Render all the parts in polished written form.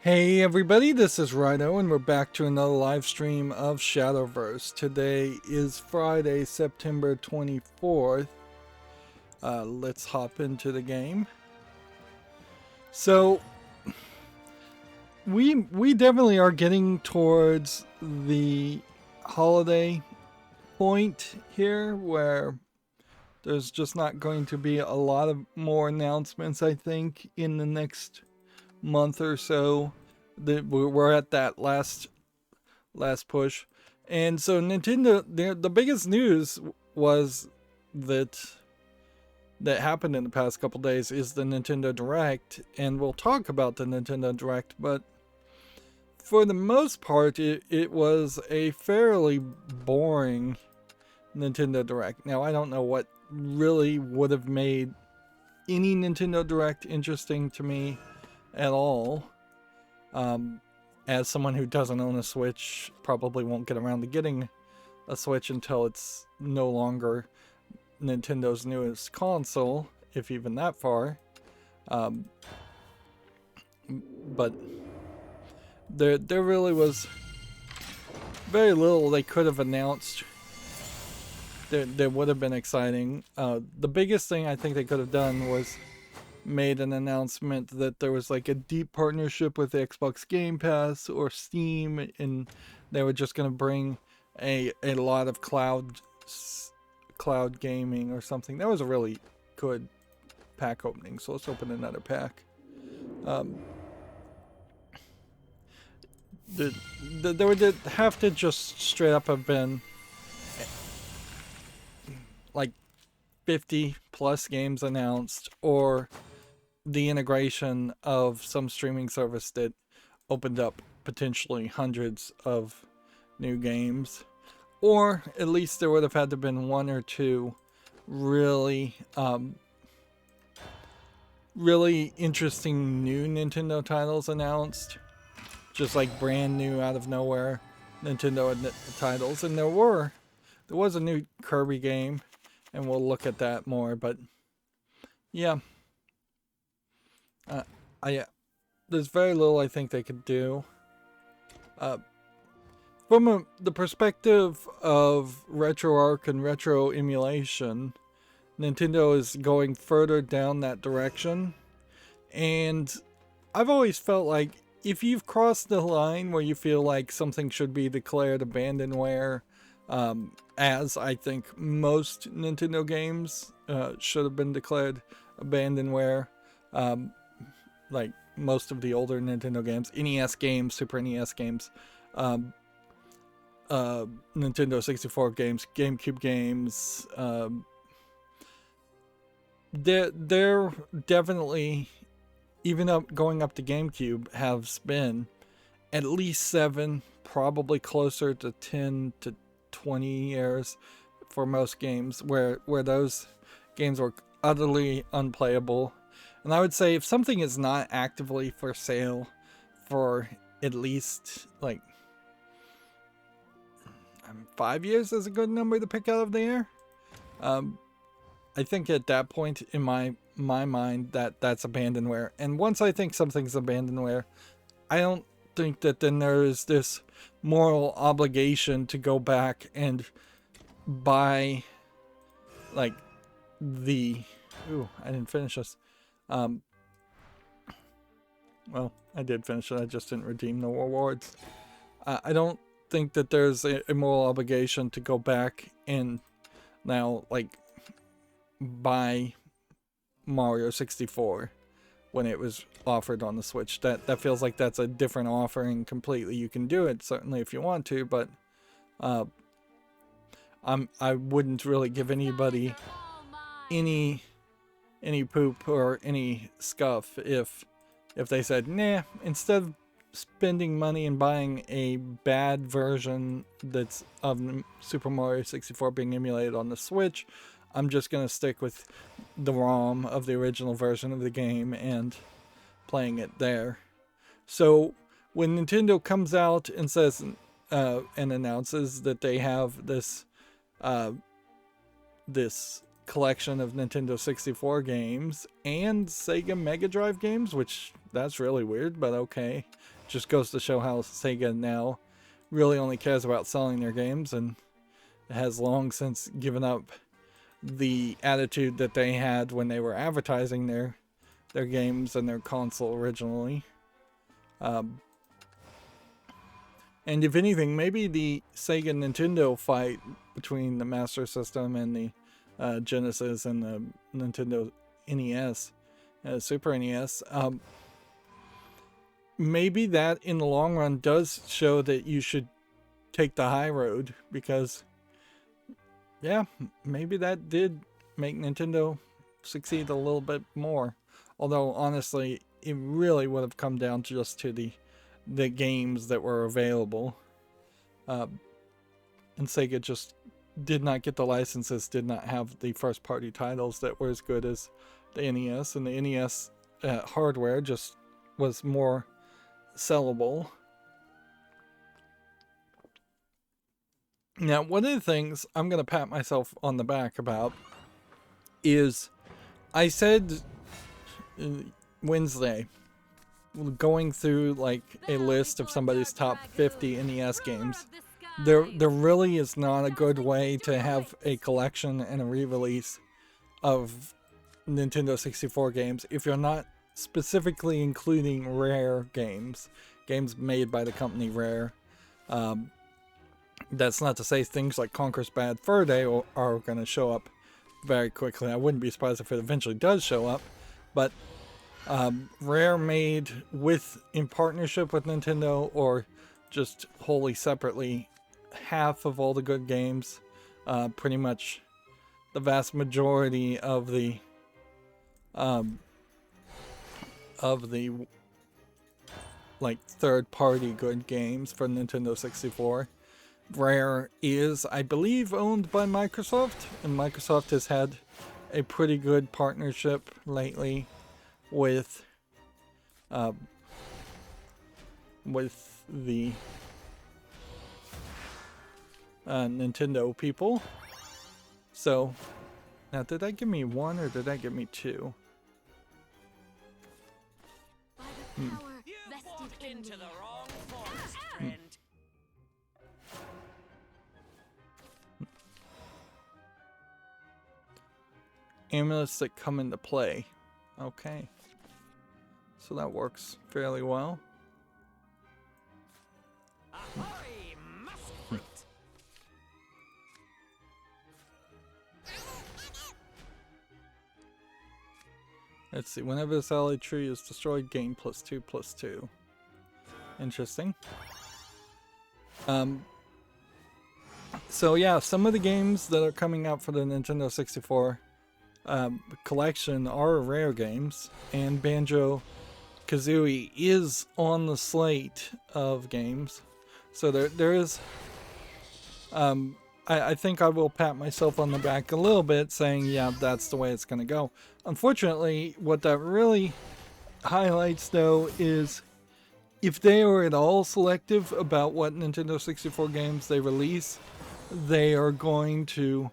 Hey everybody, this is Rydo and we're back to another live stream of Shadowverse. Today is Friday, September 24th. Let's hop into the game. So, we definitely are getting towards the holiday point here where there's just not going to be a lot of more announcements, I think, in the next month or so. We're at that last push, and so Nintendo, the biggest news was that happened in the past couple days is the Nintendo Direct, and we'll talk about the Nintendo Direct, but for the most part it was a fairly boring Nintendo Direct. Now I don't know what really would have made any Nintendo Direct interesting to me at all. As someone who doesn't own a Switch, probably won't get around to getting a Switch until it's no longer Nintendo's newest console, if even that far. But there really was very little they could have announced that would have been exciting. The biggest thing I think they could have done was made an announcement that there was like a deep partnership with Xbox Game Pass or Steam, and they were just going to bring a lot of cloud gaming or something. That was a really good pack opening, so let's open another pack. There would have to just straight up have been like 50 plus games announced, or the integration of some streaming service that opened up potentially hundreds of new games, or at least there would have had to have been one or two really really interesting new Nintendo titles announced, just like brand new out of nowhere Nintendo titles. And there was a new Kirby game, and we'll look at that more, but yeah. There's very little I think they could do. From the perspective of RetroArch and retro emulation, Nintendo is going further down that direction. And I've always felt like if you've crossed the line where you feel like something should be declared abandonware, as I think most Nintendo games should have been declared abandonware, like most of the older Nintendo games, NES games, Super NES games, Nintendo 64 games, GameCube games, they're definitely, even going up to GameCube, have been at least 7, probably closer to 10 to 20 years for most games where those games were utterly unplayable. And I would say if something is not actively for sale for at least like 5 years is a good number to pick out of the air. I think at that point in my mind that's abandonware. And once I think something's abandonware, I don't think that then there is this moral obligation to go back and buy like the... Ooh, I didn't finish this. Well, I did finish it, I just didn't redeem the rewards. I don't think that there's a moral obligation to go back and now like buy Mario 64 when it was offered on the Switch. That feels like that's a different offering completely. You can do it certainly if you want to, but I wouldn't really give anybody any poop or any scuff if they said, nah, instead of spending money and buying a bad version that's of Super Mario 64 being emulated on the Switch, I'm just going to stick with the ROM of the original version of the game and playing it there. So when Nintendo comes out and says and announces that they have this collection of Nintendo 64 games and Sega Mega Drive games, which that's really weird, but okay. just goes to show how Sega now really only cares about selling their games, and has long since given up the attitude that they had when they were advertising their games and their console originally. And if anything, maybe the Sega Nintendo fight between the Master System and the Genesis and the Nintendo NES, Super NES, maybe that in the long run does show that you should take the high road, because yeah, maybe that did make Nintendo succeed a little bit more. Although honestly, it really would have come down just to the games that were available. And Sega just did not get the licenses, did not have the first party titles that were as good as the NES, and the NES hardware just was more sellable. Now, one of the things I'm going to pat myself on the back about is I said Wednesday, going through like a list of somebody's top 50 NES games, there really is not a good way to have a collection and a re-release of Nintendo 64 games if you're not specifically including Rare games made by the company Rare. That's not to say things like Conker's Bad Fur Day are going to show up very quickly. I wouldn't be surprised if it eventually does show up, but Rare made in partnership with Nintendo or just wholly separately half of all the good games, pretty much the vast majority of the like third-party good games for Nintendo 64. Rare is, I believe, owned by Microsoft, and Microsoft has had a pretty good partnership lately with the Nintendo people. So, now did that give me 1 or did that give me 2? You've walked into the wrong forest, friend. Amulets that come into play. Okay. So that works fairly well. Ahoy, musk fruit. Let's see. Whenever this alloy tree is destroyed, gain +2/+2. Interesting. So yeah, some of the games that are coming out for the Nintendo 64 collection are Rare games, and Banjo-Kazooie is on the slate of games. So there is, I think I will pat myself on the back a little bit saying, yeah, that's the way it's going to go. Unfortunately, what that really highlights though is if they are at all selective about what Nintendo 64 games they release, they are going to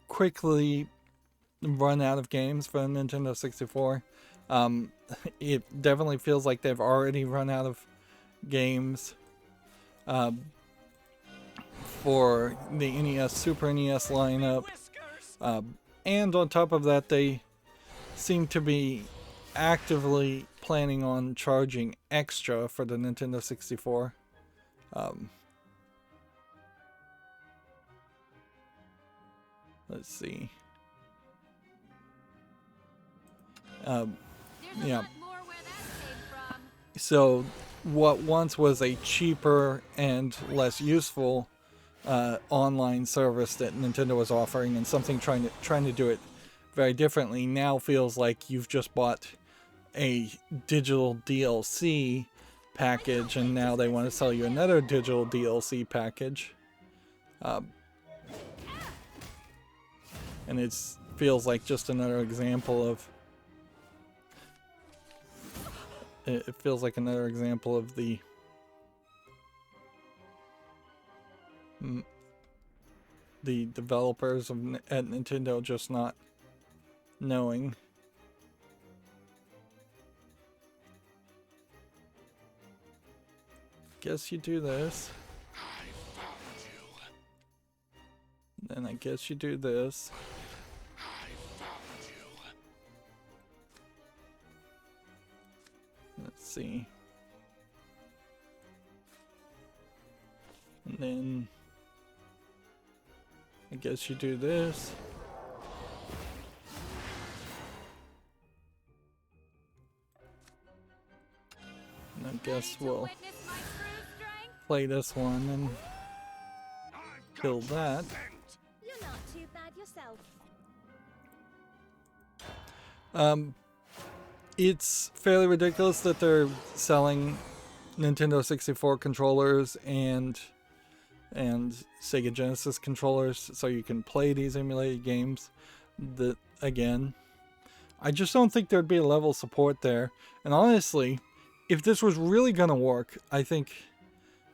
quickly run out of games for the Nintendo 64. It definitely feels like they've already run out of games for the NES, Super NES lineup. And on top of that, they seem to be actively planning on charging extra for the Nintendo 64. Let's see. Yeah. So what once was a cheaper and less useful online service that Nintendo was offering, and something trying to do it very differently, now feels like you've just bought a digital DLC package, and now they want to sell you another digital DLC package. And it feels like just another example of the developers at Nintendo just not knowing. guess you do this. Then I guess you do this. Let's see. And then I guess you do this. And I guess we'll play this one and kill that. You're not too bad yourself. It's fairly ridiculous that they're selling Nintendo 64 controllers and Sega Genesis controllers so you can play these emulated games. Again, I just don't think there'd be a level of support there. And honestly, if this was really gonna work, I think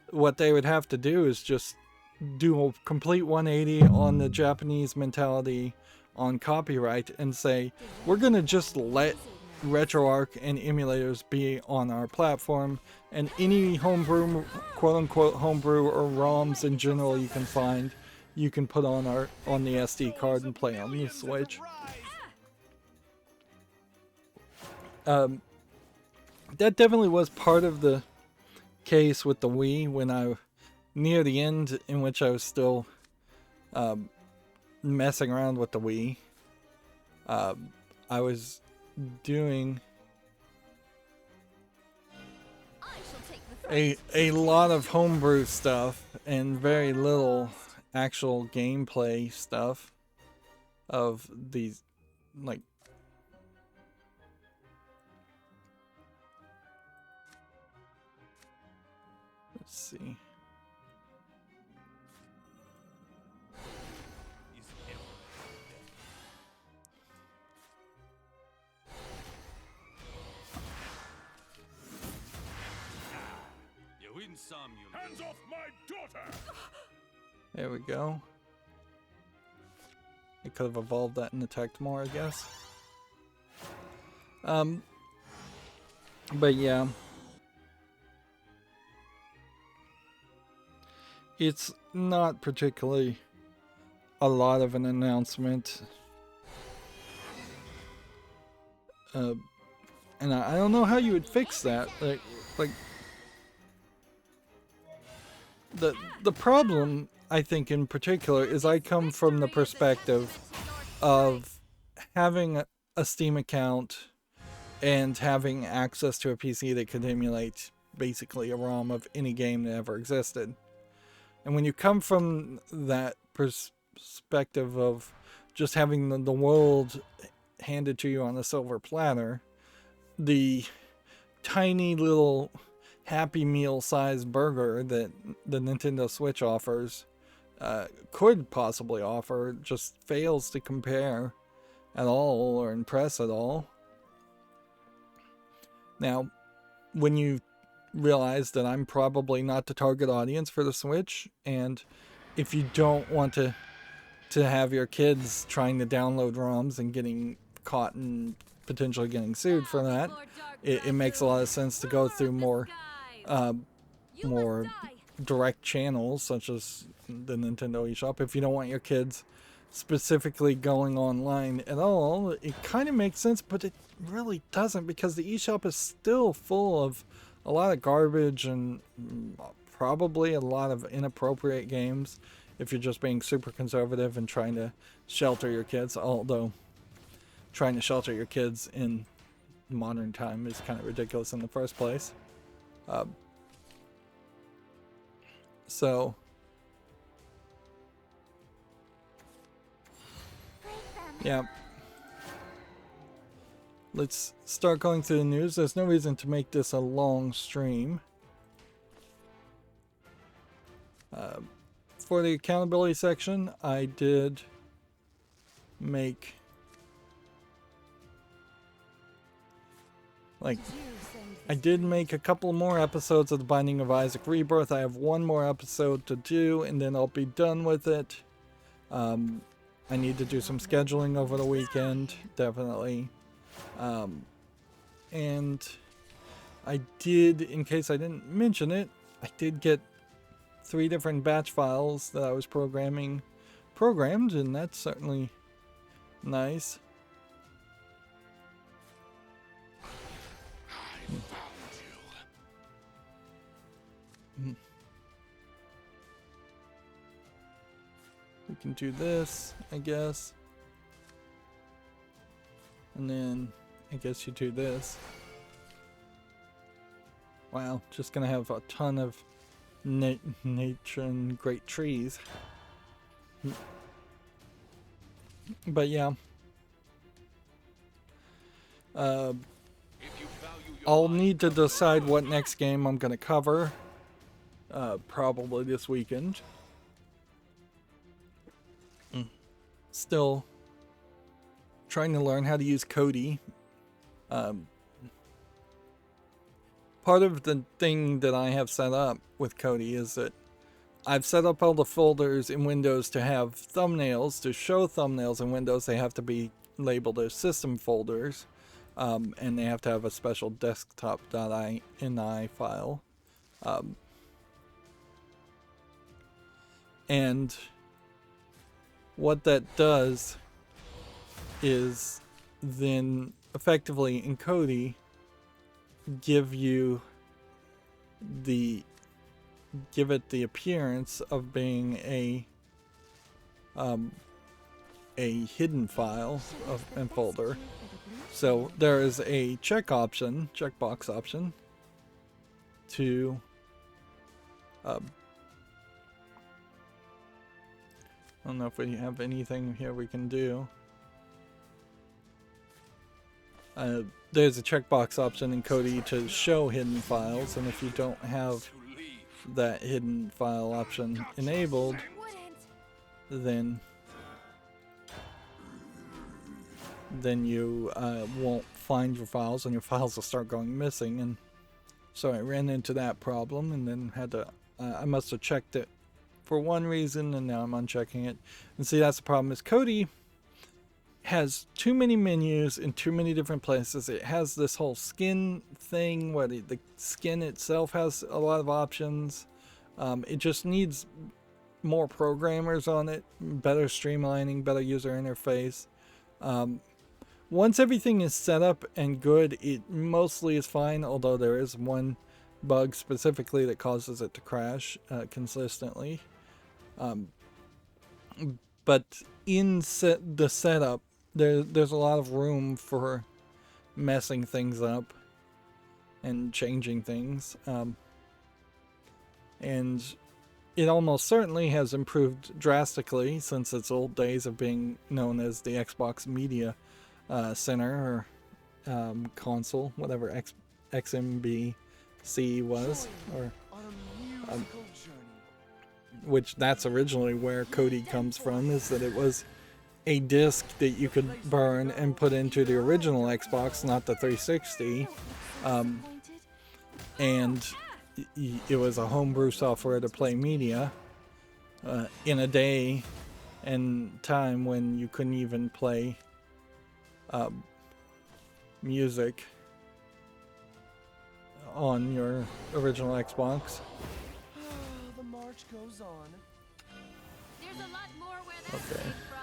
what they would have to do is just do a complete 180 on the Japanese mentality on copyright and say, we're gonna just let RetroArch and emulators be on our platform, and any homebrew, quote-unquote homebrew, or ROMs in general you can find, you can put on the SD card and play on the Switch. That definitely was part of the case with the Wii when near the end in which I was still messing around with the Wii. I was doing a lot of homebrew stuff and very little actual gameplay stuff of these, like, let's see. Hands off my daughter! There we go. I could have evolved that and attacked more, I guess. But yeah. It's not particularly a lot of an announcement. And I don't know how you would fix that. Like the problem, I think, in particular, is I come from the perspective of having a Steam account and having access to a PC that could emulate basically a ROM of any game that ever existed. And when you come from that perspective of just having the world handed to you on a silver platter, the tiny little Happy Meal sized burger that the Nintendo Switch offers could possibly offer just fails to compare at all or impress at all. Now, when you realize that I'm probably not the target audience for the Switch, and if you don't want to have your kids trying to download ROMs and getting caught and potentially getting sued for that, it makes a lot of sense to go through more direct channels such as the Nintendo eShop. If you don't want your kids specifically going online at all, it kind of makes sense, but it really doesn't, because the eShop is still full of a lot of garbage and probably a lot of inappropriate games if you're just being super conservative and trying to shelter your kids, although trying to shelter your kids in modern time is kind of ridiculous in the first place. So yeah, let's start going through the news. There's no reason to make this a long stream. For the accountability section, I did make a couple more episodes of The Binding of Isaac Rebirth. I have one more episode to do, and then I'll be done with it. I need to do some scheduling over the weekend, definitely. And I did, in case I didn't mention it, I did get 3 different batch files that I was programmed, and that's certainly nice. We can do this, I guess. And then I guess you do this. Wow, just gonna have a ton of nature and great trees. But yeah. I'll need to decide what next game I'm gonna cover. Probably this weekend. Still trying to learn how to use Kodi. Part of the thing that I have set up with Kodi is that I've set up all the folders in Windows to have thumbnails. To show thumbnails in Windows, they have to be labeled as system folders, and they have to have a special desktop.ini file. And what that does is then effectively in Kodi give it the appearance of being a hidden file and folder. So there is a checkbox option to I don't know if we have anything here we can do. There's a checkbox option in Kodi to show hidden files, and if you don't have that hidden file option enabled, then you won't find your files, and your files will start going missing. And so I ran into that problem, and then had to I must have checked it for one reason, and now I'm unchecking it. And see, that's the problem, is Kodi has too many menus in too many different places. It has this whole skin thing where the skin itself has a lot of options. It just needs more programmers on it, better streamlining, better user interface. Once everything is set up and good, it mostly is fine, although there is one bug specifically that causes it to crash consistently. But in the setup, there's a lot of room for messing things up and changing things. And it almost certainly has improved drastically since its old days of being known as the Xbox Media Center or console, whatever XMBC was, or which that's originally where Kodi comes from, is that it was a disc that you could burn and put into the original Xbox, not the 360, and it was a homebrew software to play media in a day and time when you couldn't even play music on your original Xbox. The march goes on. There's a lot more where that Okay. came from.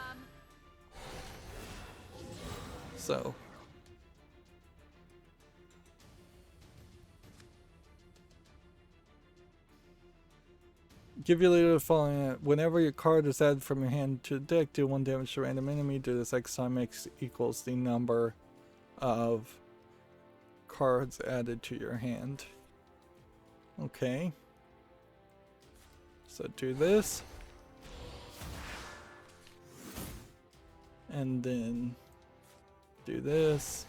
So give your leader the following. Whenever your card is added from your hand to the deck, do 1 damage to a random enemy. Do this X time X equals the number of cards added to your hand. Okay. So do this. And then do this.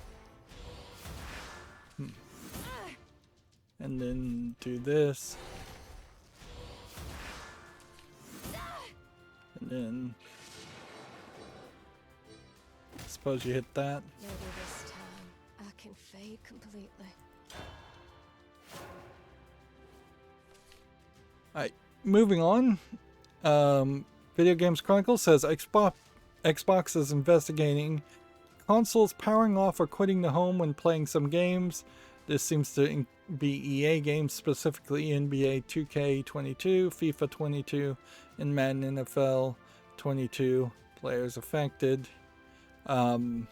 And then do this. And then suppose you hit that. Maybe this time I can fade completely. Alright, moving on. Video Games Chronicle says Xbox is investigating consoles powering off or quitting the home when playing some games. This seems to be EA games, specifically NBA 2K22, FIFA 22, and Madden NFL 22. Players affected. Let's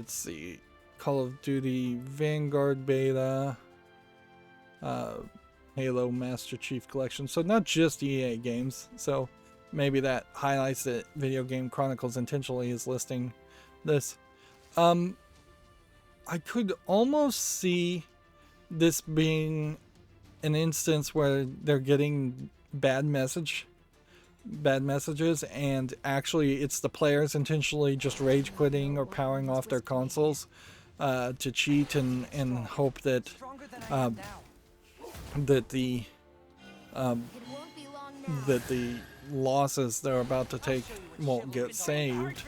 see. Call of Duty Vanguard beta. Halo Master Chief Collection. So not just EA games. So maybe that highlights that Video Game Chronicles intentionally is listing this. I could almost see this being an instance where they're getting bad messages, and actually it's the players intentionally just rage quitting or powering off their consoles to cheat and hope that that the losses they're about to take won't get saved,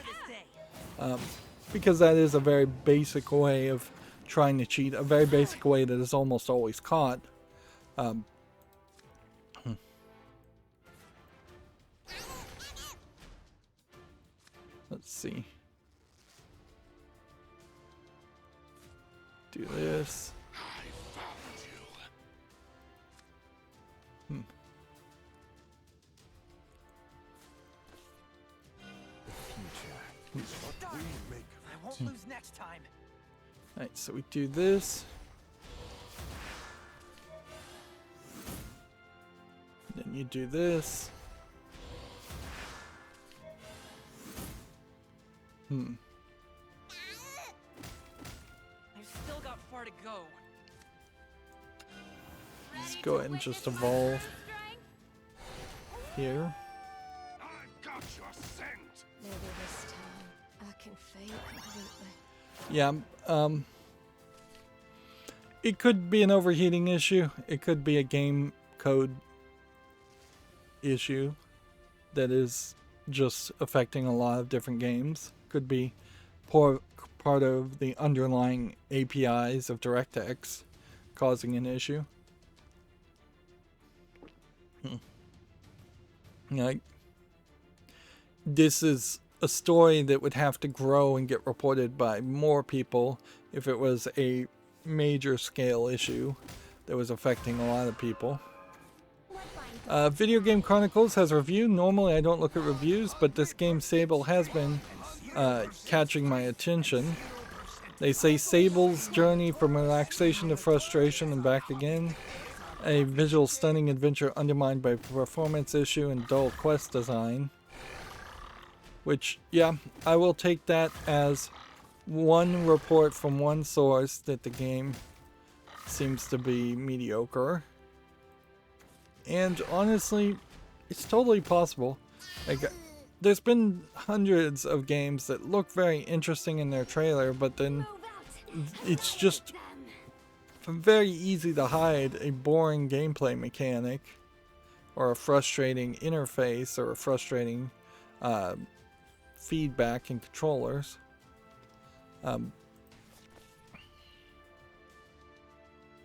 because that is a very basic way of trying to cheat, a very basic way that is almost always caught. Let's see. Do this. I won't lose next time. Alright, so we do this. Then you do this. I've still got far to go. Let's go ahead and just evolve here. I've got your scent. Maybe this time I can fail completely. Yeah, it could be an overheating issue. It could be a game code issue that is just affecting a lot of different games. Could be part of the underlying APIs of DirectX causing an issue. Like, this is a story that would have to grow and get reported by more people if it was a major scale issue that was affecting a lot of people. Video Game Chronicles has a review. Normally I don't look at reviews, but this game Sable has been catching my attention. They say Sable's journey from relaxation to frustration and back again. A visual stunning adventure undermined by performance issue and dull quest design. Which, yeah, I will take that as one report from one source that the game seems to be mediocre. And honestly, it's totally possible. Like, there's been hundreds of games that look very interesting in their trailer, but then it's just very easy to hide a boring gameplay mechanic or a frustrating interface or a frustrating feedback in controllers.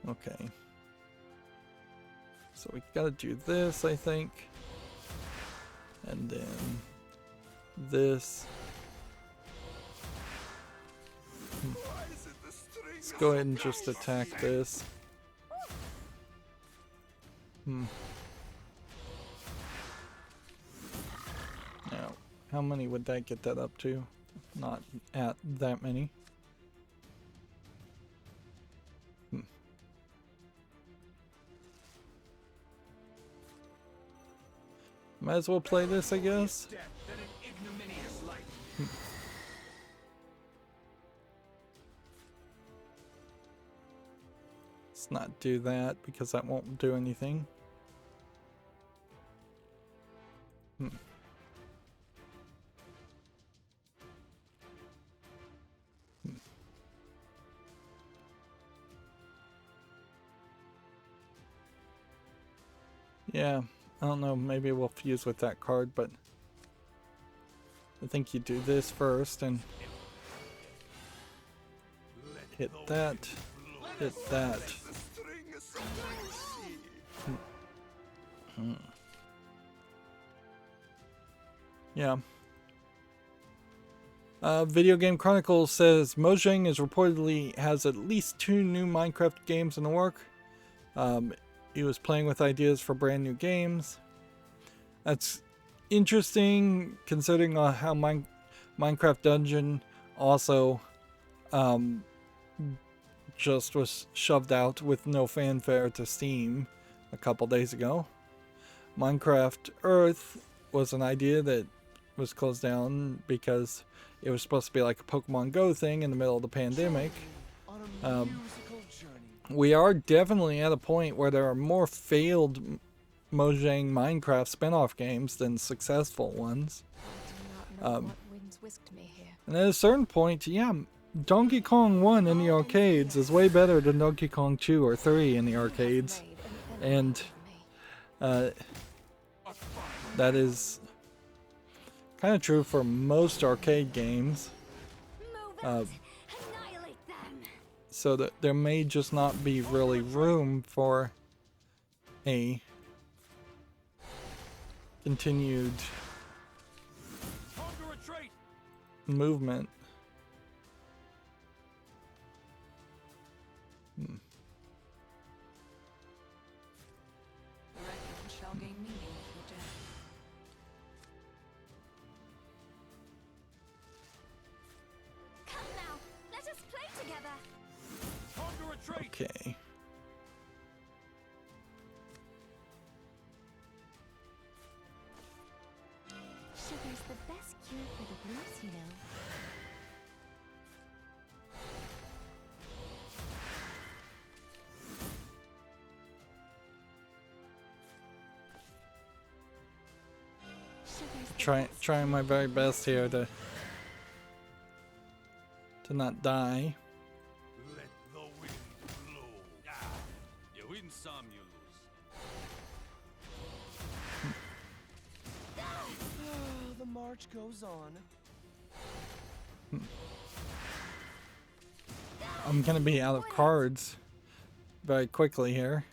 Okay. So we gotta do this, I think. And then this. Let's go ahead and just attack this. Now, how many would that get that up to? Not at that many. Might as well play this, I guess. Let's not do that because that won't do anything. Yeah, I don't know, maybe we'll fuse with that card, but I think you do this first and hit that, hit that. Yeah. Video Game Chronicles says Mojang is reportedly has at least 2 new Minecraft games in the work. He was playing with ideas for brand new games. That's interesting considering how Minecraft Dungeon also just was shoved out with no fanfare to Steam a couple days ago. Minecraft Earth was an idea that was closed down because it was supposed to be like a Pokemon Go thing in the middle of the pandemic. We are definitely at a point where there are more failed Mojang Minecraft spin-off games than successful ones. And at a certain point, yeah, Donkey Kong 1 in the arcades is way better than Donkey Kong 2 or 3 in the arcades. And that is kind of true for most arcade games. So that there may just not be really room for a continued movement. Okay. Sugar's the best cure for the blues, you know. Trying my very best here to not die. Let the wind blow. You win some, you lose. The march goes on. I'm gonna be out of cards very quickly here.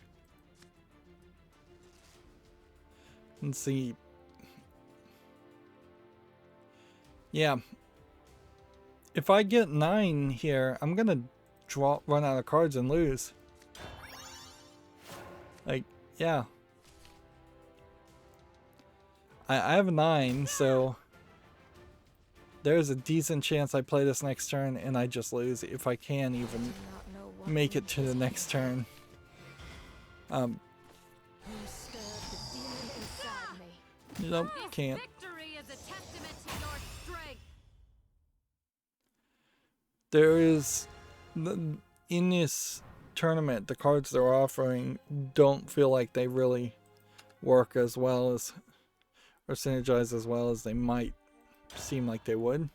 Let's see. Yeah. If I get 9 here, I'm gonna run out of cards and lose. Like, yeah. I have 9, so there's a decent chance I play this next turn and I just lose if I can even make it to the next turn. Nope, can't. There is, in this tournament, the cards they're offering don't feel like they really work as well as, or synergize as well as they might seem like they would.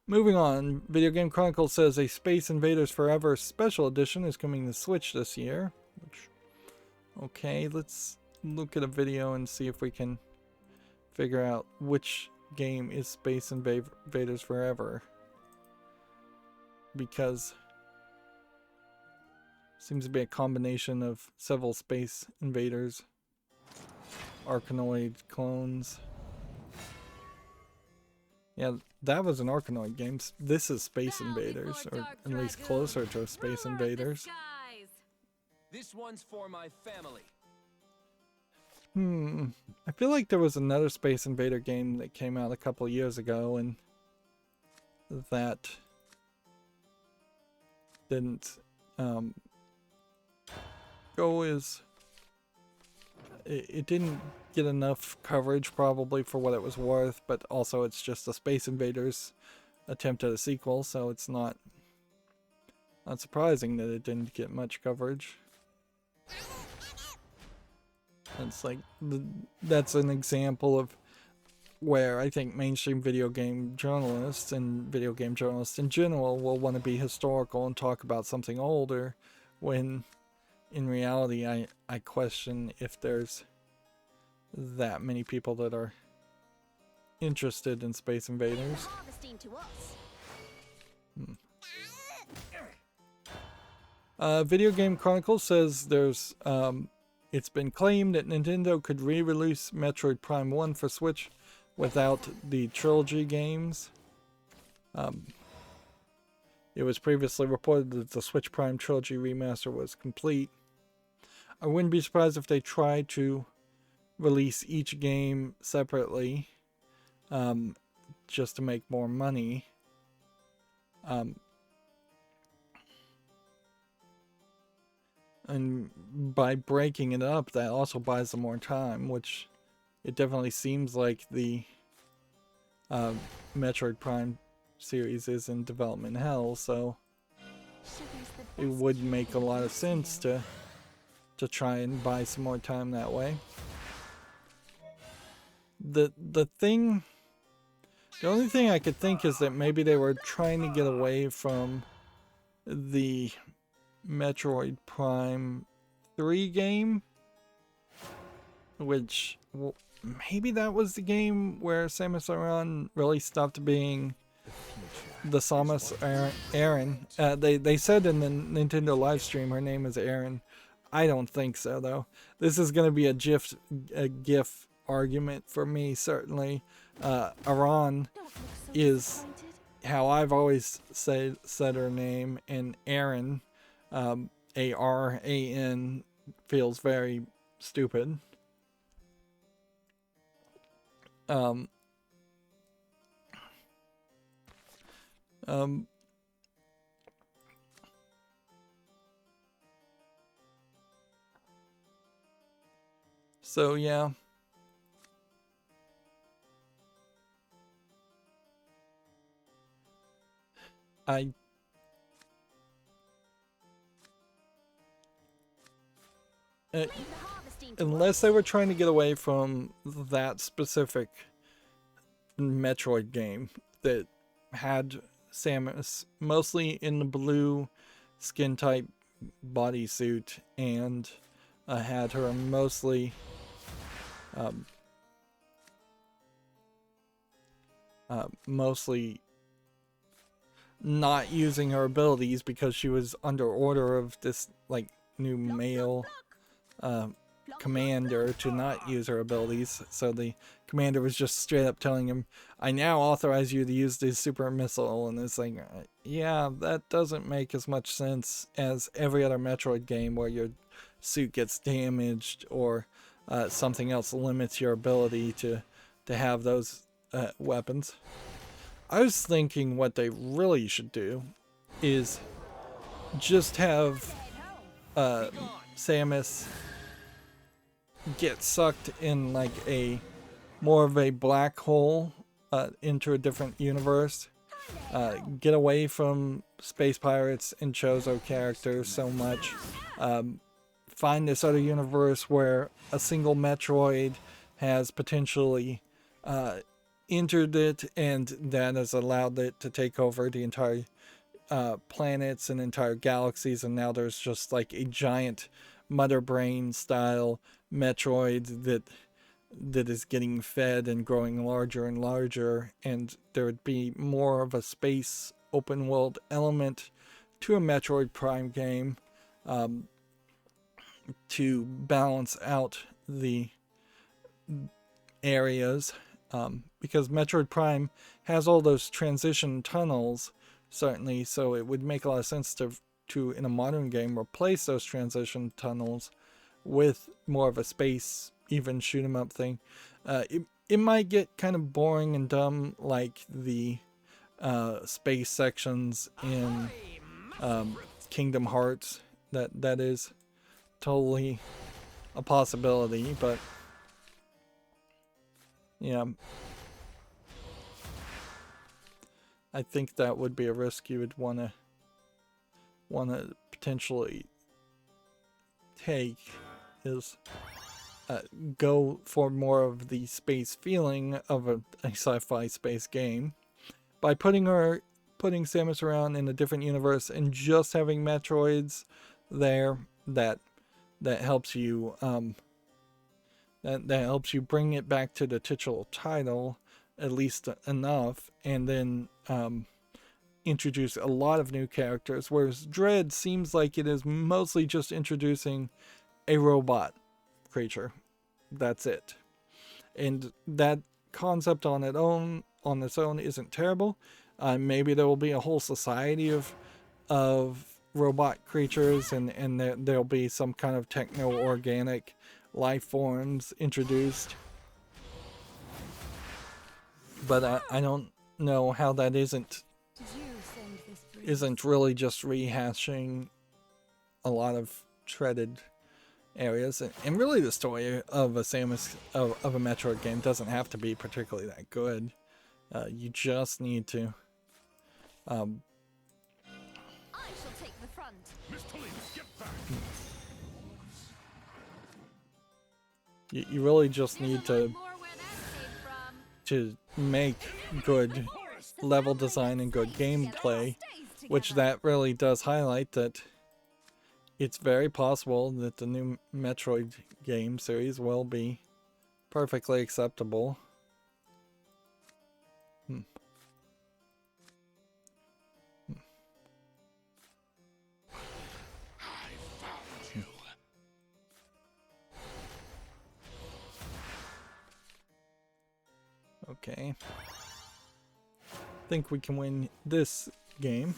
Moving on, Video Game Chronicles says a Space Invaders Forever Special Edition is coming to Switch this year. Which, okay, let's look at a video and see if we can figure out which game is Space Invaders Forever. Because it seems to be a combination of several Space Invaders, Arkanoid clones. Yeah, that was an Arkanoid game. This is Space Invaders, or at least closer to Space Invaders. This one's for my family. I feel like there was another Space Invader game that came out a couple years ago, and that didn't go as it didn't get enough coverage probably for what it was worth, but also it's just a Space Invaders attempt at a sequel, so it's not surprising that it didn't get much coverage. It's like that's an example of where I think mainstream video game journalists and video game journalists in general will want to be historical and talk about something older, when in reality I question if there's that many people that are interested in Space Invaders. Video Game Chronicles says there's it's been claimed that Nintendo could re-release Metroid Prime 1 for Switch without the trilogy games. It was previously reported that the Switch Prime Trilogy remaster was complete. I wouldn't be surprised if they tried to release each game separately, just to make more money. And by breaking it up, that also buys them more time, which it definitely seems like the Metroid Prime series is in development hell, so it would make a lot of sense to try and buy some more time that way. The only thing I could think is that maybe they were trying to get away from the Metroid Prime 3 game, which, well, maybe that was the game where Samus Aran really stopped being the Samus Aran. They said in the Nintendo live stream her name is Aran. I don't think so, though. This is going to be a GIF argument for me, certainly. Aran is how I've always said her name, and Aran, A-R-A-N, feels very stupid. So yeah. Unless they were trying to get away from that specific Metroid game that had Samus mostly in the blue skin type bodysuit and had her mostly not using her abilities because she was under order of this like new male commander to not use her abilities. So the commander was just straight up telling him, I now authorize you to use this super missile, and it's like, yeah, that doesn't make as much sense as every other Metroid game where your suit gets damaged or something else limits your ability to have those weapons. I was thinking what they really should do is just have Samus get sucked in like a more of a black hole into a different universe. Get away from space pirates and Chozo characters so much. Find this other universe where a single Metroid has potentially entered it, and that has allowed it to take over the entire planets and entire galaxies, and now there's just like a giant Mother Brain style Metroid that is getting fed and growing larger and larger, and there would be more of a space open world element to a Metroid Prime game to balance out the areas, because Metroid Prime has all those transition tunnels, certainly, so it would make a lot of sense to in a modern game replace those transition tunnels with more of a space even shoot 'em up thing. It might get kind of boring and dumb like the space sections in Kingdom Hearts. That is totally a possibility, but yeah, I think that would be a risk you would want to potentially take, is go for more of the space feeling of a sci-fi space game by putting Samus Aran in a different universe and just having Metroids there. That helps you that helps you bring it back to the titular title at least enough, and then introduce a lot of new characters, whereas Dread seems like it is mostly just introducing a robot creature. That's it. And that concept on its own isn't terrible, Maybe there will be a whole society of robot creatures, and there'll be some kind of techno-organic life forms introduced. But I don't know how that isn't really just rehashing a lot of treaded areas, and really the story of a Samus of a Metroid game doesn't have to be particularly that good. You just need to I shall take the front. you really just need to More where that came from. make good level design and good gameplay, which that really does highlight that it's very possible that the new Metroid game series will be perfectly acceptable. Okay. Think we can win this game.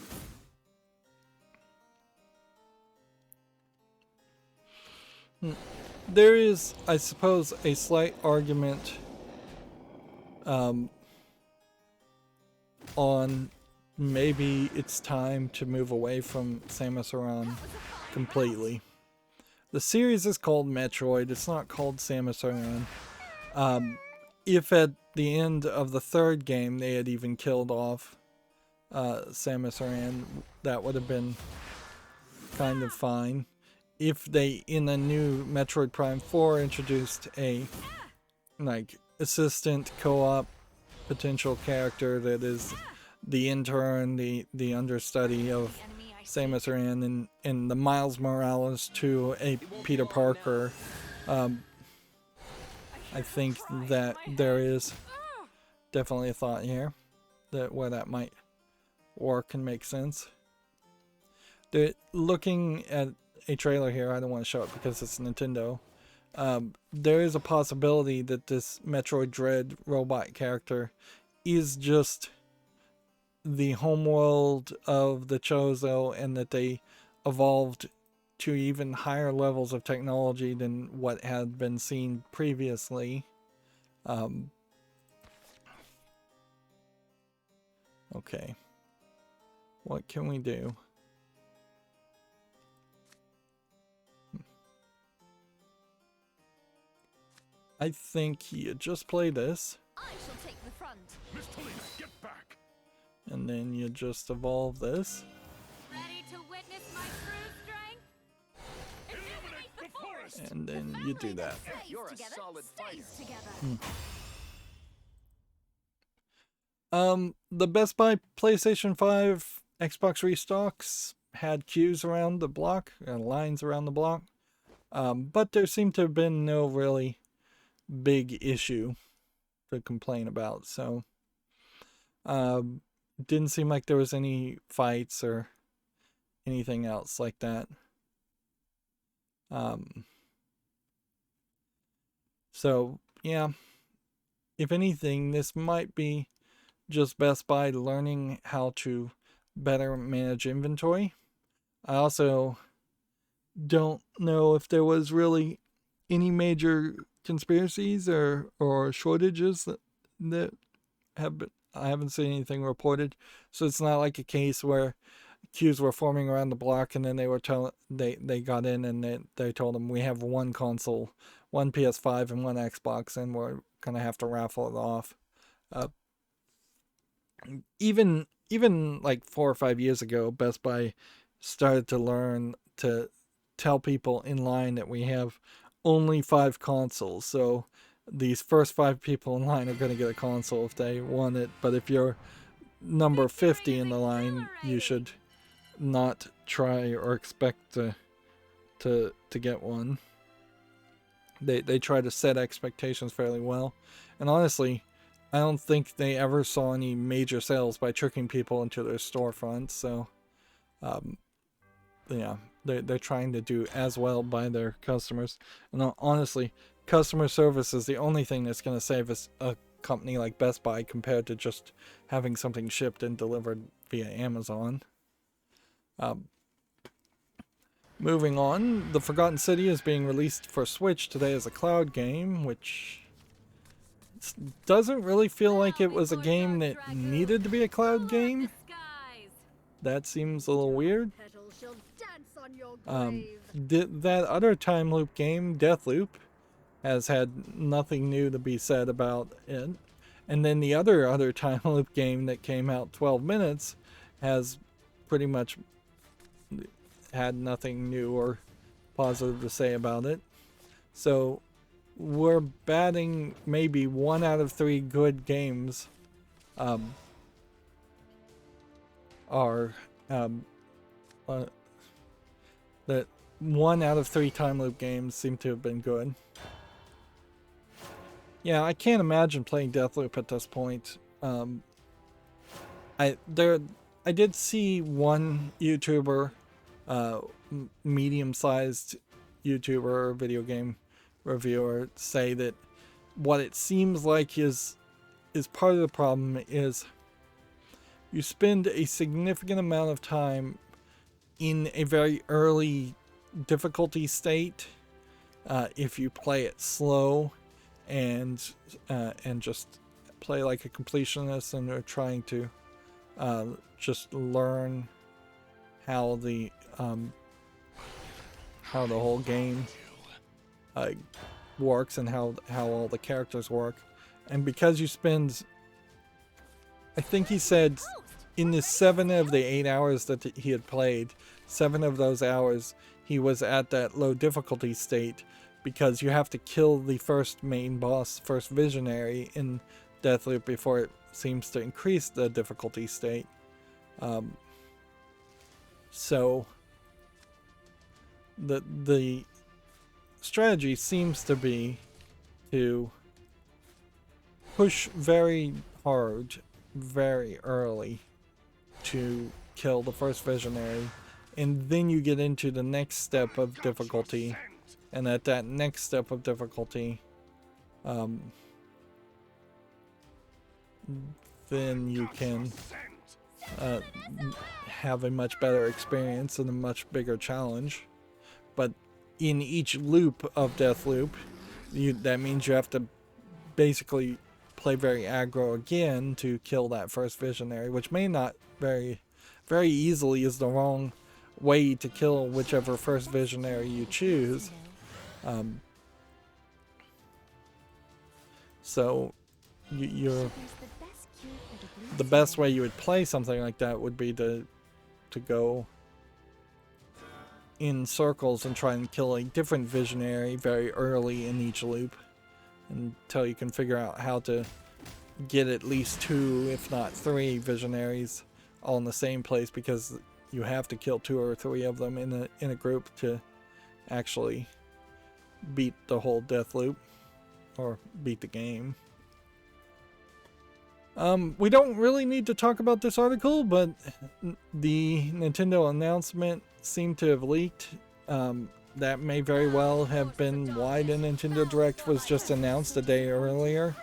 There is, I suppose, a slight argument on maybe it's time to move away from Samus Aran completely. The series is called Metroid, it's not called Samus Aran. If at the end of the third game they had even killed off Samus Aran, that would have been kind of fine. If they, in the new Metroid Prime 4, introduced a assistant co-op potential character that is the intern, the understudy of Samus Aran, and the Miles Morales to a Peter Parker, I think that there is definitely a thought here that where that might work and make sense. Looking at a trailer here, I don't want to show it because it's Nintendo. There is a possibility that this Metroid Dread robot character is just the homeworld of the Chozo, and that they evolved to even higher levels of technology than what had been seen previously. Okay. What can we do? I think you just play this. I shall take the front. Get back. And then you just evolve this. Ready to witness my true strength? Illuminate the forest. And then you do that. You're a solid fighter. The Best Buy PlayStation 5 Xbox restocks had queues around the block, lines around the block. But there seemed to have been no really big issue to complain about, so didn't seem like there was any fights or anything else like that. So yeah, if anything, this might be just Best Buy learning how to better manage inventory. I also don't know if there was really any major conspiracies or shortages that have been. I haven't seen anything reported, so it's not like a case where queues were forming around the block and then they were they got in and they told them we have one console, one PS5 and one Xbox, and we're gonna have to raffle it off. Even like 4 or 5 years ago, Best Buy started to learn to tell people in line that we have only 5 consoles, so these first 5 people in line are going to get a console if they want it, but if you're number 50 in the line, you should not try or expect to get one. They try to set expectations fairly well, and honestly, I don't think they ever saw any major sales by tricking people into their storefronts, so yeah, they're trying to do as well by their customers. And honestly, customer service is the only thing that's going to save us a company like Best Buy compared to just having something shipped and delivered via Amazon. Moving on, The Forgotten City is being released for Switch today as a cloud game, which doesn't really feel like it was a game that needed to be a cloud game. That seems a little weird. That other time loop game, Deathloop, has had nothing new to be said about it. And then the other time loop game that came out 12 minutes has pretty much had nothing new or positive to say about it. So we're batting maybe 1 out of 3 good games that 1 out of 3 time loop games seem to have been good. Yeah, I can't imagine playing Deathloop at this point. I did see one YouTuber, medium-sized YouTuber, video game reviewer, say that what it seems like is part of the problem is you spend a significant amount of time in a very early difficulty state if you play it slow and just play like a completionist and are trying to just learn how the whole game works and how all the characters work. And because you spend, I think he said in the 7 of the 8 hours that he had played, 7 of those hours he was at that low difficulty state, because you have to kill the first main boss, first visionary in Deathloop before it seems to increase the difficulty state. So the strategy seems to be to push very hard, very early to kill the first visionary, and then you get into the next step of difficulty, and at that next step of difficulty, then you can have a much better experience and a much bigger challenge. But in each loop of Deathloop, that means you have to basically play very aggro again to kill that first visionary, which may not very easily is the wrong way to kill whichever first visionary you choose. So you're the best way you would play something like that would be to go in circles and try and kill a different visionary very early in each loop until you can figure out how to get at least 2, if not 3 visionaries all in the same place, because you have to kill 2 or 3 of them in a group to actually beat the whole death loop or beat the game. We don't really need to talk about this article, but the Nintendo announcement seemed to have leaked. That may very well have been why the Nintendo Direct was just announced a day earlier.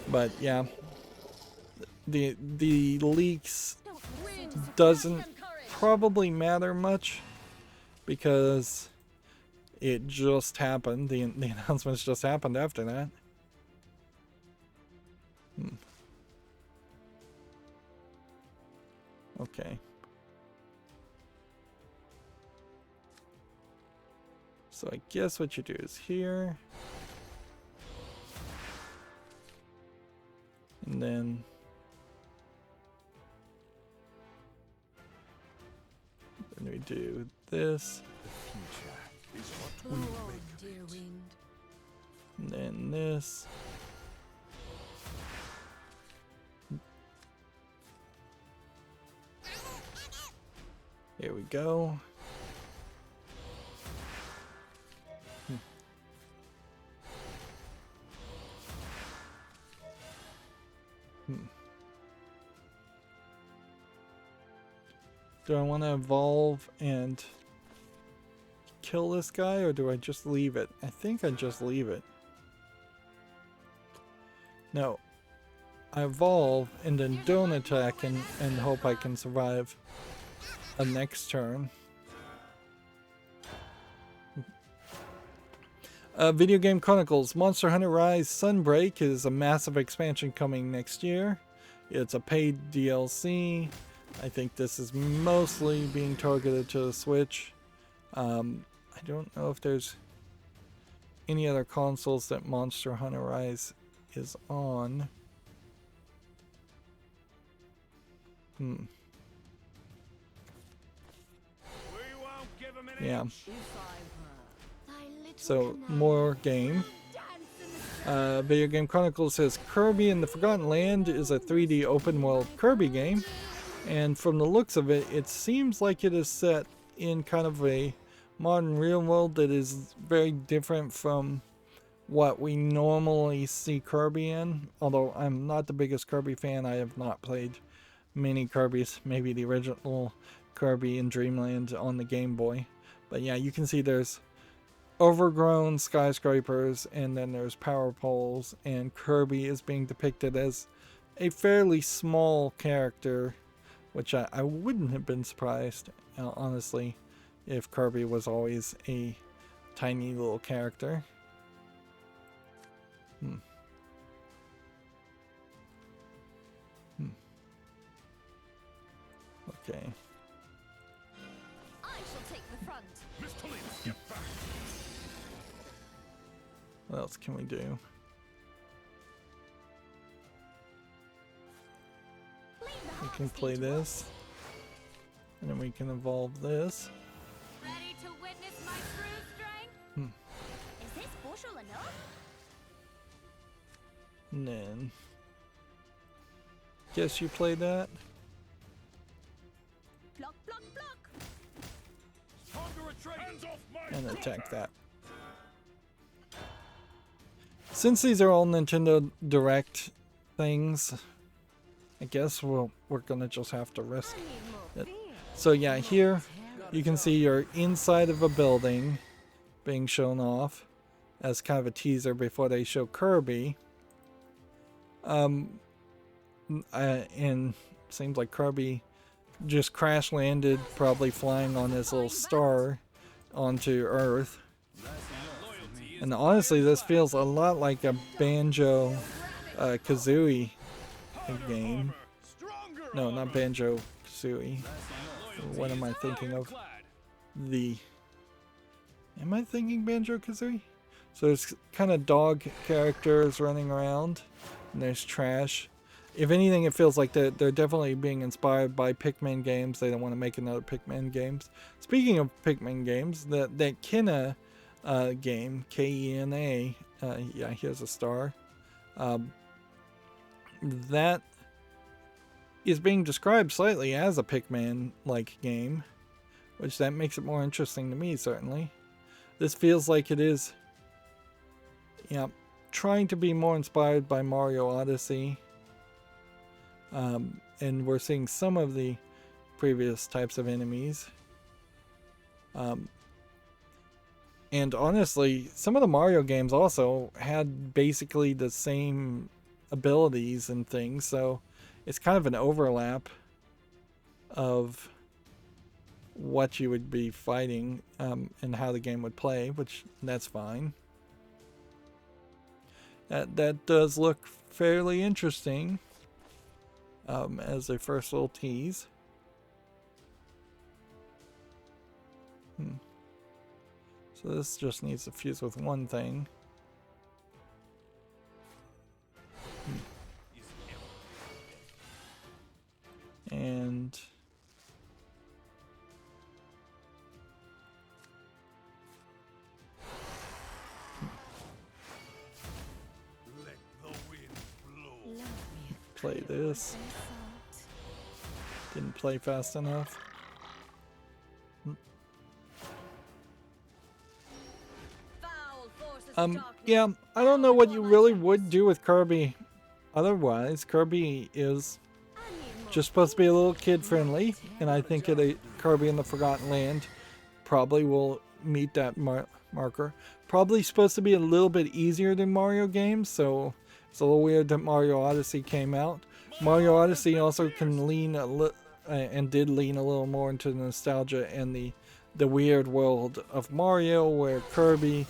But yeah, the leaks doesn't probably matter much because it just happened. The announcements just happened after that. Okay. So I guess what you do is here. And then we do this. The future is what we make of it. And then this. Here we go. Do I want to evolve and kill this guy, or do I just leave it? I think I just leave it. No. I evolve and then don't attack and hope I can survive a next turn. Video Game Chronicles Monster Hunter Rise Sunbreak is a massive expansion coming next year. It's a paid DLC. I think this is mostly being targeted to the Switch. I don't know if there's any other consoles that Monster Hunter Rise is on. Yeah. So, more game. Video Game Chronicles says Kirby in the Forgotten Land is a 3D open world Kirby game. And from the looks of it, it seems like it is set in kind of a modern real world that is very different from what we normally see Kirby in. Although I'm not the biggest Kirby fan, I have not played many Kirbys, maybe the original Kirby in Dreamland on the Game Boy. But yeah, you can see there's overgrown skyscrapers and then there's power poles, and Kirby is being depicted as a fairly small character, which I wouldn't have been surprised, honestly, if Kirby was always a tiny little character. Okay. I shall take the front. Miss Toledo, get back. What else can we do? We can play this, and then we can evolve this. Ready to witness my true strength? Is this bushel enough? And then, guess you play that. Block, block, block. Time to retreat. Hands off my And attack daughter. that. Since these are all Nintendo Direct things, I guess we're gonna just have to risk it. So yeah, here you can see you're inside of a building being shown off as kind of a teaser before they show Kirby. And seems like Kirby just crash landed, probably flying on his little star onto Earth. And honestly, this feels a lot like a Banjo Kazooie game. No, not Banjo Kazooie. What am I thinking of? Am I thinking Banjo Kazooie? So there's kind of dog characters running around, and there's trash. If anything, it feels like they're definitely being inspired by Pikmin games. They don't want to make another Pikmin games. Speaking of Pikmin games, that Kena game, Kena, yeah, here's a star. That is being described slightly as a Pikmin-like game, which that makes it more interesting to me, certainly. This feels like it is, yeah, trying to be more inspired by Mario Odyssey. And we're seeing some of the previous types of enemies. And honestly, some of the Mario games also had basically the same abilities and things, so it's kind of an overlap of what you would be fighting and how the game would play, which that's fine. That does look fairly interesting as a first little tease. So this just needs to fuse with one thing. And Let the wind blow. play this. Didn't play fast enough. Yeah, I don't know what you really would do with Kirby. Otherwise, Kirby is just supposed to be a little kid friendly, and I think Kirby in the Forgotten Land probably will meet that marker. Probably supposed to be a little bit easier than Mario games, so It's a little weird that Mario Odyssey came out. Mario Odyssey also can lean and did lean a little more into the nostalgia and the weird world of Mario, where Kirby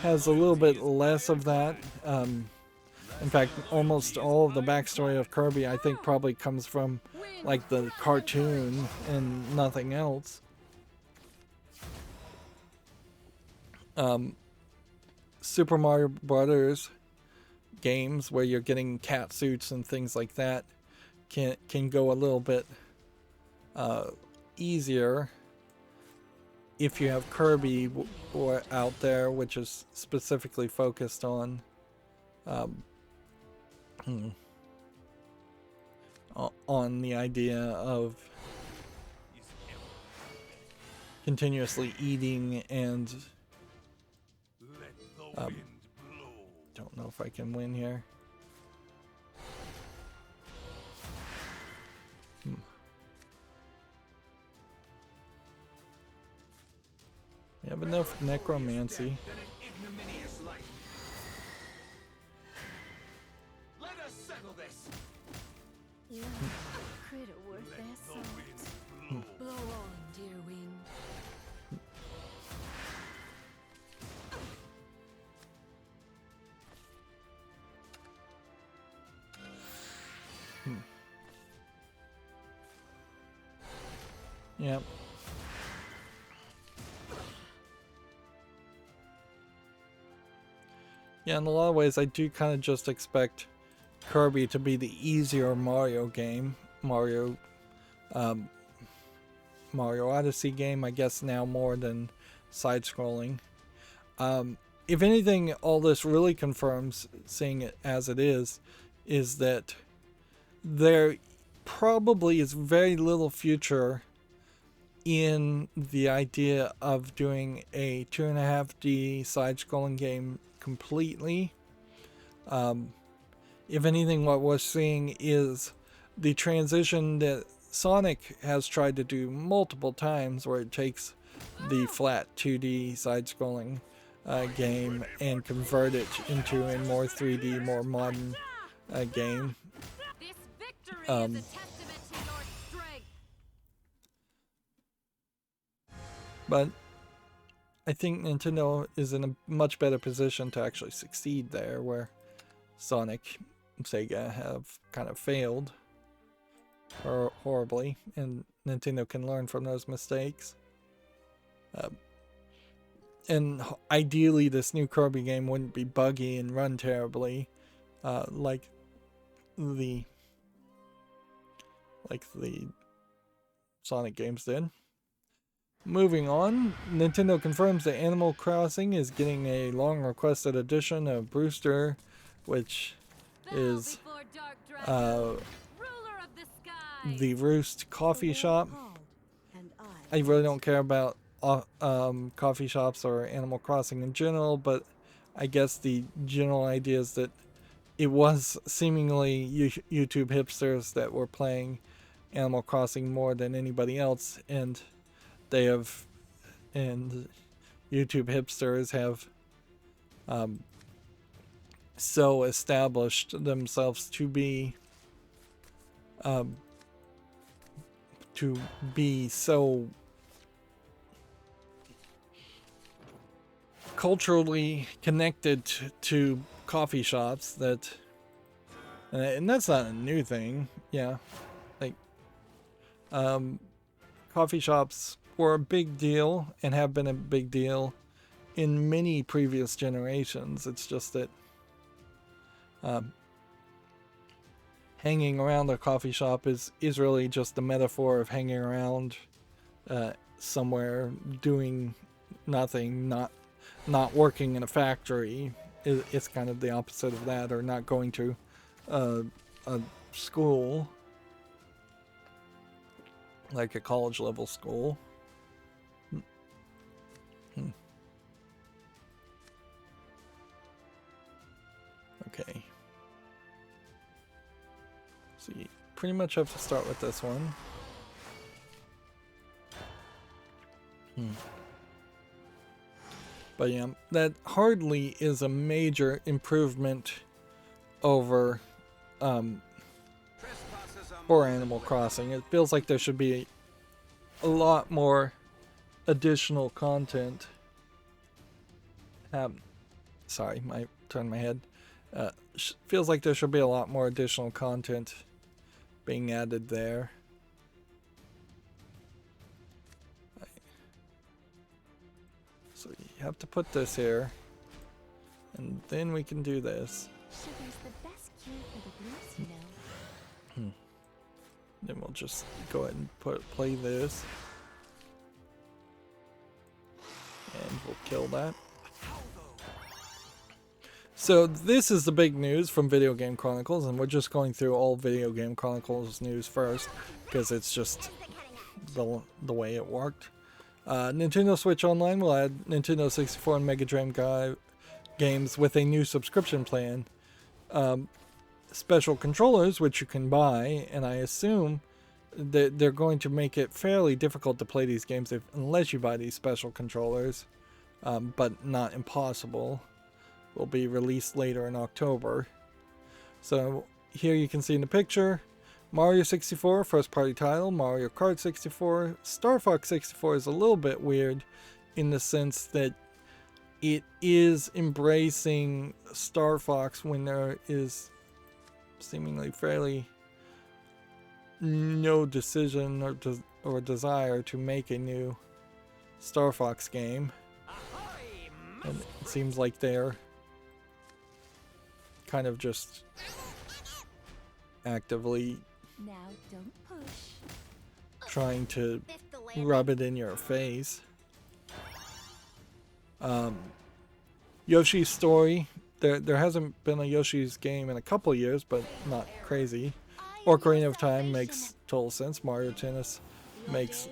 has a little bit less of that. In fact, almost all of the backstory of Kirby, I think, probably comes from like the cartoon and nothing else. Super Mario Brothers games, where you're getting cat suits and things like that, can go a little bit easier if you have Kirby out there, which is specifically focused on on the idea of continuously eating and don't know if I can win here. We have enough necromancy. Let us settle this. Yeah, a critter worth their salt. Blow on, dear wind. Yep. Yeah, in a lot of ways, I do kind of just expect Kirby to be the easier Mario game. Mario Odyssey game, I guess now more than side-scrolling. If anything, all this really confirms, seeing it as it is that there probably is very little future in the idea of doing a 2.5D side-scrolling game completely. If anything, what we're seeing is the transition that Sonic has tried to do multiple times, where it takes the flat 2D side-scrolling game and convert it into a more 3D, more modern game. This victory is a testament to your strength. But I think Nintendo is in a much better position to actually succeed there, where Sonic and Sega have kind of failed horribly, and Nintendo can learn from those mistakes. And ideally, this new Kirby game wouldn't be buggy and run terribly, like the Sonic games did. Moving on, Nintendo confirms that Animal Crossing is getting a long-requested edition of Brewster, which is the Roost coffee shop. I really don't care about coffee shops or Animal Crossing in general, but I guess the general idea is that it was seemingly YouTube hipsters that were playing Animal Crossing more than anybody else, and YouTube hipsters have so established themselves to be so culturally connected to coffee shops that, and that's not a new thing. Yeah, like coffee shops were a big deal and have been a big deal in many previous generations. It's just that hanging around a coffee shop is really just a metaphor of hanging around somewhere doing nothing, not working in a factory. It's kind of the opposite of that, or not going to a school, like a college level school. Okay. So you pretty much have to start with this one. But yeah, that hardly is a major improvement over Trespassers are for Animal Crossing. It feels like there should be a lot more additional content. Sorry, I turned my head. Feels like there should be a lot more additional content being added there. So you have to put this here, and then we can do this. Sugar's the best cure for the blues, you know. Then we'll just go ahead and play this, and we'll kill that. So this is the big news from Video Game Chronicles, and we're just going through all Video Game Chronicles news first because it's just the way it worked. Nintendo Switch Online will add Nintendo 64 and Mega Drive games with a new subscription plan. Special controllers, which you can buy, and I assume that they're going to make it fairly difficult to play these games unless you buy these special controllers, but not impossible. Will be released later in October. So here you can see in the picture Mario 64, first party title, Mario Kart 64. Star Fox 64 is a little bit weird in the sense that it is embracing Star Fox when there is seemingly fairly no decision or desire to make a new Star Fox game. And it seems like they're kind of just actively Now don't push. trying to Fifth the land. rub it in your face. Yoshi's Story. There hasn't been a Yoshi's game in a couple years, but not crazy. Ocarina of Time makes total sense. Mario Tennis makes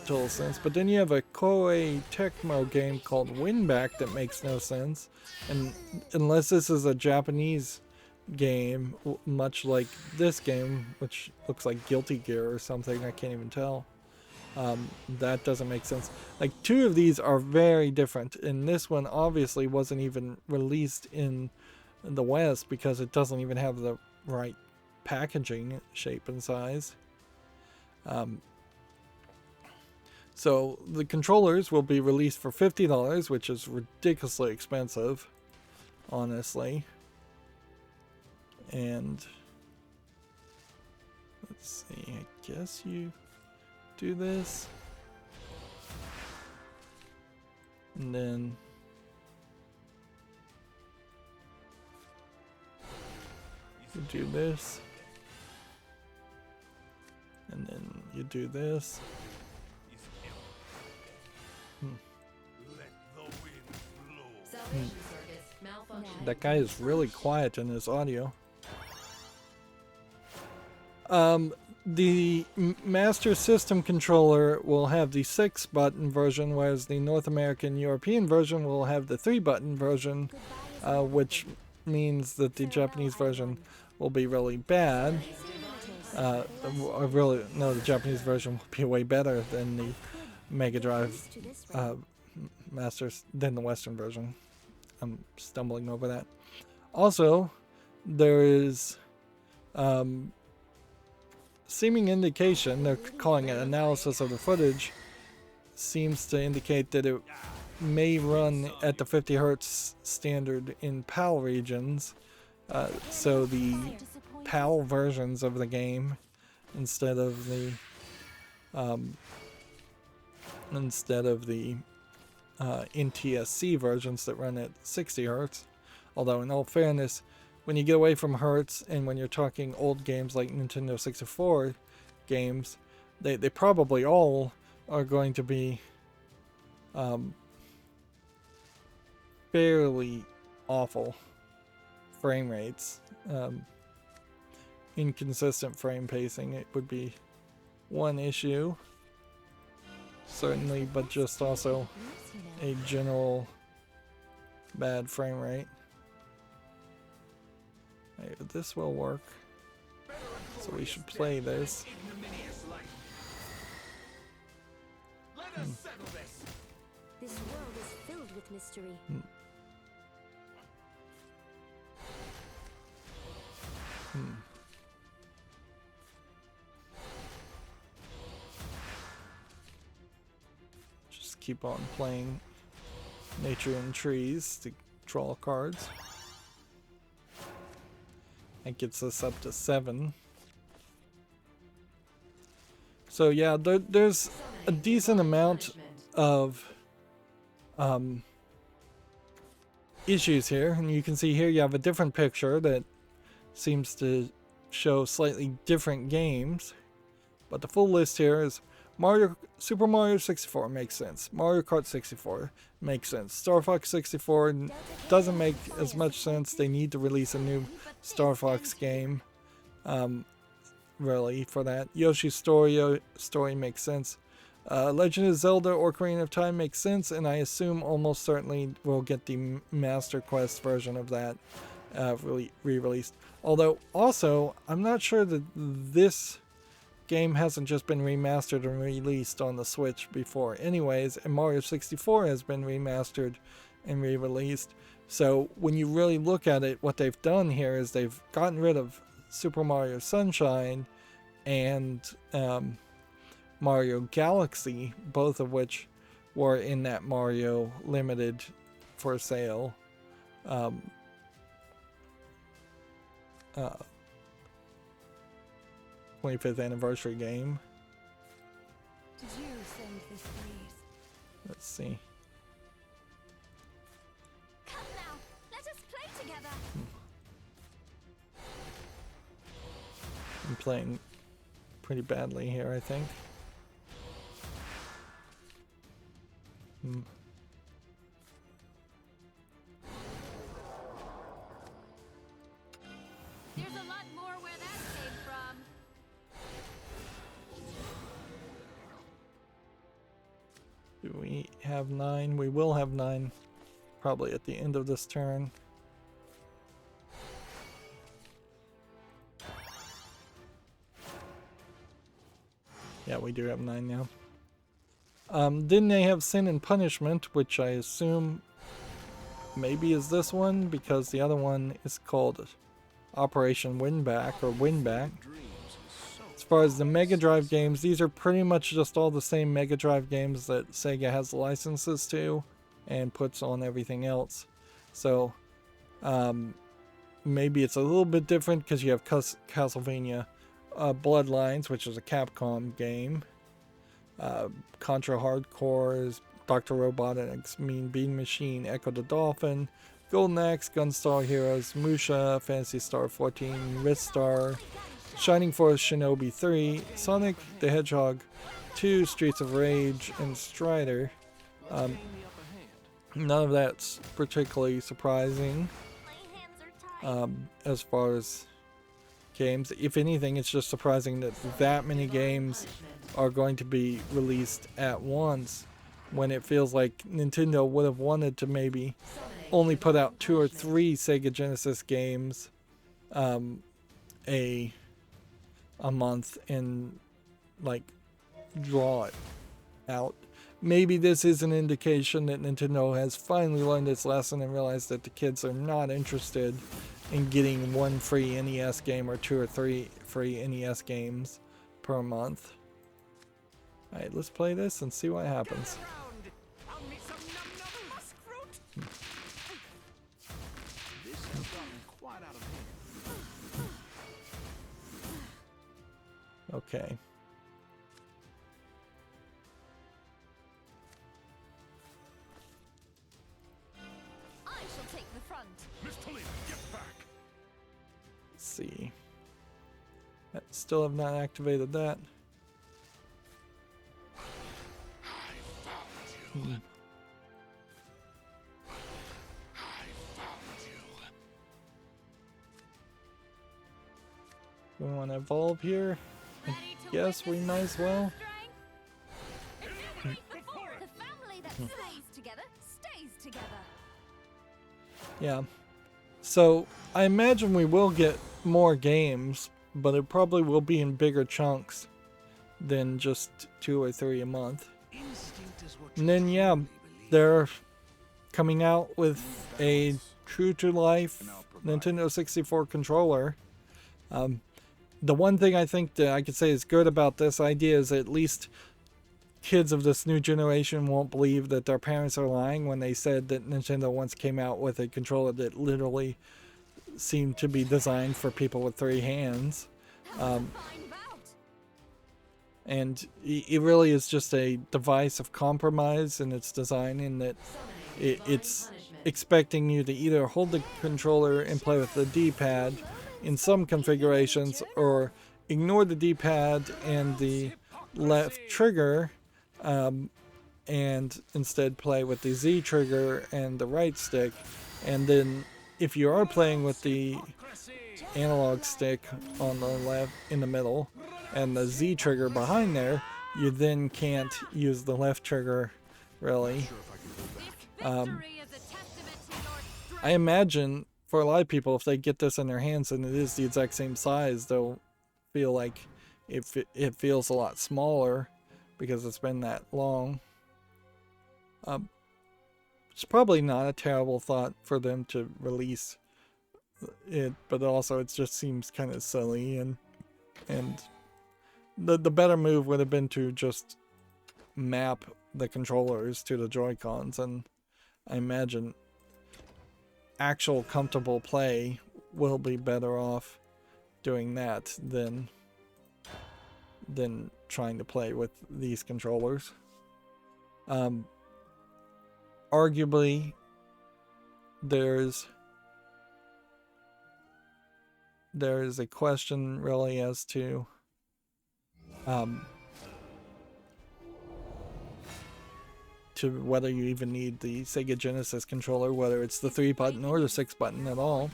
total sense. But then you have a Koei Tecmo game called Winback that makes no sense. And unless this is a Japanese game, much like this game, which looks like Guilty Gear or something, I can't even tell. That doesn't make sense. Like, two of these are very different, and this one obviously wasn't even released in the West because it doesn't even have the right packaging shape and size. So the controllers will be released for $50, which is ridiculously expensive, honestly. And let's see, I guess you do this, and then you do this, and then you do this. Let the wind blow. Salvation circuits malfunction. That guy is really quiet in his audio. The Master System controller will have the 6-button version, whereas the North American European version will have the 3-button version, which means that the Japanese version will be really bad. The Japanese version will be way better than the Mega Drive Masters than the Western version. I'm stumbling over that. Also, there is seeming indication, they're calling it analysis of the footage, seems to indicate that it may run at the 50 Hz standard in PAL regions. So the PAL versions of the game instead of the NTSC versions that run at 60 Hz. Although in all fairness, when you get away from Hertz and when you're talking old games like Nintendo 64 games, they probably all are going to be fairly awful frame rates. Inconsistent frame pacing, it would be one issue, certainly, but just also a general bad frame rate. This will work, so we should play this. This world is filled with mystery. Just keep on playing nature and trees to draw cards. That gets us up to 7. So yeah, there's a decent amount of issues here, and you can see here you have a different picture that seems to show slightly different games, but the full list here is Super Mario 64 makes sense, Mario Kart 64 makes sense, Star Fox 64 doesn't make as much sense. They need to release a new Star Fox game really for that. Yoshi's Story makes sense. Legend of Zelda Ocarina of Time makes sense, and I assume almost certainly we'll get the Master Quest version of that re-released. Although also, I'm not sure that this game hasn't just been remastered and released on the Switch before anyways, and Mario 64 has been remastered and re-released. So when you really look at it, what they've done here is they've gotten rid of Super Mario Sunshine and Mario Galaxy, both of which were in that Mario Limited for sale 25th anniversary game. Did you send this, please? Let's see. Come now, let us play together. I'm playing pretty badly here, I think. There's a lot more where that came from. Do we have 9? We will have 9 probably at the end of this turn. Yeah, we do have 9 now. Didn't they have Sin and Punishment, which I assume maybe is this one, because the other one is called Operation Winback or Winback. As far as the Mega Drive games, these are pretty much just all the same Mega Drive games that Sega has licenses to and puts on everything else. So maybe it's a little bit different because you have Castlevania Bloodlines, which is a Capcom game. Contra Hardcore, Dr. Robotnik's Mean Bean Machine, Echo the Dolphin, Golden Axe, Gunstar Heroes, Musha, Phantasy Star 14, Ristar, Shining Force Shinobi 3, Sonic the Hedgehog 2, Streets of Rage, and Strider. None of that's particularly surprising as far as games. If anything, it's just surprising that that many games are going to be released at once, when it feels like Nintendo would have wanted to maybe only put out 2 or 3 Sega Genesis games a month and like draw it out. Maybe this is an indication that Nintendo has finally learned its lesson and realized that the kids are not interested in getting 1 free NES game or 2 or 3 free NES games per month. Alright, let's play this and see what happens. Okay. I shall take the front. Miss Toledo, get back. Let's see. Still have not activated that. I found you. We want to evolve here. Ready to Yes, we witness might my as well. true strength? Illuminate the forest. The family that stays together stays together. Yeah. So I imagine we will get more games, but it probably will be in bigger chunks than just 2 or 3 a month. And then yeah, they're coming out with a true to life Nintendo 64 controller. The one thing I think that I could say is good about this idea is at least kids of this new generation won't believe that their parents are lying when they said that Nintendo once came out with a controller that literally seemed to be designed for people with 3 hands. Fine bout. And it really is just a device of compromise in its design, in that it's expecting you to either hold the controller and play with the D-pad in some configurations, or ignore the D-pad and the left trigger and instead play with the Z trigger and the right stick. And then if you are playing with the analog stick on the left in the middle and the Z trigger behind there, you then can't use the left trigger really. Victory is a testament to your strength. I imagine for a lot of people, if they get this in their hands and it is the exact same size, they'll feel like it feels a lot smaller because it's been that long. It's probably not a terrible thought for them to release it, but also it just seems kind of silly, and the better move would have been to just map the controllers to the Joy-Cons, and I imagine actual comfortable play will be better off doing that than trying to play with these controllers. Arguably, there's a question really as to whether you even need the Sega Genesis controller, whether it's the 3-button or the 6-button at all.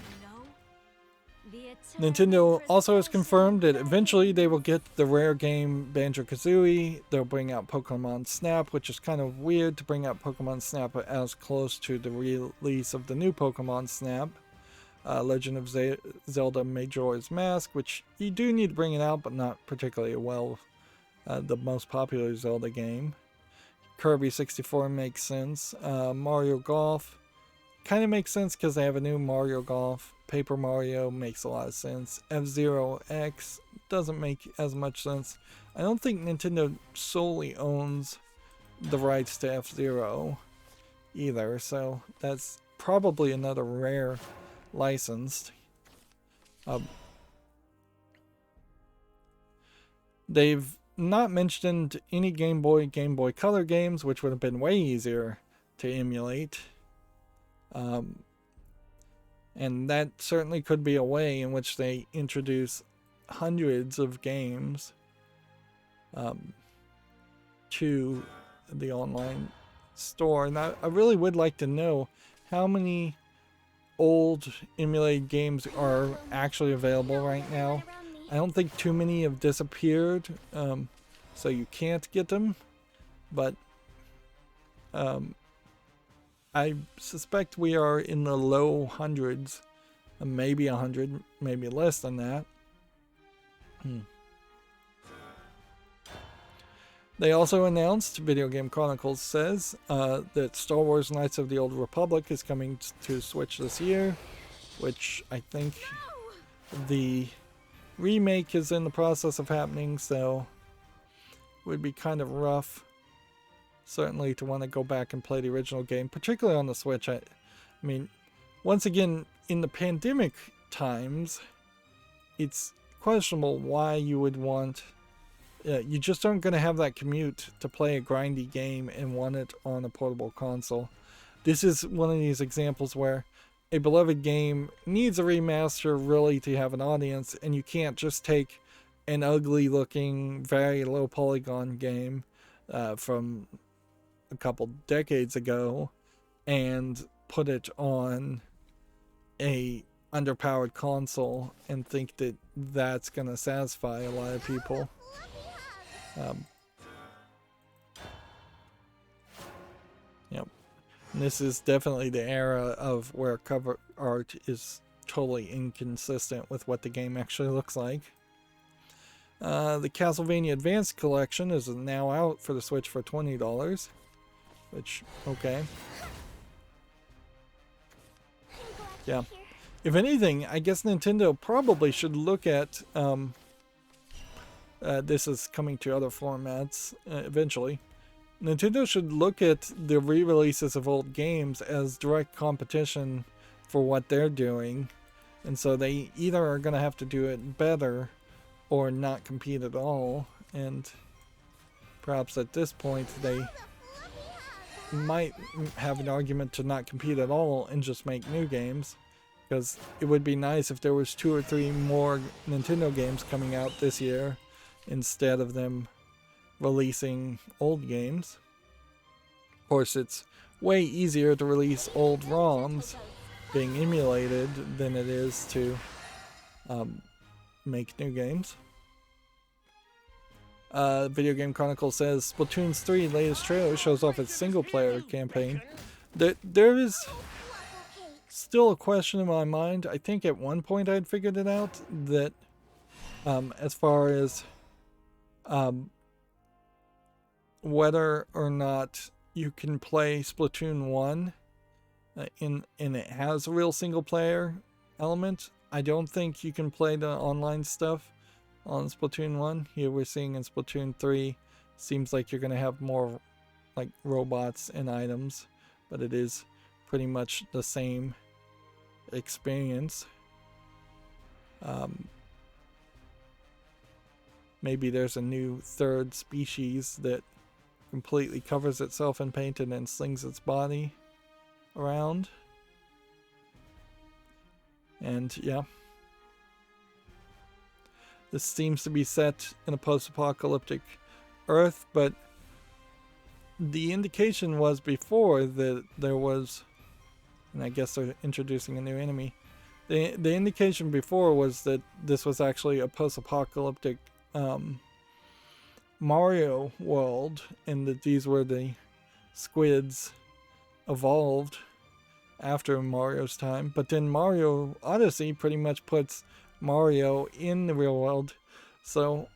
Nintendo also has confirmed that eventually they will get the rare game Banjo-Kazooie. They'll bring out Pokemon Snap, which is kind of weird to bring out Pokemon Snap as close to the release of the new Pokemon Snap. Legend of Zelda Majora's Mask, which you do need to bring it out, but not particularly well. The most popular Zelda game. Kirby 64 makes sense. Mario Golf kind of makes sense because they have a new Mario Golf. Paper Mario makes a lot of sense. F-Zero X doesn't make as much sense. I don't think Nintendo solely owns the rights to F-Zero either, so that's probably another rare licensed. They've not mentioned any Game Boy Color games, which would have been way easier to emulate. And that certainly could be a way in which they introduce hundreds of games to the online store. And I really would like to know how many old emulated games are actually available right now. I don't think too many have disappeared, so you can't get them, but I suspect we are in the low hundreds, maybe 100, maybe less than that. They also announced, Video Game Chronicles says, that Star Wars Knights of the Old Republic is coming to Switch this year, which I think the remake is in the process of happening, so it would be kind of rough, certainly, to want to go back and play the original game, particularly on the Switch. I mean, once again, in the pandemic times, it's questionable why you would want... you just aren't going to have that commute to play a grindy game and want it on a portable console. This is one of these examples where a beloved game needs a remaster really to have an audience, and you can't just take an ugly looking, very low polygon game from a couple decades ago and put it on a underpowered console and think that that's going to satisfy a lot of people. Yep. And this is definitely the era of where cover art is totally inconsistent with what the game actually looks like. The Castlevania Advanced Collection is now out for the Switch for $20, which, okay. Yeah. if anything, I guess Nintendo probably should look at, this is coming to other formats eventually. Nintendo should look at the re-releases of old games as direct competition for what they're doing. And so they either are going to have to do it better or not compete at all. And perhaps at this point they might have an argument to not compete at all and just make new games. Because it would be nice if there was 2 or 3 more Nintendo games coming out this year instead of them releasing old games. Of course, it's way easier to release old ROMs being emulated than it is to make new games. Video Game Chronicle says Splatoon 3 latest trailer shows off its single player campaign. There is still a question in my mind. I think at one point I'd figured it out that as far as whether or not you can play Splatoon 1 and it has a real single player element. I don't think you can play the online stuff on Splatoon 1. Here we're seeing in Splatoon 3, seems like you're going to have more like robots and items, but it is pretty much the same experience. Maybe there's a new third species that completely covers itself in paint and then slings its body around. And yeah, this seems to be set in a post-apocalyptic Earth, but the indication was before that there was, and I guess they're introducing a new enemy. The indication before was that this was actually a post-apocalyptic Mario world, and that these were the squids evolved after Mario's time. But then Mario Odyssey pretty much puts Mario in the real world, so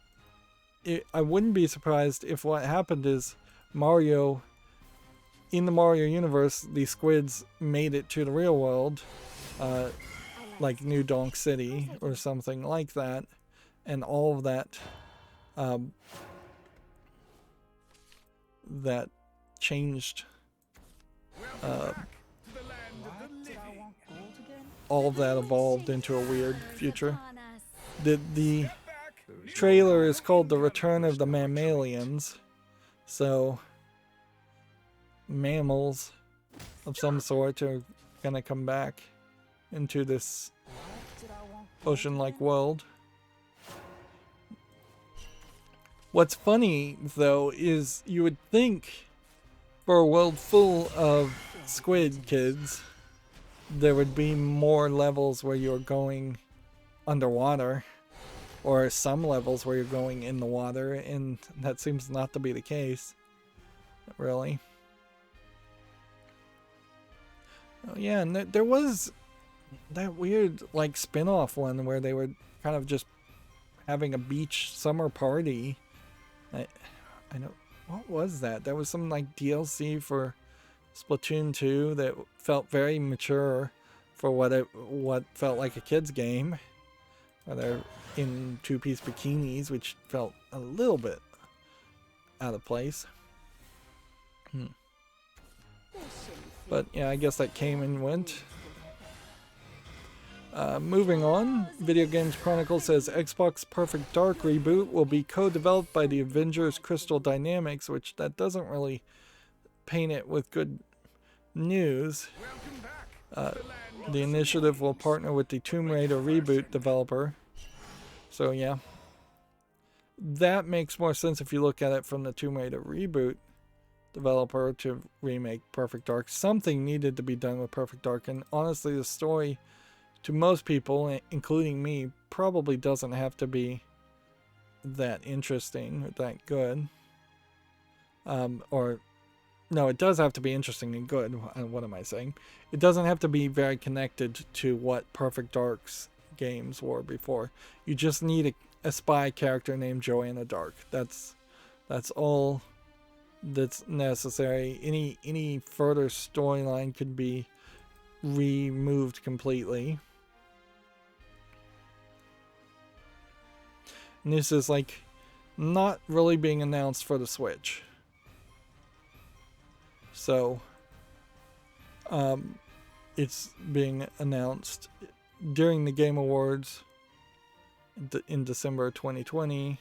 I wouldn't be surprised if what happened is Mario, in the Mario universe, these squids made it to the real world, like New Donk City or something like that, and all of that that changed, all of that evolved into a weird future. The trailer is called The Return of the Mammalians, so mammals of some sort are gonna come back into this ocean-like world. What's funny, though, is you would think for a world full of squid kids, there would be more levels where you're going underwater, or some levels where you're going in the water, and that seems not to be the case, really. Oh yeah, and there was that weird like spin-off one where they were kind of just having a beach summer party. I know, what was that? There was some like DLC for Splatoon 2 that felt very mature for what felt like a kid's game. Where they're in two-piece bikinis, which felt a little bit out of place. But yeah, I guess that came and went. Moving on, Video Games Chronicle says Xbox Perfect Dark reboot will be co-developed by the Avengers Crystal Dynamics, which that doesn't really paint it with good news. The initiative will partner with the Tomb Raider reboot developer. So yeah, that makes more sense if you look at it from the Tomb Raider reboot developer to remake Perfect Dark. Something needed to be done with Perfect Dark, and honestly the story to most people, including me, probably doesn't have to be that interesting or that good. Or no, it does have to be interesting and good. What am I saying? It doesn't have to be very connected to what Perfect Dark's games were before. You just need a spy character named Joanna Dark. That's all that's necessary. Any further storyline could be removed completely. And this is like not really being announced for the Switch. So it's being announced during the Game Awards in December 2020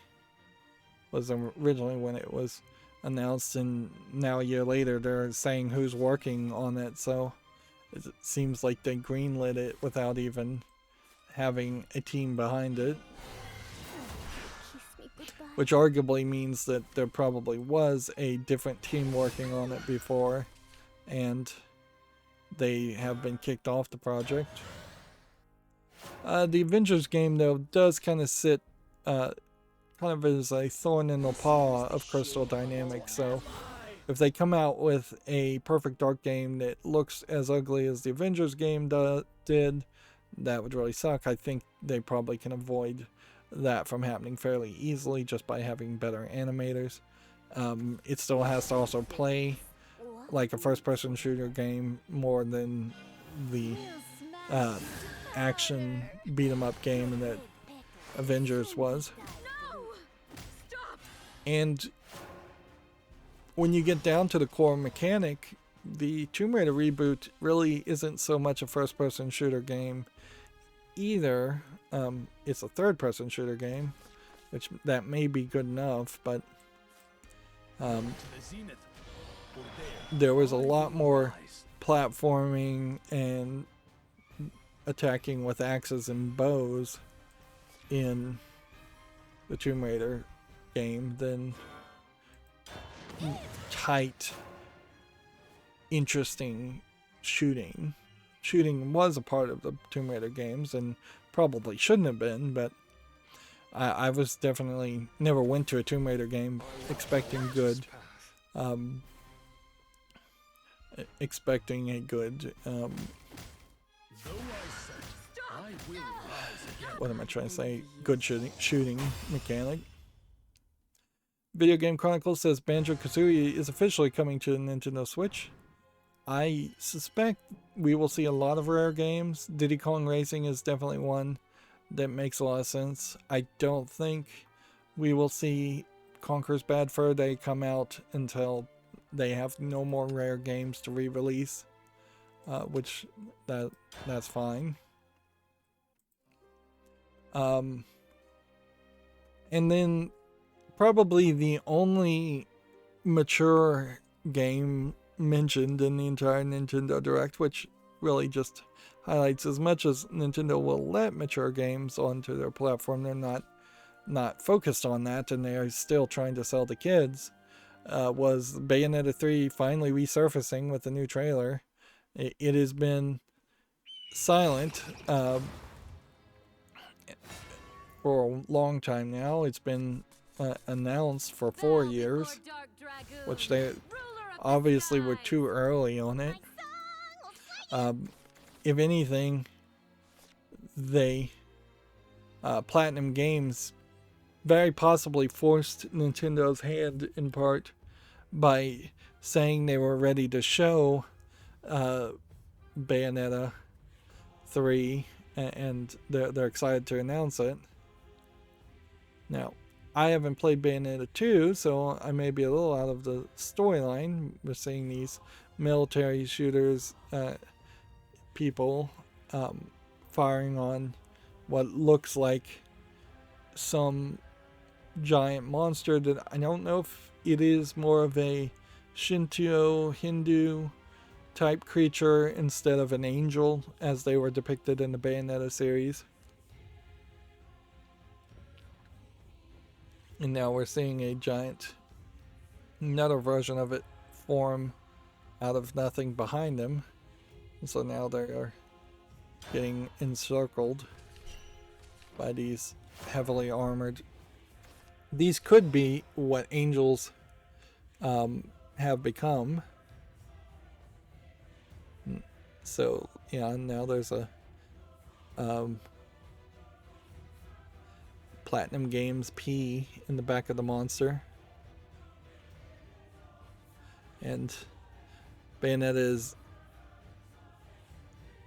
was originally when it was announced, and now a year later they're saying who's working on it, so it seems like they greenlit it without even having a team behind it, which arguably means that there probably was a different team working on it before and they have been kicked off the project. The Avengers game, though, does kind of sit kind of as a thorn in the paw of Crystal Dynamics. So if they come out with a Perfect Dark game that looks as ugly as the Avengers game did, that would really suck. I think they probably can avoid that from happening fairly easily just by having better animators. It still has to also play like a first-person shooter game more than the action beat-em-up game that Avengers was. And when you get down to the core mechanic, the Tomb Raider reboot really isn't so much a first-person shooter game either. It's a third-person shooter game, which that may be good enough, but there was a lot more platforming and attacking with axes and bows in the Tomb Raider game than tight, interesting shooting. Shooting was a part of the Tomb Raider games and probably shouldn't have been, but I was definitely never went to a Tomb Raider game expecting good. Expecting a good what am I trying to say? Good shooting mechanic. Video Game Chronicles says Banjo-Kazooie is officially coming to the Nintendo Switch. I suspect we will see a lot of rare games. Diddy Kong Racing is definitely one that makes a lot of sense. I don't think we will see Conker's Bad Fur Day come out until they have no more rare games to re-release, which that's fine. And then probably the only mature game mentioned in the entire Nintendo Direct, which really just highlights as much as Nintendo will let mature games onto their platform, they're not focused on that, and they are still trying to sell to kids, was Bayonetta 3 finally resurfacing with a new trailer. It has been silent for a long time now. It's been announced for 4 years, which they obviously were too early on it. If anything, they Platinum Games very possibly forced Nintendo's hand in part by saying they were ready to show Bayonetta 3 and they're excited to announce it. Now, I haven't played Bayonetta 2, so I may be a little out of the storyline. We're seeing these military shooters, people firing on what looks like some giant monster that I don't know if it is more of a Shinto Hindu type creature instead of an angel as they were depicted in the Bayonetta series. And now we're seeing a giant, another version of it form out of nothing behind them. And so now they are getting encircled by these heavily armored. These could be what angels have become. So yeah, now there's a Platinum Games P in the back of the monster. And Bayonetta is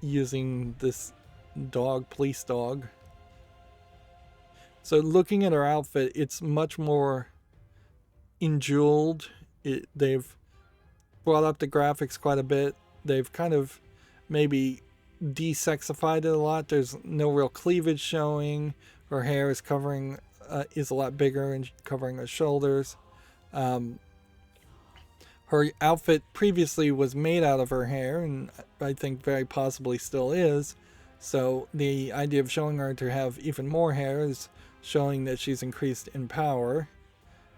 using this dog, police dog, So looking at her outfit, it's much more enjeweled. They've brought up the graphics quite a bit. They've kind of maybe desexified it a lot. There's no real cleavage showing. Her hair is covering is a lot bigger and covering her shoulders. Her outfit previously was made out of her hair, and I think very possibly still is. So the idea of showing her to have even more hair is showing that she's increased in power.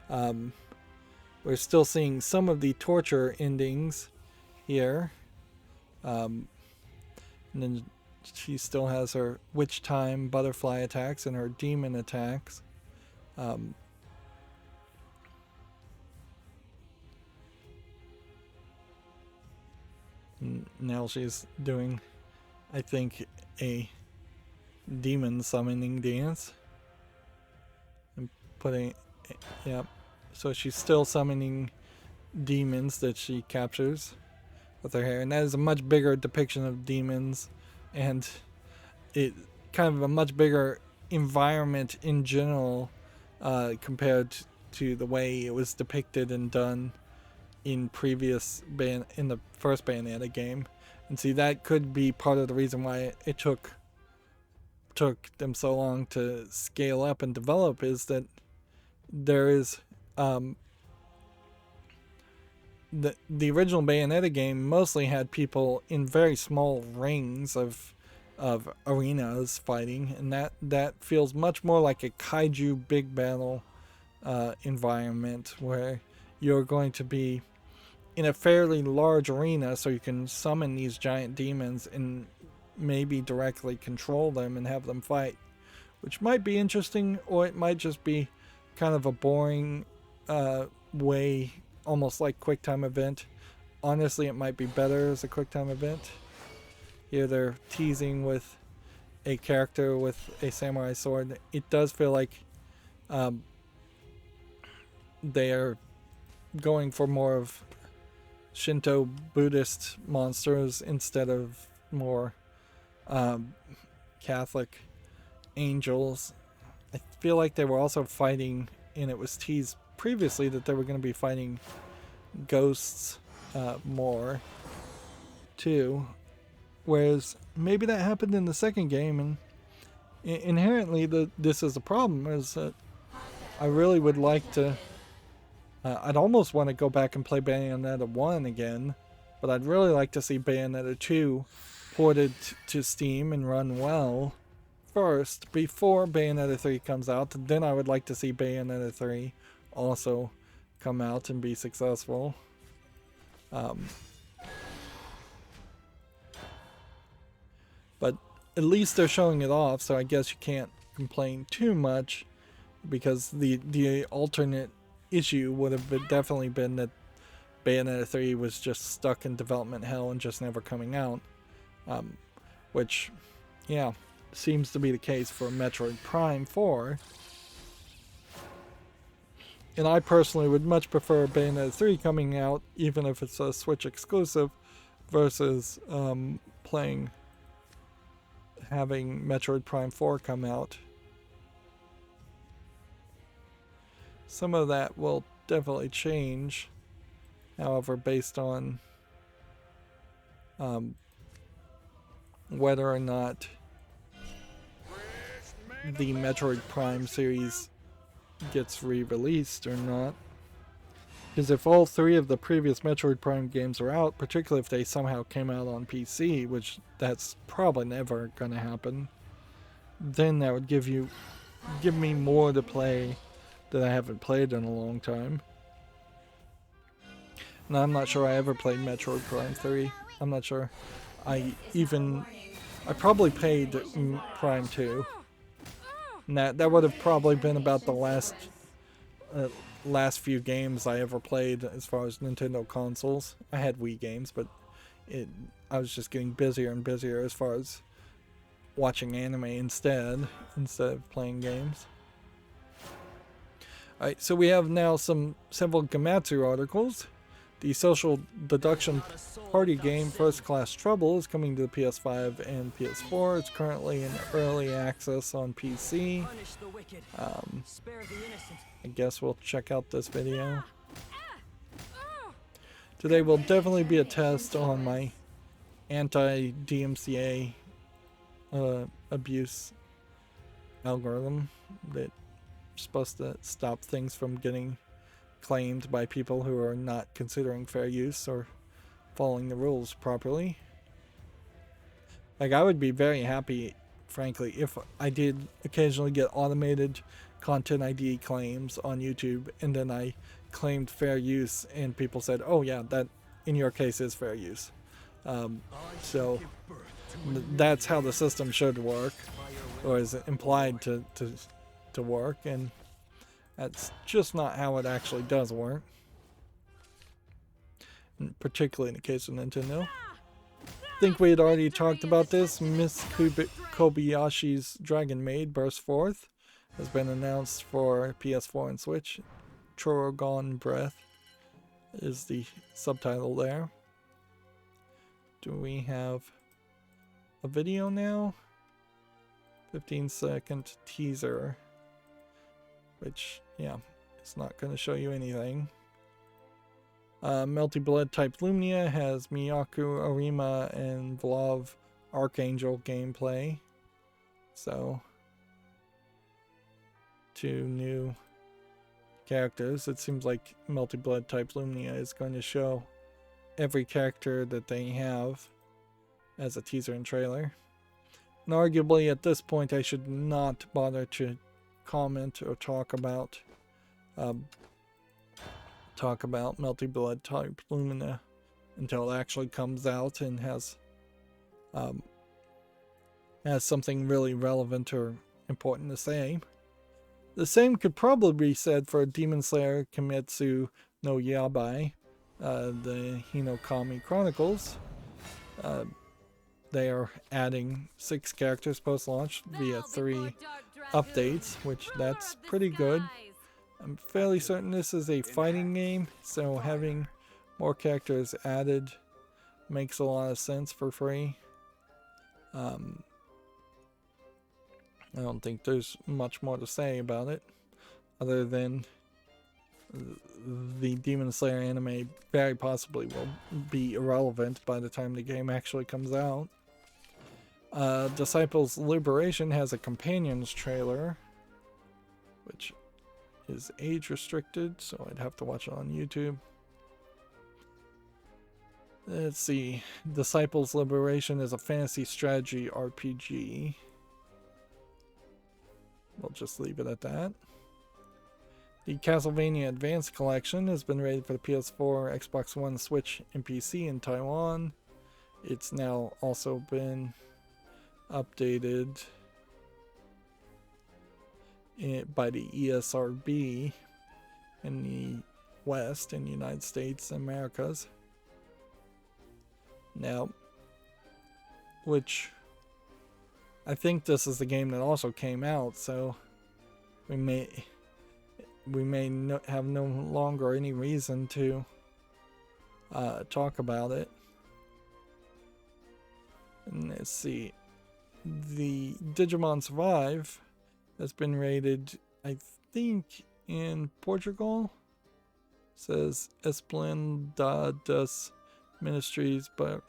We're still seeing some of the torture endings here. And then she still has her witch time butterfly attacks and her demon attacks. Now she's doing, I think, a demon summoning dance. And putting, yep. So she's still summoning demons that she captures with her hair. And that is a much bigger depiction of demons. And it kind of a much bigger environment in general compared to the way it was depicted and done in in the first Bayonetta game. And see, that could be part of the reason why it took them so long to scale up and develop, is that there is the original Bayonetta game mostly had people in very small rings of arenas fighting, and that feels much more like a kaiju big battle environment, where you're going to be in a fairly large arena, so you can summon these giant demons and maybe directly control them and have them fight, which might be interesting, or it might just be kind of a boring way, almost like QuickTime event. Honestly, it might be better as a QuickTime event. Here they're teasing with a character with a samurai sword. It does feel like they are going for more of Shinto Buddhist monsters instead of more Catholic angels. I feel like they were also fighting, and it was teased previously that they were going to be fighting ghosts more too, whereas maybe that happened in the second game. And inherently this is a problem, is that I really would like to I'd almost want to go back and play Bayonetta 1 again, but I'd really like to see Bayonetta 2 ported to Steam and run well first before Bayonetta 3 comes out. Then I would like to see Bayonetta 3 also come out and be successful. But at least they're showing it off, so I guess you can't complain too much, because the alternate issue would have definitely been that Bayonetta 3 was just stuck in development hell and just never coming out, which, yeah, seems to be the case for Metroid Prime 4. And I personally would much prefer Bayonetta 3 coming out, even if it's a Switch exclusive, versus having Metroid Prime 4 come out. Some of that will definitely change, however, based on whether or not the Metroid Prime series gets re-released or not. Because if all three of the previous Metroid Prime games are out, particularly if they somehow came out on PC, which that's probably never going to happen, then that would give me more to play that I haven't played in a long time. And I'm not sure I ever played Metroid Prime 3. I'm not sure. I probably played Prime 2. And that would have probably been about the last few games I ever played as far as Nintendo consoles. I had Wii games, but I was just getting busier and busier as far as watching anime instead of playing games. Alright, so we have now several Gematsu articles. The social deduction party game First Class Trouble is coming to the PS5 and PS4. It's currently in early access on PC. I guess we'll check out this video. Today will definitely be a test on my anti-DMCA abuse algorithm that's supposed to stop things from getting claimed by people who are not considering fair use or following the rules properly. Like, I would be very happy, frankly, if I did occasionally get automated content ID claims on YouTube and then I claimed fair use and people said, oh yeah, that in your case is fair use. So that's how the system should work, or is implied to work, and that's just not how it actually does work, particularly in the case of Nintendo. I think we had already talked about this. Miss Kobayashi's Dragon Maid Burst Forth has been announced for PS4 and Switch. Trogon Breath is the subtitle there. Do we have a video now? 15-second teaser, which, yeah, it's not going to show you anything. Melty Blood type Lumnia has Miyaku, Arima, and Vlav Archangel gameplay. So, 2 new characters. It seems like Melty Blood type Lumnia is going to show every character that they have as a teaser and trailer. And arguably at this point I should not bother to comment or talk about Melty Blood type Lumina until it actually comes out and has something really relevant or important to say. The same could probably be said for Demon Slayer Kimetsu no Yabai, the Hinokami Chronicles. They are adding 6 characters post-launch via 3 updates, which that's pretty good. I'm fairly certain this is a fighting game, so having more characters added makes a lot of sense for free. I don't think there's much more to say about it, other than the Demon Slayer anime very possibly will be irrelevant by the time the game actually comes out. Disciples Liberation has a companions trailer, which is age restricted, so I'd have to watch it on YouTube. Let's see. Disciples Liberation is a fantasy strategy RPG. We'll just leave it at that. The Castlevania Advance Collection has been rated for the PS4, Xbox One, Switch, and PC in Taiwan. It's now also been updated by the ESRB in the West, in the United States and Americas. Now, which I think this is the game that also came out, so we may have no longer any reason to talk about it. And let's see. The Digimon Survive has been rated, I think, in Portugal. It says Esplandadas Ministries, but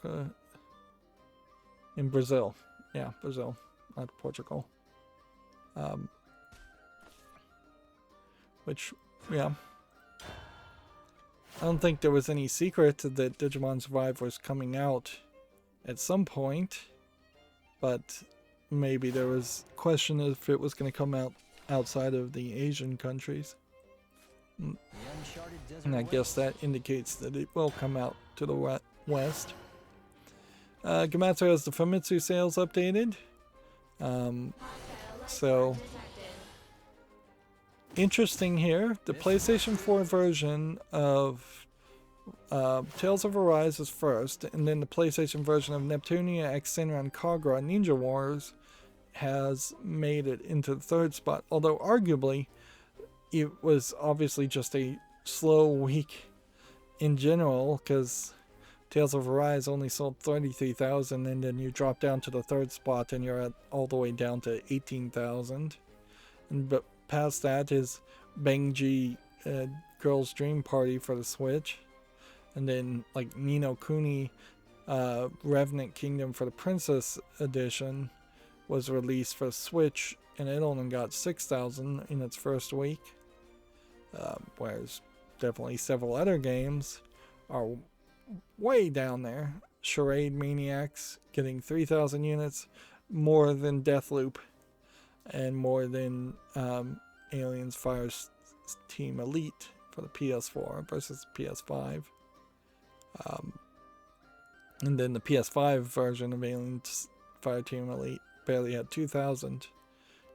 in Brazil. Yeah, Brazil, not Portugal. Which, yeah. I don't think there was any secret that Digimon Survive was coming out at some point, but maybe there was question if it was going to come out outside of the Asian countries. And I guess that indicates that it will come out to the West. Gamatsu has the Famitsu sales updated. So, interesting here. The PlayStation 4 version of Tales of Arise is first, and then the PlayStation version of Neptunia X Senran Kagura Ninja Wars has made it into the 3rd spot, although arguably it was obviously just a slow week in general, because Tales of Arise only sold 33,000, and then you drop down to the third spot and you're at all the way down to 18,000. And but past that is Benji Girls Dream Party for the Switch. And then like Ni no Kuni Revenant Kingdom for the Princess Edition was released for Switch, and it only got 6,000 in its first week. Whereas definitely several other games are way down there. Charade Maniacs getting 3,000 units, more than Deathloop, and more than Aliens Fire Team Elite for the PS4 versus PS5. And then the PS5 version of Aliens Fire Team Elite barely had 2,000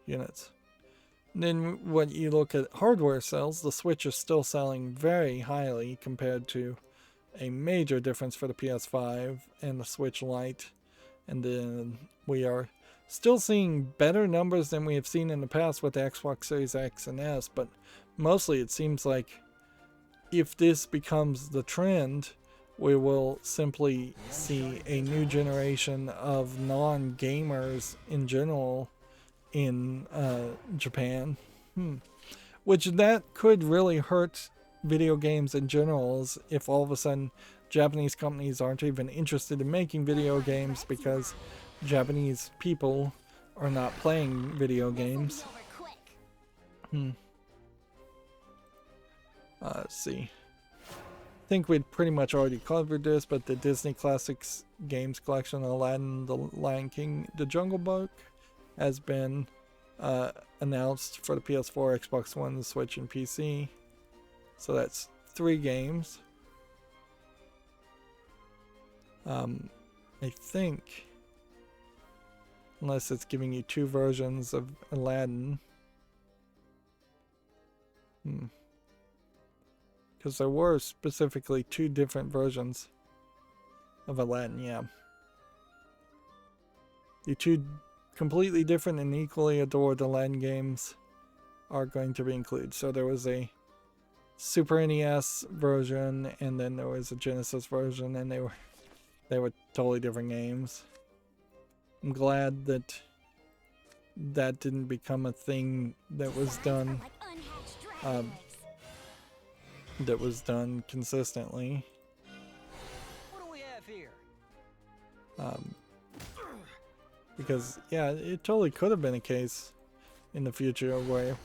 units. And then when you look at hardware sales, the Switch is still selling very highly compared to a major difference for the PS5 and the Switch Lite. And then we are still seeing better numbers than we have seen in the past with the Xbox Series X and S, but mostly it seems like if this becomes the trend, we will simply see a new generation of non-gamers in general in Japan. Which that could really hurt video games in general, is if all of a sudden Japanese companies aren't even interested in making video games because Japanese people are not playing video games. Let's see. I think we'd pretty much already covered this, but the Disney Classics Games Collection, Aladdin, The Lion King, The Jungle Book, has been announced for the PS4, Xbox One, the Switch, and PC. So that's 3 games. I think, unless it's giving you 2 versions of Aladdin. Because there were specifically 2 different versions of Aladdin, yeah. The 2 completely different and equally adored Aladdin games are going to be included. So there was a Super NES version, and then there was a Genesis version, and they were totally different games. I'm glad that that didn't become a thing that was done consistently. What do we have here? Because yeah, it totally could have been a case in the future where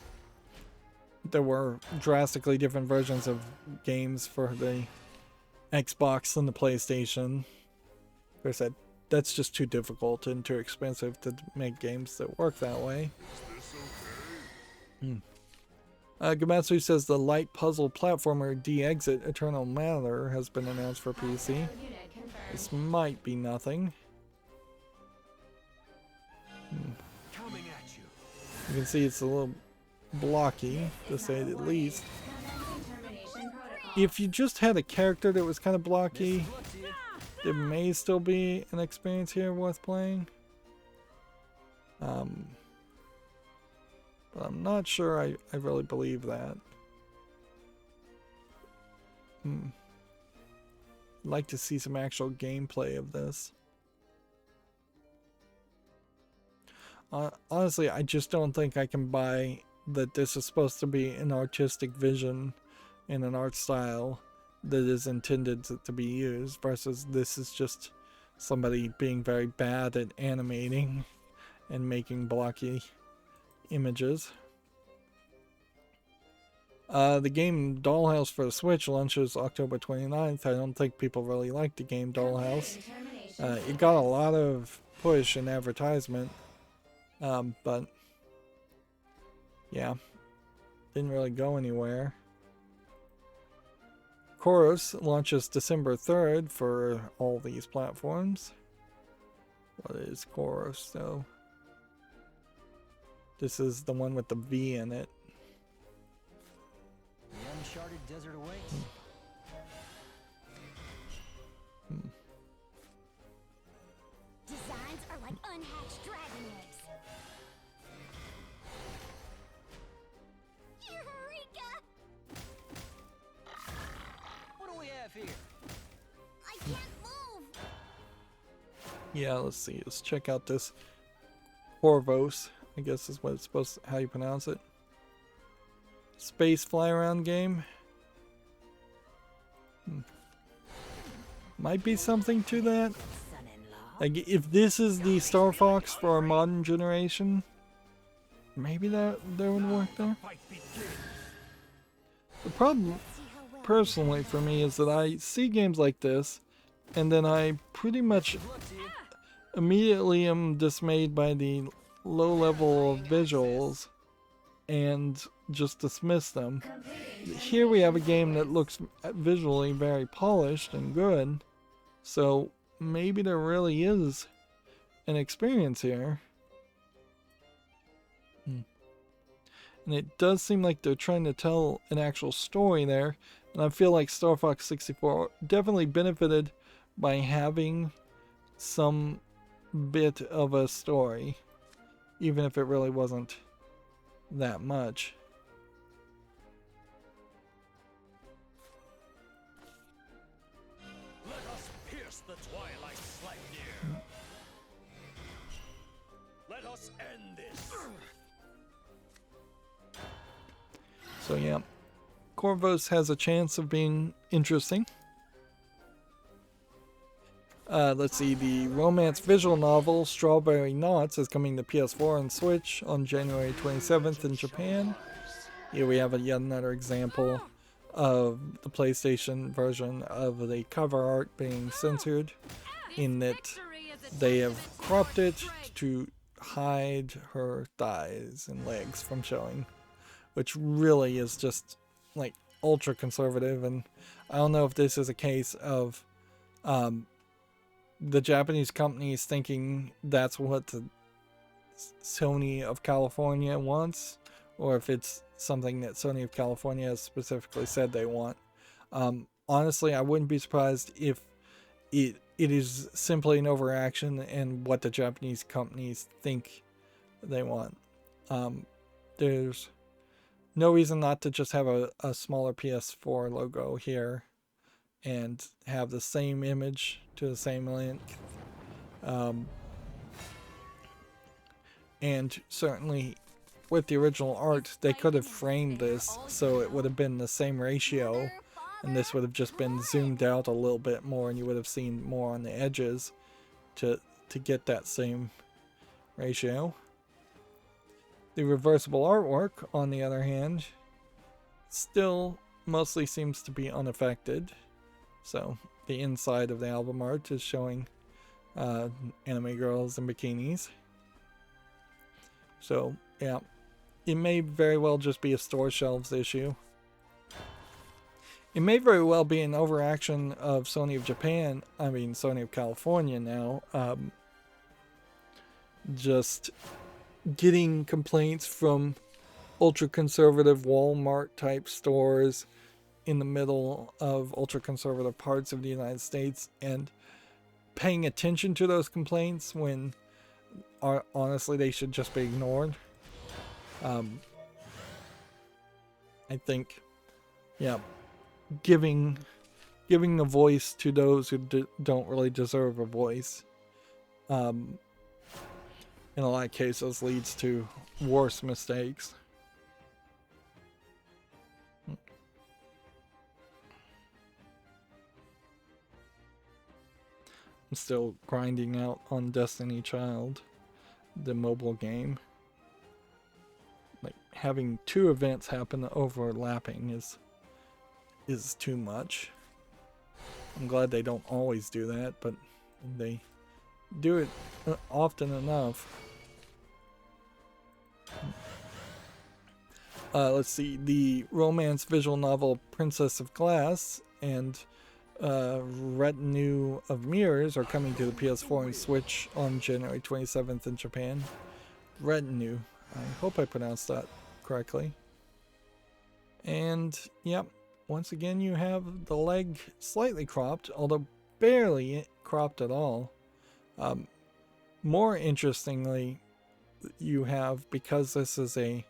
there were drastically different versions of games for the Xbox and the PlayStation. Of course, that's just too difficult and too expensive to make games that work that way. Gamatsu says the light puzzle platformer D-Exit Eternal Matter has been announced for PC. This might be nothing. Coming at you. You can see it's a little blocky, to say the least. If you just had a character that was kind of blocky, there may still be an experience here worth playing. But I'm not sure I really believe that. I'd like to see some actual gameplay of this. Honestly, I just don't think I can buy that this is supposed to be an artistic vision and an art style that is intended to be used, versus this is just somebody being very bad at animating and making blocky images. The game Dollhouse for the Switch launches October 29th. I don't think people really like the game Dollhouse. It got a lot of push and advertisement, but yeah, didn't really go anywhere. Chorus launches December 3rd for all these platforms. What is Chorus though? This is the one with the V in it. The uncharted desert awaits. Designs are like unhatched dragon eggs. Eureka! What do we have Yeah, let's see. Let's check out this Corvos, I guess is what it's supposed to, how you pronounce it. Space fly around game. Might be something to that. Like, if this is the Star Fox for our modern generation, maybe that would work there. The problem, personally, for me is that I see games like this, and then I pretty much immediately am dismayed by the low level of visuals and just dismiss them. Here we have a game that looks visually very polished and good, so maybe there really is an experience here. And it does seem like they're trying to tell an actual story there, and I feel like Star Fox 64 definitely benefited by having some bit of a story, even if it really wasn't that much. Let us pierce the twilight Sleipnir. Let us end this. So yeah, Corvos has a chance of being interesting. Let's see, the romance visual novel Strawberry Knots is coming to PS4 and Switch on January 27th in Japan. Here we have yet another example of the PlayStation version of the cover art being censored, in that they have cropped it to hide her thighs and legs from showing, which really is just like ultra conservative. And I don't know if this is a case of the Japanese companies thinking that's what the Sony of California wants, or if it's something that Sony of California has specifically said they want. Honestly, I wouldn't be surprised if it is simply an overreaction and what the Japanese companies think they want. There's no reason not to just have a smaller PS4 logo here and have the same image to the same length. And certainly with the original art, they could have framed this so it would have been the same ratio, and this would have just been zoomed out a little bit more, and you would have seen more on the edges to get that same ratio. The reversible artwork, on the other hand, still mostly seems to be unaffected. So the inside of the album art is showing anime girls in bikinis. So yeah, it may very well just be a store shelves issue. It may very well be an overaction of Sony of Japan, I mean Sony of California now, just getting complaints from ultra-conservative Walmart-type stores in the middle of ultra-conservative parts of the United States, and paying attention to those complaints when honestly they should just be ignored. I think, yeah, giving a voice to those who don't really deserve a voice, in a lot of cases leads to worse mistakes. I'm still grinding out on Destiny Child, the mobile game. Like, having two events happen overlapping is too much. I'm glad they don't always do that, but they do it often enough. Let's see, the romance visual novel Princess of Glass and Retinue of Mirrors are coming to the PS4 and Switch on January 27th in Japan. Retinue, I hope I pronounced that correctly. And yep, once again you have the leg slightly cropped, although barely cropped at all. More interestingly, you have, because this is a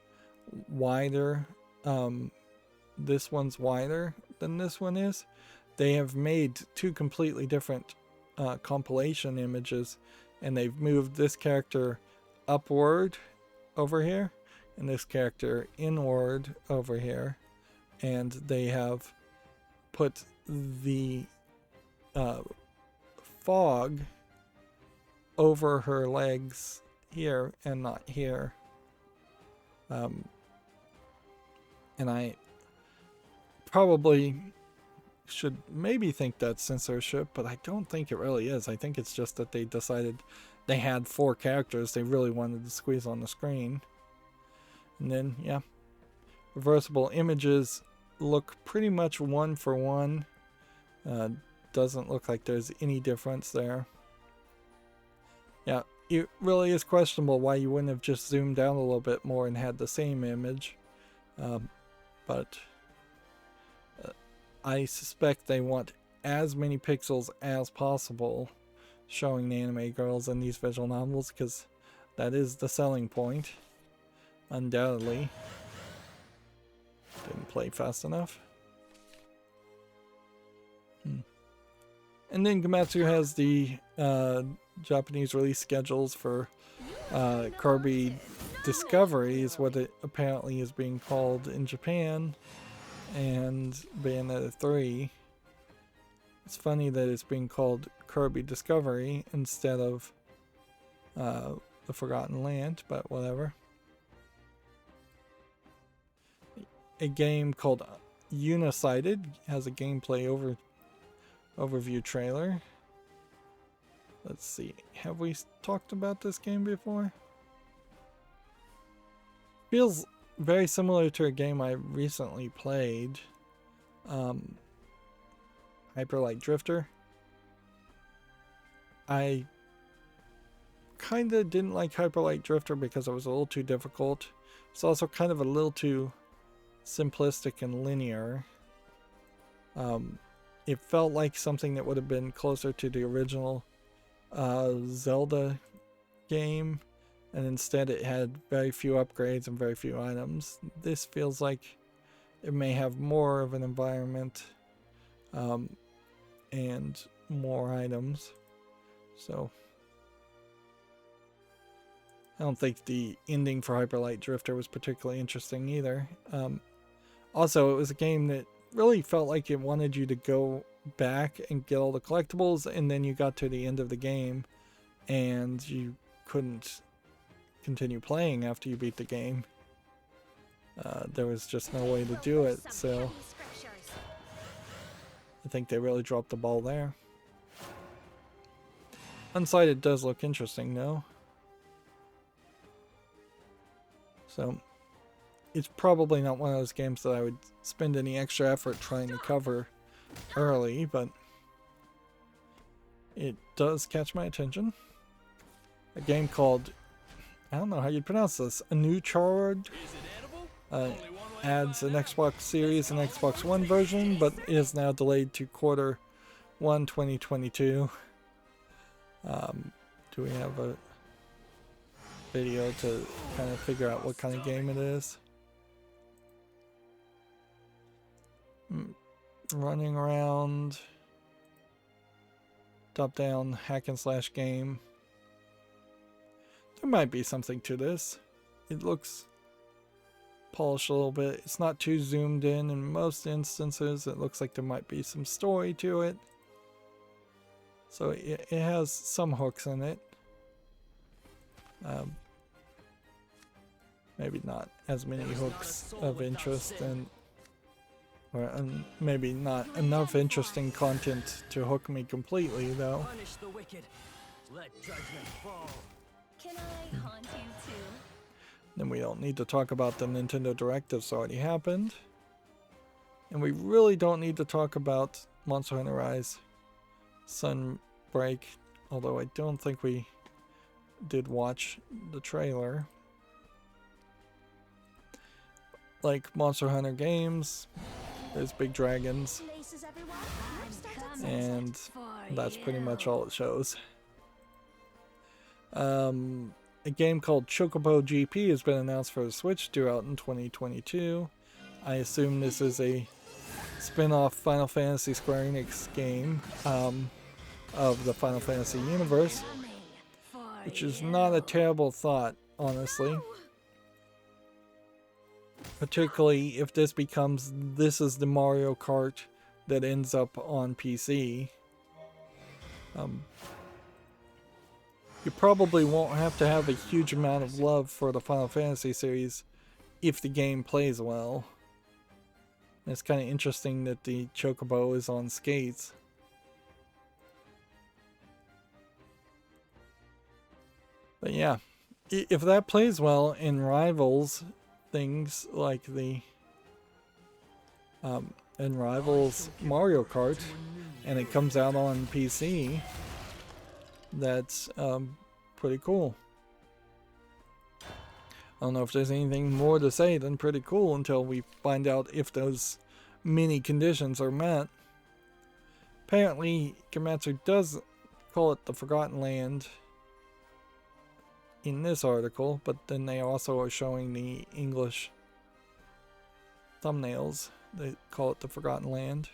wider, this one's wider than this one is, they have made two completely different compilation images, and they've moved this character upward over here and this character inward over here, and they have put the fog over her legs here and not here. And I probably should maybe think that's censorship, but I don't think it really is. I think it's just that they decided they had 4 characters they really wanted to squeeze on the screen. And then, yeah, reversible images look pretty much one for one. Doesn't look like there's any difference there. Yeah, it really is questionable why you wouldn't have just zoomed down a little bit more and had the same image. But I suspect they want as many pixels as possible showing the anime girls in these visual novels, because that is the selling point, undoubtedly. Didn't play fast enough. And then Gamatsu has the Japanese release schedules for Kirby Discovery, is what it apparently is being called in Japan, and Bayonetta 3. It's funny that it's being called Kirby Discovery instead of The Forgotten Land, but whatever. A game called Unisighted has a gameplay overview trailer. Let's see, have we talked about this game before? Feels very similar to a game I recently played. Hyper Light Drifter. I kinda didn't like Hyper Light Drifter because it was a little too difficult. It's also kind of a little too simplistic and linear. It felt like something that would have been closer to the original Zelda game, and instead it had very few upgrades and very few items. This feels like it may have more of an environment and more items. So I don't think the ending for Hyper Light Drifter was particularly interesting either. Also, it was a game that really felt like it wanted you to go back and get all the collectibles, and then you got to the end of the game and you couldn't continue playing after you beat the game. There was just no way to do it, so I think they really dropped the ball there. Unsighted does look interesting though. So it's probably not one of those games that I would spend any extra effort trying to cover early, but it does catch my attention. A game called, I don't know how you'd pronounce this, Anuchard, adds an Xbox Series and Xbox One version, but is now delayed to Q1 2022. Do we have a video to kind of figure out what kind of game it is? Running around, top-down hack and slash game. There might be something to this. It looks polished a little bit. It's not too zoomed in most instances. It looks like there might be some story to it. So it has some hooks in it. Maybe not as many hooks of interest, and or maybe not enough interesting content to hook me completely, though. Punish the wicked. Let judgment fall. Can I haunt you too? Then we don't need to talk about the Nintendo Direct that's already happened. And we really don't need to talk about Monster Hunter Rise Sunbreak, although I don't think we did watch the trailer. Like Monster Hunter games, there's big dragons, Places everyone. and that's pretty much all it shows. A game called Chocobo GP has been announced for the Switch, due out in 2022. I assume this is a spin-off Final Fantasy Square Enix game. of the Final Fantasy universe, which is not a terrible thought, honestly. Particularly if this becomes, this is the Mario Kart that ends up on PC. You probably won't have to have a huge amount of love for the Final Fantasy series if the game plays well. It's kind of interesting that the Chocobo is on skates. But yeah, if that plays well and rivals things like the and rivals Mario Kart, and it comes out on PC, that's pretty cool. I don't know if there's anything more to say than pretty cool until we find out if those many conditions are met. Apparently, Gematsu does call it the Forgotten Land in this article, but then they also are showing the English thumbnails. They call it the Forgotten Land.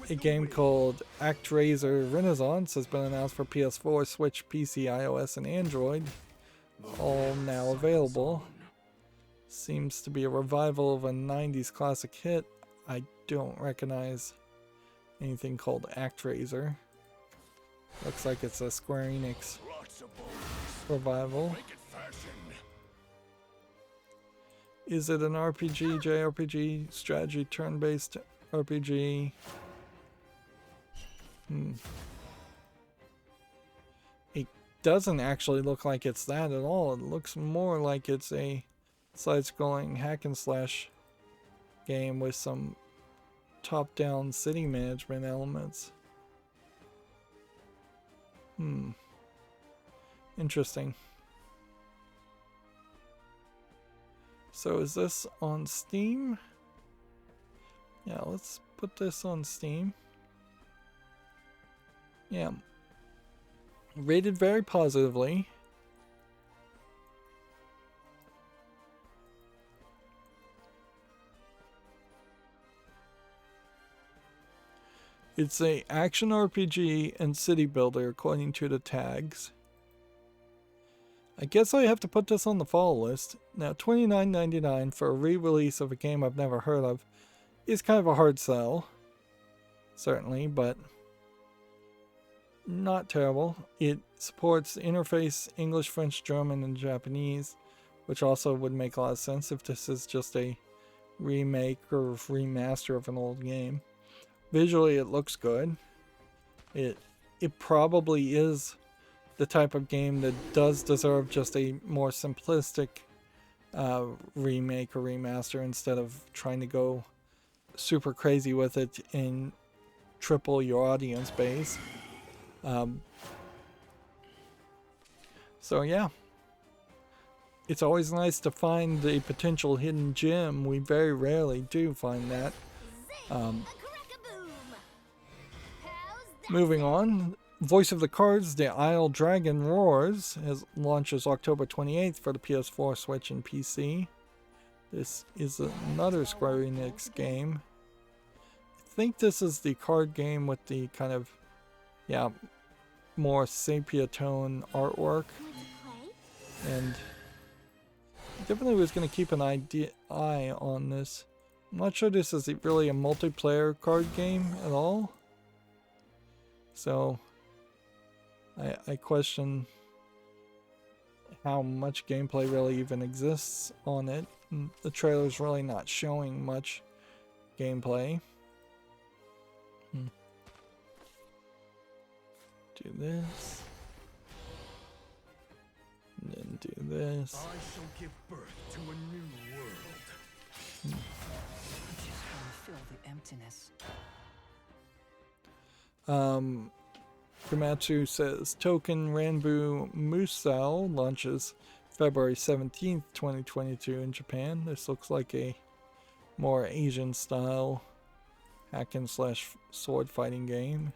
A game called ActRaiser Renaissance has been announced for PS4, Switch, PC, iOS, and Android. All now available. Seems to be a revival of a 90s classic hit. I don't recognize anything called ActRaiser. Looks like it's a Square Enix revival. Is it an RPG, JRPG, strategy, turn-based RPG? It doesn't actually look like it's that at all. It looks more like it's a side-scrolling hack and slash game with some top-down city management elements. Interesting. So is this on Steam? Yeah, let's put this on Steam. Yeah. Rated very positively. It's a action RPG and city builder according to the tags. I guess I have to put this on the fall list. Now, $29.99 for a re-release of a game I've never heard of is kind of a hard sell. Certainly, but not terrible. It supports interface English, French, German, and Japanese, which also would make a lot of sense if this is just a remake or remaster of an old game. Visually, it looks good. It probably is the type of game that does deserve just a more simplistic remake or remaster instead of trying to go super crazy with it and triple your audience base. So yeah, it's always nice to find a potential hidden gem. We very rarely do find that. Moving on, Voice of the Cards, The Isle Dragon Roars, launches October 28th for the PS4, Switch, and PC. This is another Square Enix game. I think this is the card game with the kind of, yeah, more sepia tone artwork. And definitely was going to keep an eye on this. I'm not sure this is really a multiplayer card game at all. So I question how much gameplay really even exists on it. And the trailer's really not showing much gameplay. Do this. And then do this. I shall give birth to a new world. I just want to fill the emptiness. Komatsu says Token Ranbu Musou launches February 17th, 2022 in Japan. This looks like a more Asian style hack and slash sword fighting game.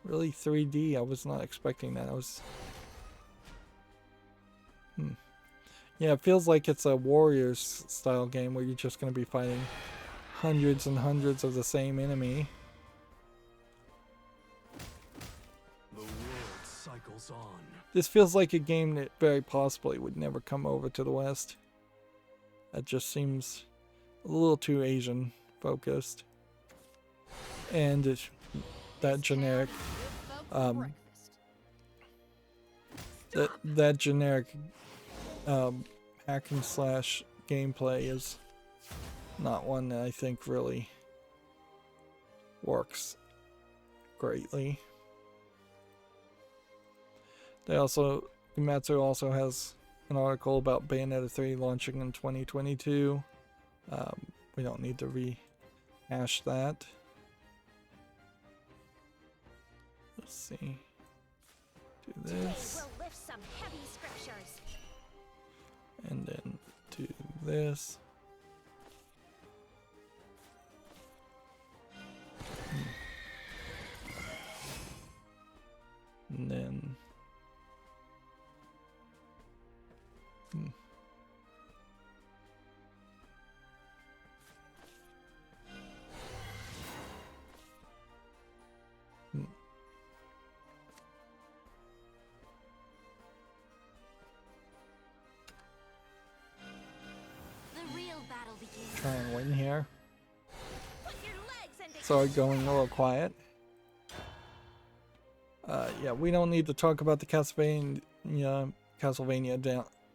Really 3D. I was not expecting that. Yeah, it feels like it's a Warriors style game where you're just going to be fighting hundreds and hundreds of the same enemy. cycles on. This feels like a game that very possibly would never come over to the West. That just seems a little too Asian focused. And that generic, that generic hack and slash gameplay is not one that I think really works greatly. Kimetsu also has an article about Bayonetta 3 launching in 2022. We don't need to rehash that. Let's see. Do this. We'll lift some heavy scriptures. And then do this. And then The real battle begins. try and win here. Put your legs into Sorry, going a little quiet. Yeah, we don't need to talk about the Castlevania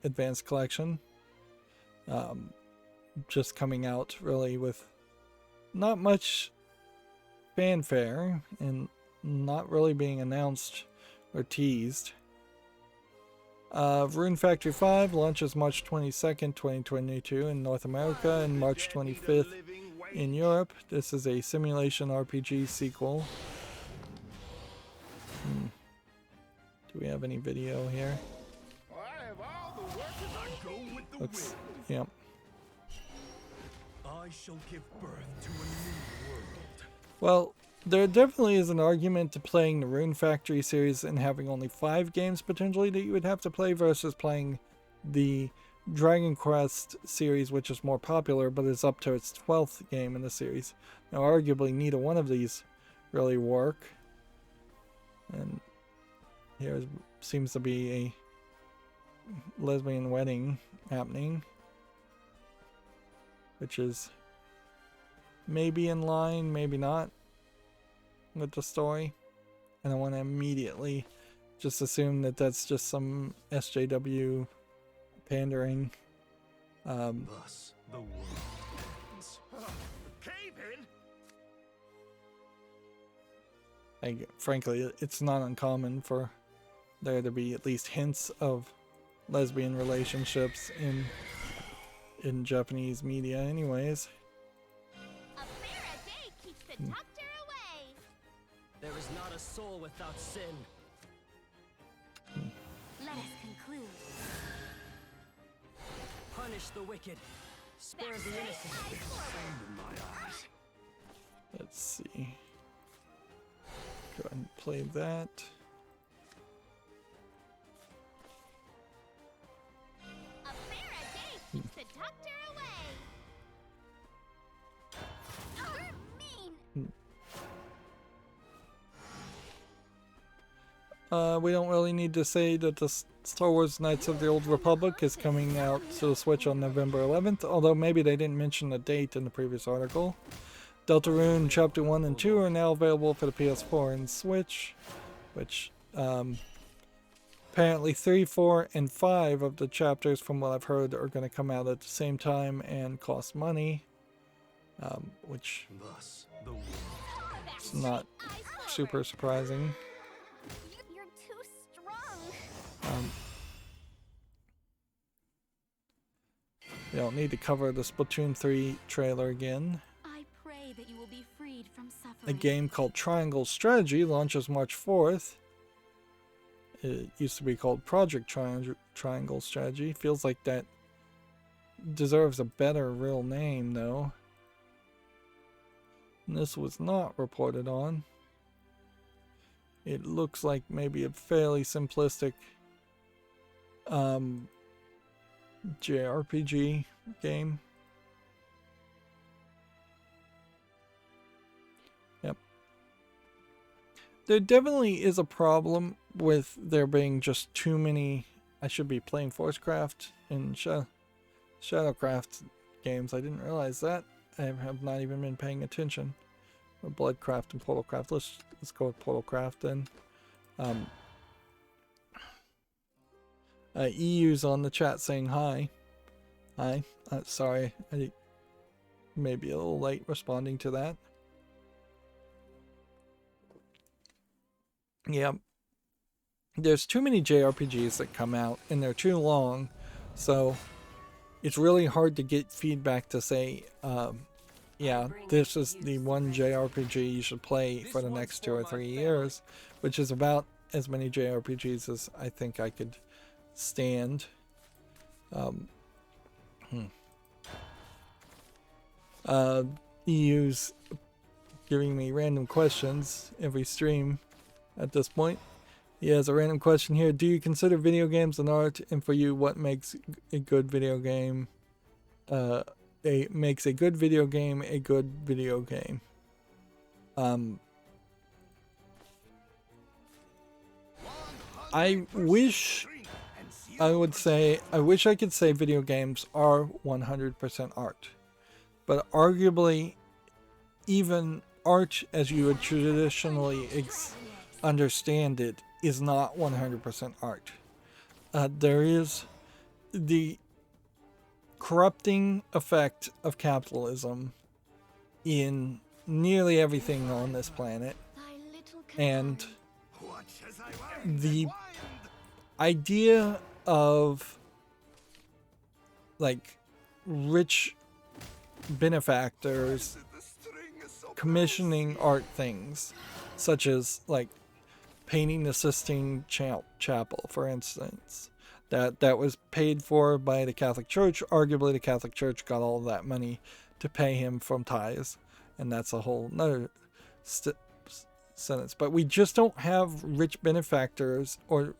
Advanced Collection. Just coming out really with not much fanfare and not really being announced or teased. Rune Factory 5 launches March 22nd, 2022 in North America and March 25th in Europe. This is a simulation RPG sequel. Do we have any video here? Looks, yep. I shall give birth to a new world. Well, there definitely is an argument to playing the Rune Factory series and having only 5 games potentially that you would have to play versus playing the Dragon Quest series, which is more popular but is up to its 12th game in the series. Now, arguably, neither one of these really work. And here seems to be a lesbian wedding happening, which is maybe in line, maybe not with the story. And I want to immediately just assume that that's just some SJW pandering. Thus, the world ends. Frankly, it's not uncommon for there to be at least hints of lesbian relationships in Japanese media anyways. a fair a day keeps the doctor away. There is not a soul without sin. Let us conclude. Punish the wicked. Spare the innocent. In my eyes. Let's see. Go ahead and play that. A fair a day keeps the doctor away. You're mean. We don't really need to say that the Star Wars Knights of the Old Republic is coming out to the Switch on November 11th, although maybe they didn't mention the date in the previous article. Deltarune Chapter 1 and 2 are now available for the PS4 and Switch, which apparently 3, 4, and 5 of the chapters, from what I've heard, are going to come out at the same time and cost money, which Thus, the world is not super surprising. You're too strong. We don't need to cover the Splatoon 3 trailer again. I pray that you will be freed from A suffering. game called Triangle Strategy launches March 4th. It used to be called Project Triangle Strategy. Feels like that deserves a better real name, though. And this was not reported on. It looks like maybe a fairly simplistic JRPG game. Yep. there definitely is a problem with there being just too many. I should be playing Forcecraft and Shadowcraft games. I didn't realize that. I have not even been paying attention. Or Bloodcraft and Portalcraft. Let's go with Portalcraft then. EU's on the chat saying hi. Hi. Sorry, I may be a little late responding to that. Yeah. There's too many JRPGs that come out, and they're too long, so it's really hard to get feedback to say, yeah, this is the one JRPG you should play for the next 2 or 3 years, which is about as many JRPGs as I think I could stand. EU's giving me random questions every stream at this point. He has a random question here. Do you consider video games an art? And for you, what makes a good video game? Makes a good video game a good video game. I wish I could say video games are 100% art, but arguably, even art as you would traditionally understand it is not 100% art. There is the corrupting effect of capitalism in nearly everything on this planet, and the idea of like rich benefactors commissioning art things such as like painting the Sistine Chapel, for instance, that was paid for by the Catholic Church. Arguably the Catholic Church got all of that money to pay him from tithes, and that's a whole nother sentence. But we just don't have rich benefactors or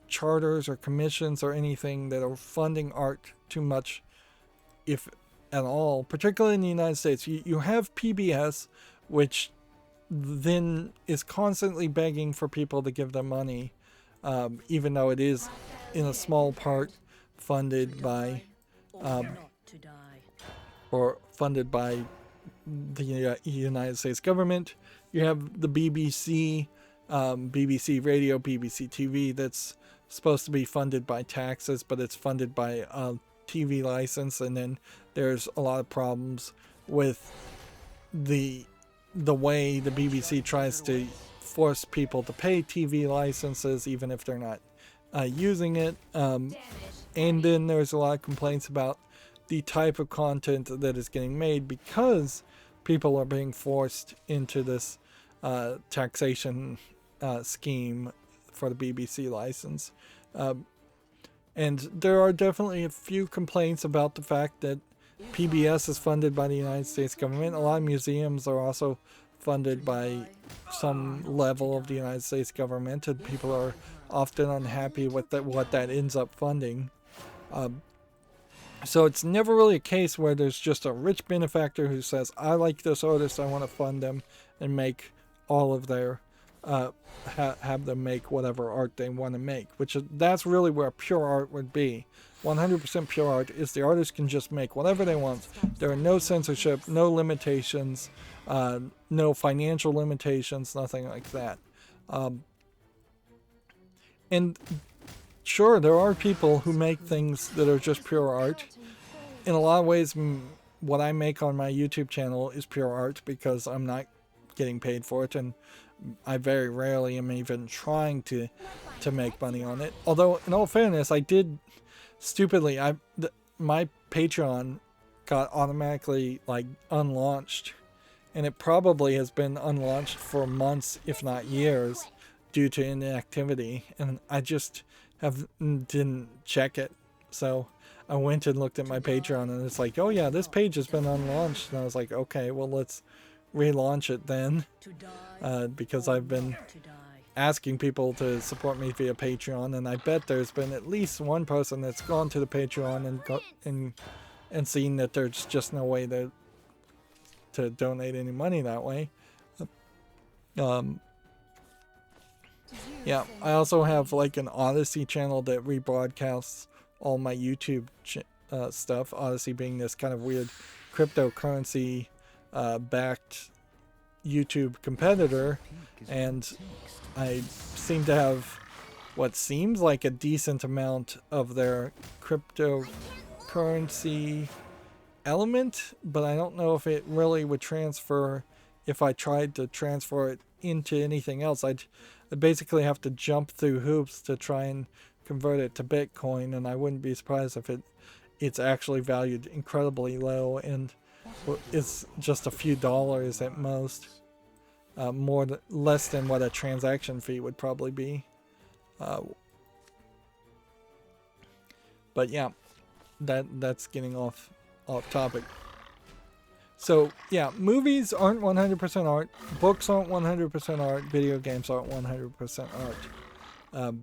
charters or commissions or anything that are funding art too much, if at all, particularly in the United States. You have PBS, which then is constantly begging for people to give them money, even though it is in a small part funded by the United States government. You have the BBC, BBC Radio, BBC TV, that's supposed to be funded by taxes, but it's funded by a TV license. And then there's a lot of problems with the way the BBC tries to force people to pay TV licenses even if they're not using it. And then there's a lot of complaints about the type of content that is getting made because people are being forced into this taxation scheme for the BBC license. And there are definitely a few complaints about the fact that PBS is funded by the United States government. A lot of museums are also funded by some level of the United States government, and people are often unhappy with what that ends up funding. So it's never really a case where there's just a rich benefactor who says, I like this artist, I want to fund them and make all of their have them make whatever art they want to make, that's really where pure art would be. 100% pure art is the artist can just make whatever they want. There are no censorship, no limitations, no financial limitations, nothing like that. And sure, there are people who make things that are just pure art. In a lot of ways, what I make on my YouTube channel is pure art because I'm not getting paid for it, and I very rarely am even trying to make money on it. Although, in all fairness, I did stupidly, my Patreon got automatically like unlaunched, and it probably has been unlaunched for months, if not years, due to inactivity, and I just didn't check it. So I went and looked at my Patreon, and it's like, oh yeah, this page has been unlaunched, and I was like, okay, well, let's relaunch it then, because I've been asking people to support me via Patreon, and I bet there's been at least one person that's gone to the Patreon and seen that there's just no way to donate any money that way. Yeah, I also have like an Odyssey channel that rebroadcasts all my YouTube stuff. Odyssey being this kind of weird cryptocurrency backed YouTube competitor, and I seem to have what seems like a decent amount of their cryptocurrency element, but I don't know if it really would transfer if I tried to transfer it into anything else. I'd basically have to jump through hoops to try and convert it to Bitcoin, and I wouldn't be surprised if it's actually valued incredibly low and it's just a few dollars at most, less than what a transaction fee would probably be. But yeah, that's getting off topic. So yeah, movies aren't 100% art, books aren't 100% art, video games aren't 100% art.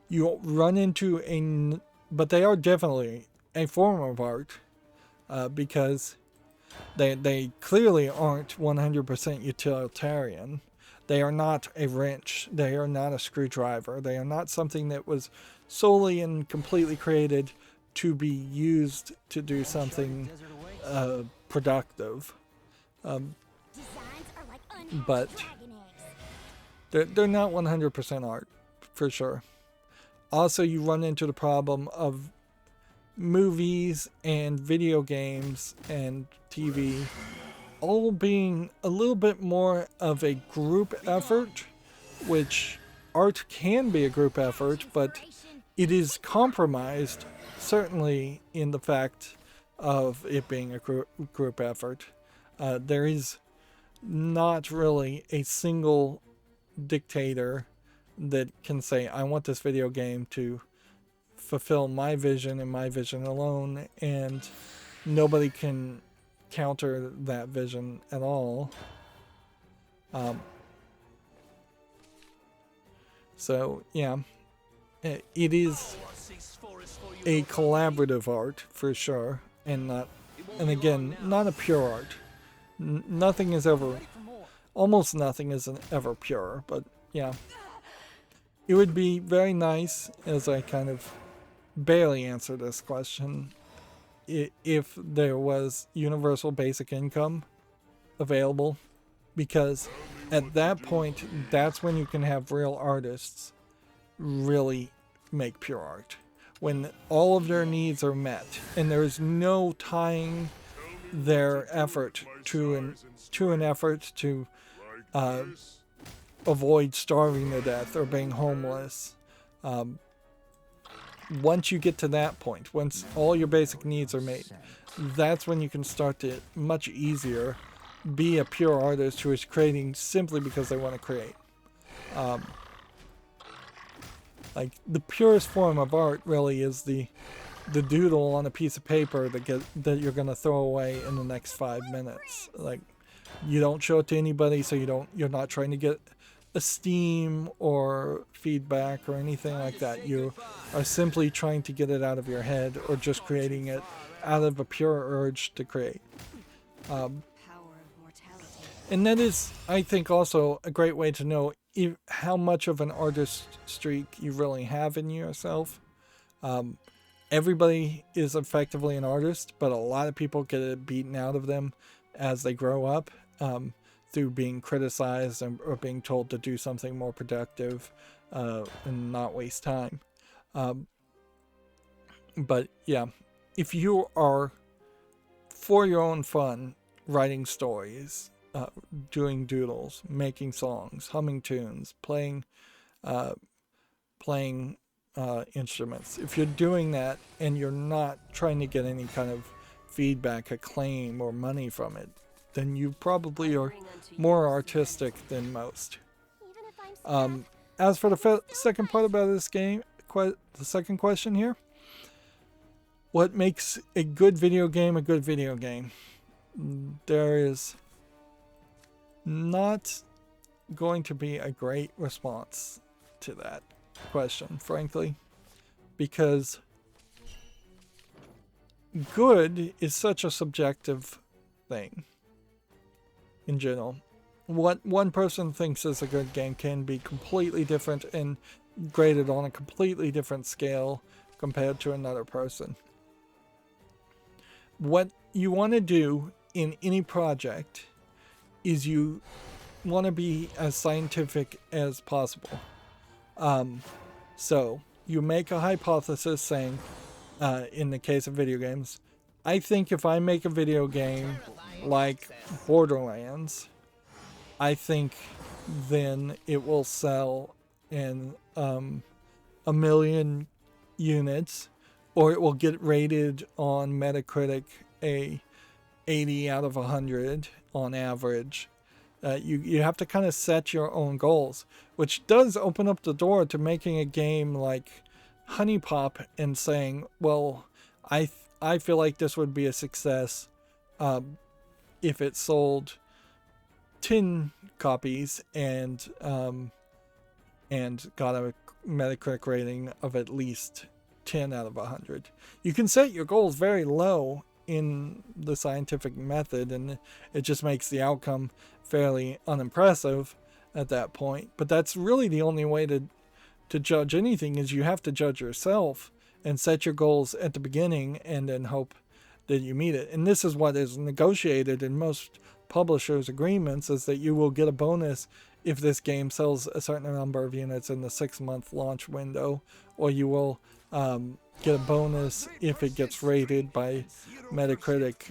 You run into but they are definitely a form of art, because they clearly aren't 100% utilitarian. They are not a wrench. They are not a screwdriver. They are not something that was solely and completely created to be used to do something productive. But they're not 100% art, for sure. Also, you run into the problem of movies and video games and TV all being a little bit more of a group effort, which art can be a group effort, but it is compromised certainly in the fact of it being a group effort. There is not really a single dictator that can say, I want this video game to fulfill my vision and my vision alone, and nobody can counter that vision at all. So yeah, it is a collaborative art for sure, and again, not a pure art. Nothing is ever, almost nothing is ever pure, but yeah. It would be very nice, as I kind of barely answer this question, if there was universal basic income available, because at that point, that's when you can have real artists really make pure art. When all of their needs are met, and there's no tying their effort to an effort to avoid starving to death or being homeless. Once you get to that point, once all your basic needs are made, that's when you can start to much easier be a pure artist who is creating simply because they want to create. Like the purest form of art really is the doodle on a piece of paper that you're gonna throw away in the next 5 minutes. Like you don't show it to anybody, so you're not trying to get esteem or feedback or anything like that. You are simply trying to get it out of your head, or just creating it out of a pure urge to create. And that is, I think, also a great way to know how much of an artist streak you really have in yourself. Everybody is effectively an artist, but a lot of people get it beaten out of them as they grow up, through being criticized or being told to do something more productive and not waste time. But yeah, if you are, for your own fun, writing stories, doing doodles, making songs, humming tunes, playing instruments, if you're doing that and you're not trying to get any kind of feedback, acclaim, or money from it, then you probably are more artistic than most. As for the second part about this game, the second question here, what makes a good video game a good video game? There is not going to be a great response to that question, frankly, because good is such a subjective thing in general. what one person thinks is a good game can be completely different and graded on a completely different scale compared to another person. What you want to do in any project is you want to be as scientific as possible. So you make a hypothesis saying, in the case of video games, I think if I make a video game like Borderlands, I think then it will sell in 1 million units, or it will get rated on Metacritic a 80 out of 100 on average. You have to kind of set your own goals, which does open up the door to making a game like Honey Pop and saying, well, I feel like this would be a success if it sold 10 copies and got a Metacritic rating of at least 10 out of 100. You can set your goals very low in the scientific method, and it just makes the outcome fairly unimpressive at that point. But that's really the only way to judge anything, is you have to judge yourself and set your goals at the beginning and then hope that you meet it. And this is what is negotiated in most publishers' agreements, is that you will get a bonus if this game sells a certain number of units in the 6-month launch window, or you will get a bonus if it gets rated by Metacritic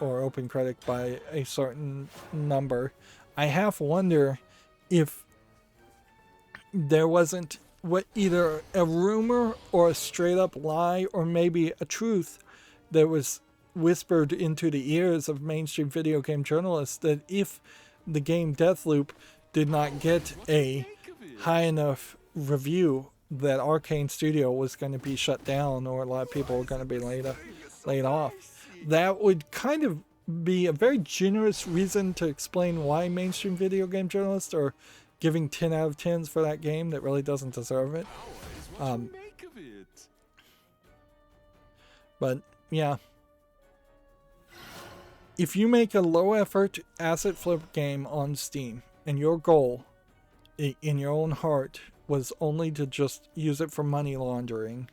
or OpenCritic by a certain number. I half wonder if there wasn't either a rumor or a straight up lie, or maybe a truth that was whispered into the ears of mainstream video game journalists, that if the game Deathloop did not get a high enough review, that Arcane Studio was going to be shut down, or a lot of people were going to be laid off. That would kind of be a very generous reason to explain why mainstream video game journalists are giving 10 out of 10s for that game that really doesn't deserve it. But yeah, if you make a low effort asset flip game on Steam and your goal in your own heart was only to just use it for money laundering,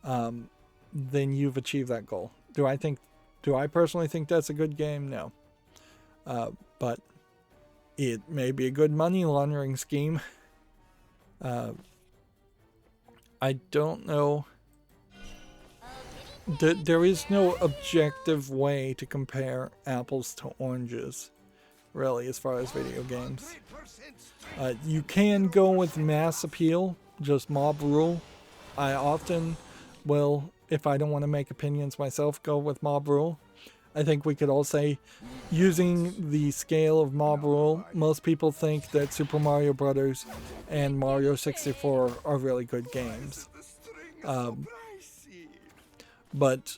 then you've achieved that goal. Do I personally think that's a good game? No. But it may be a good money laundering scheme. I don't know. There is no objective way to compare apples to oranges, really, as far as video games. You can go with mass appeal, just mob rule. I often will, if I don't want to make opinions myself, go with mob rule. I think we could all say, using the scale of mob rule, most people think that Super Mario Brothers and Mario 64 are really good games. But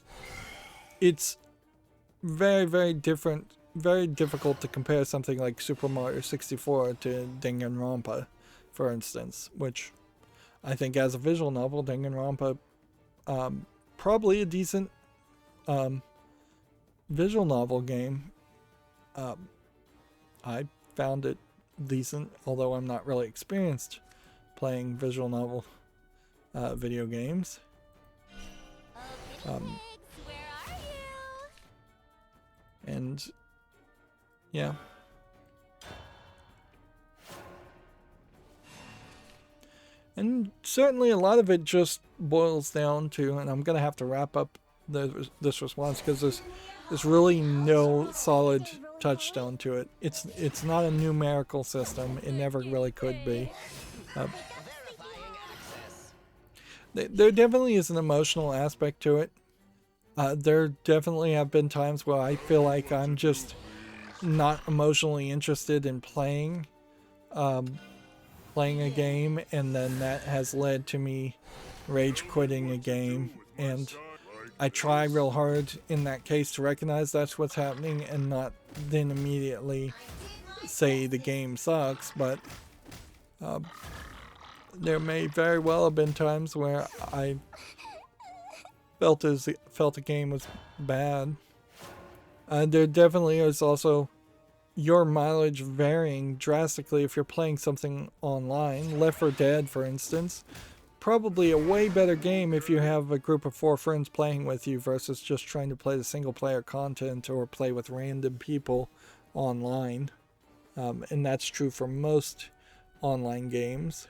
it's very, very different, very difficult to compare something like Super Mario 64 to Danganronpa, for instance, which I think as a visual novel, Danganronpa, probably a decent visual novel game. I found it decent, although I'm not really experienced playing visual novel video games. And yeah. And certainly a lot of it just boils down to, and I'm going to have to wrap up this response because there's really no solid touchstone to it. It's not a numerical system. It never really could be. There definitely is an emotional aspect to it. There definitely have been times where I feel like I'm just not emotionally interested in playing a game, and then that has led to me rage quitting a game. And I try real hard in that case to recognize that's what's happening and not then immediately say the game sucks, but there may very well have been times where I felt a game was bad. There definitely is also, your mileage varying drastically if you're playing something online. Left 4 Dead, for instance, probably a way better game if you have a group of 4 friends playing with you versus just trying to play the single player content or play with random people online. And that's true for most online games.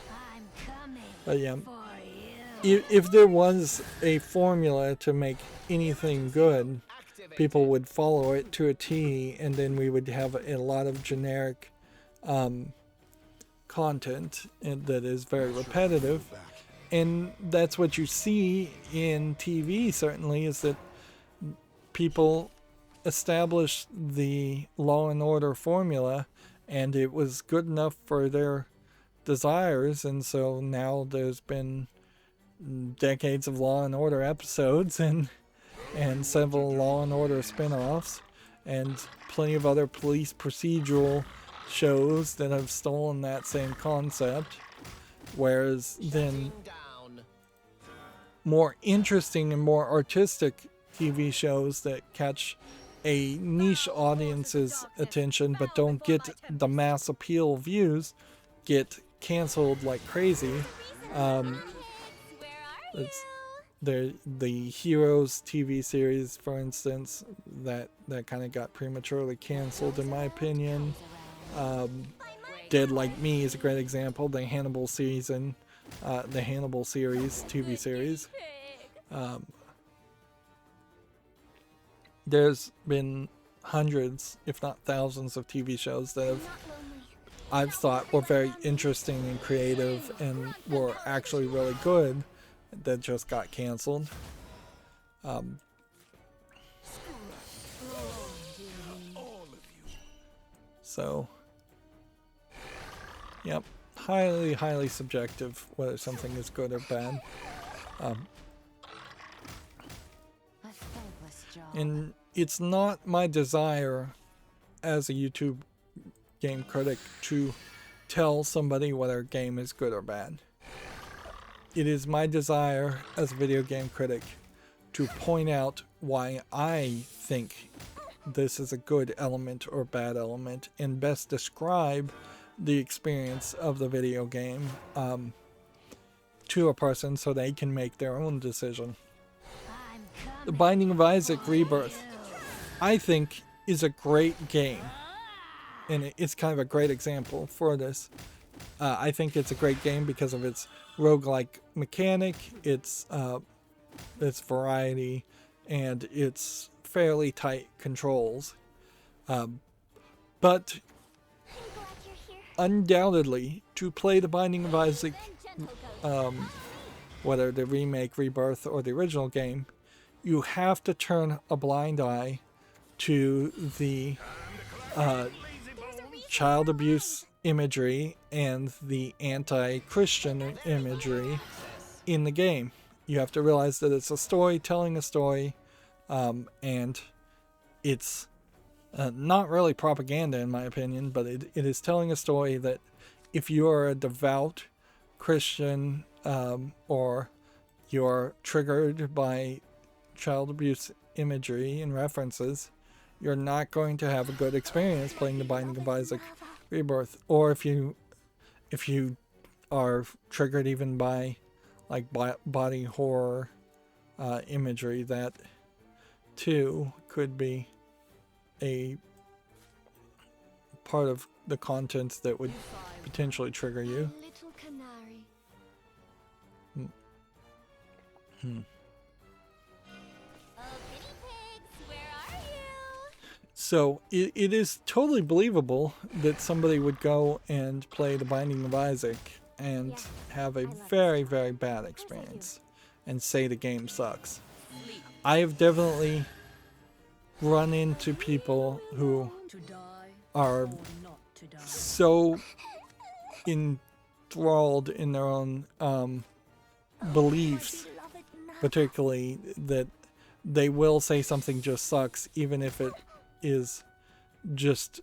I'm coming But yeah, for you. if there was a formula to make anything good, people would follow it to a T, and then we would have a lot of generic content that is very repetitive. And that's what you see in TV, certainly, is that people establish the Law and Order formula, and it was good enough for their desires, and so now there's been decades of Law and Order episodes and several Law and Order spin-offs and plenty of other police procedural shows that have stolen that same concept, whereas then more interesting and more artistic TV shows that catch a niche audience's attention but don't get the mass appeal views get canceled like crazy. It's the Heroes TV series, for instance, that kind of got prematurely canceled in my opinion. Dead Like Me is a great example. The Hannibal season, the Hannibal series, TV series. There's been hundreds, if not thousands, of TV shows that I've thought were very interesting and creative and were actually really good that just got canceled. So, yep, highly subjective whether something is good or bad. And it's not my desire as a YouTube game critic to tell somebody whether a game is good or bad. It is my desire as a video game critic to point out why I think this is a good element or bad element and best describe the experience of the video game to a person so they can make their own decision. The Binding of Isaac Rebirth, I think, is a great game, and it's kind of a great example for this. I think it's a great game because of its roguelike mechanic, its variety, and its fairly tight controls. But undoubtedly, to play The Binding of Isaac, whether the remake, Rebirth, or the original game, you have to turn a blind eye to the child abuse imagery and the anti-Christian imagery in the game. You have to realize that it's a story telling a story, and it's not really propaganda in my opinion, but it is telling a story that if you are a devout Christian or you're triggered by child abuse imagery and references, you're not going to have a good experience playing The Binding of Isaac Rebirth. Or if you are triggered even by like body horror imagery, that too could be a part of the content that would potentially trigger you. Little canary. So it is totally believable that somebody would go and play The Binding of Isaac and have a very, very bad experience and say the game sucks. I have definitely run into people who are so enthralled in their own beliefs, particularly, that they will say something just sucks even if it is just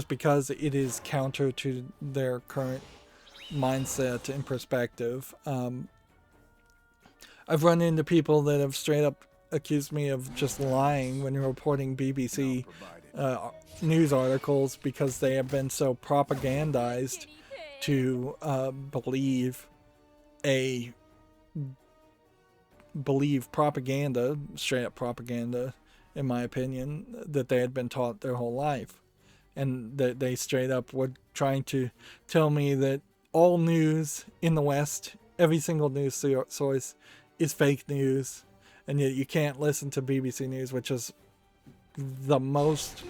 because it is counter to their current mindset and perspective. I've run into people that have straight up accused me of just lying when reporting BBC news articles because they have been so propagandized to believe propaganda, straight up propaganda, in my opinion, that they had been taught their whole life. And that they straight up were trying to tell me that all news in the West, every single news source, is fake news, and yet you can't listen to BBC News, which is the most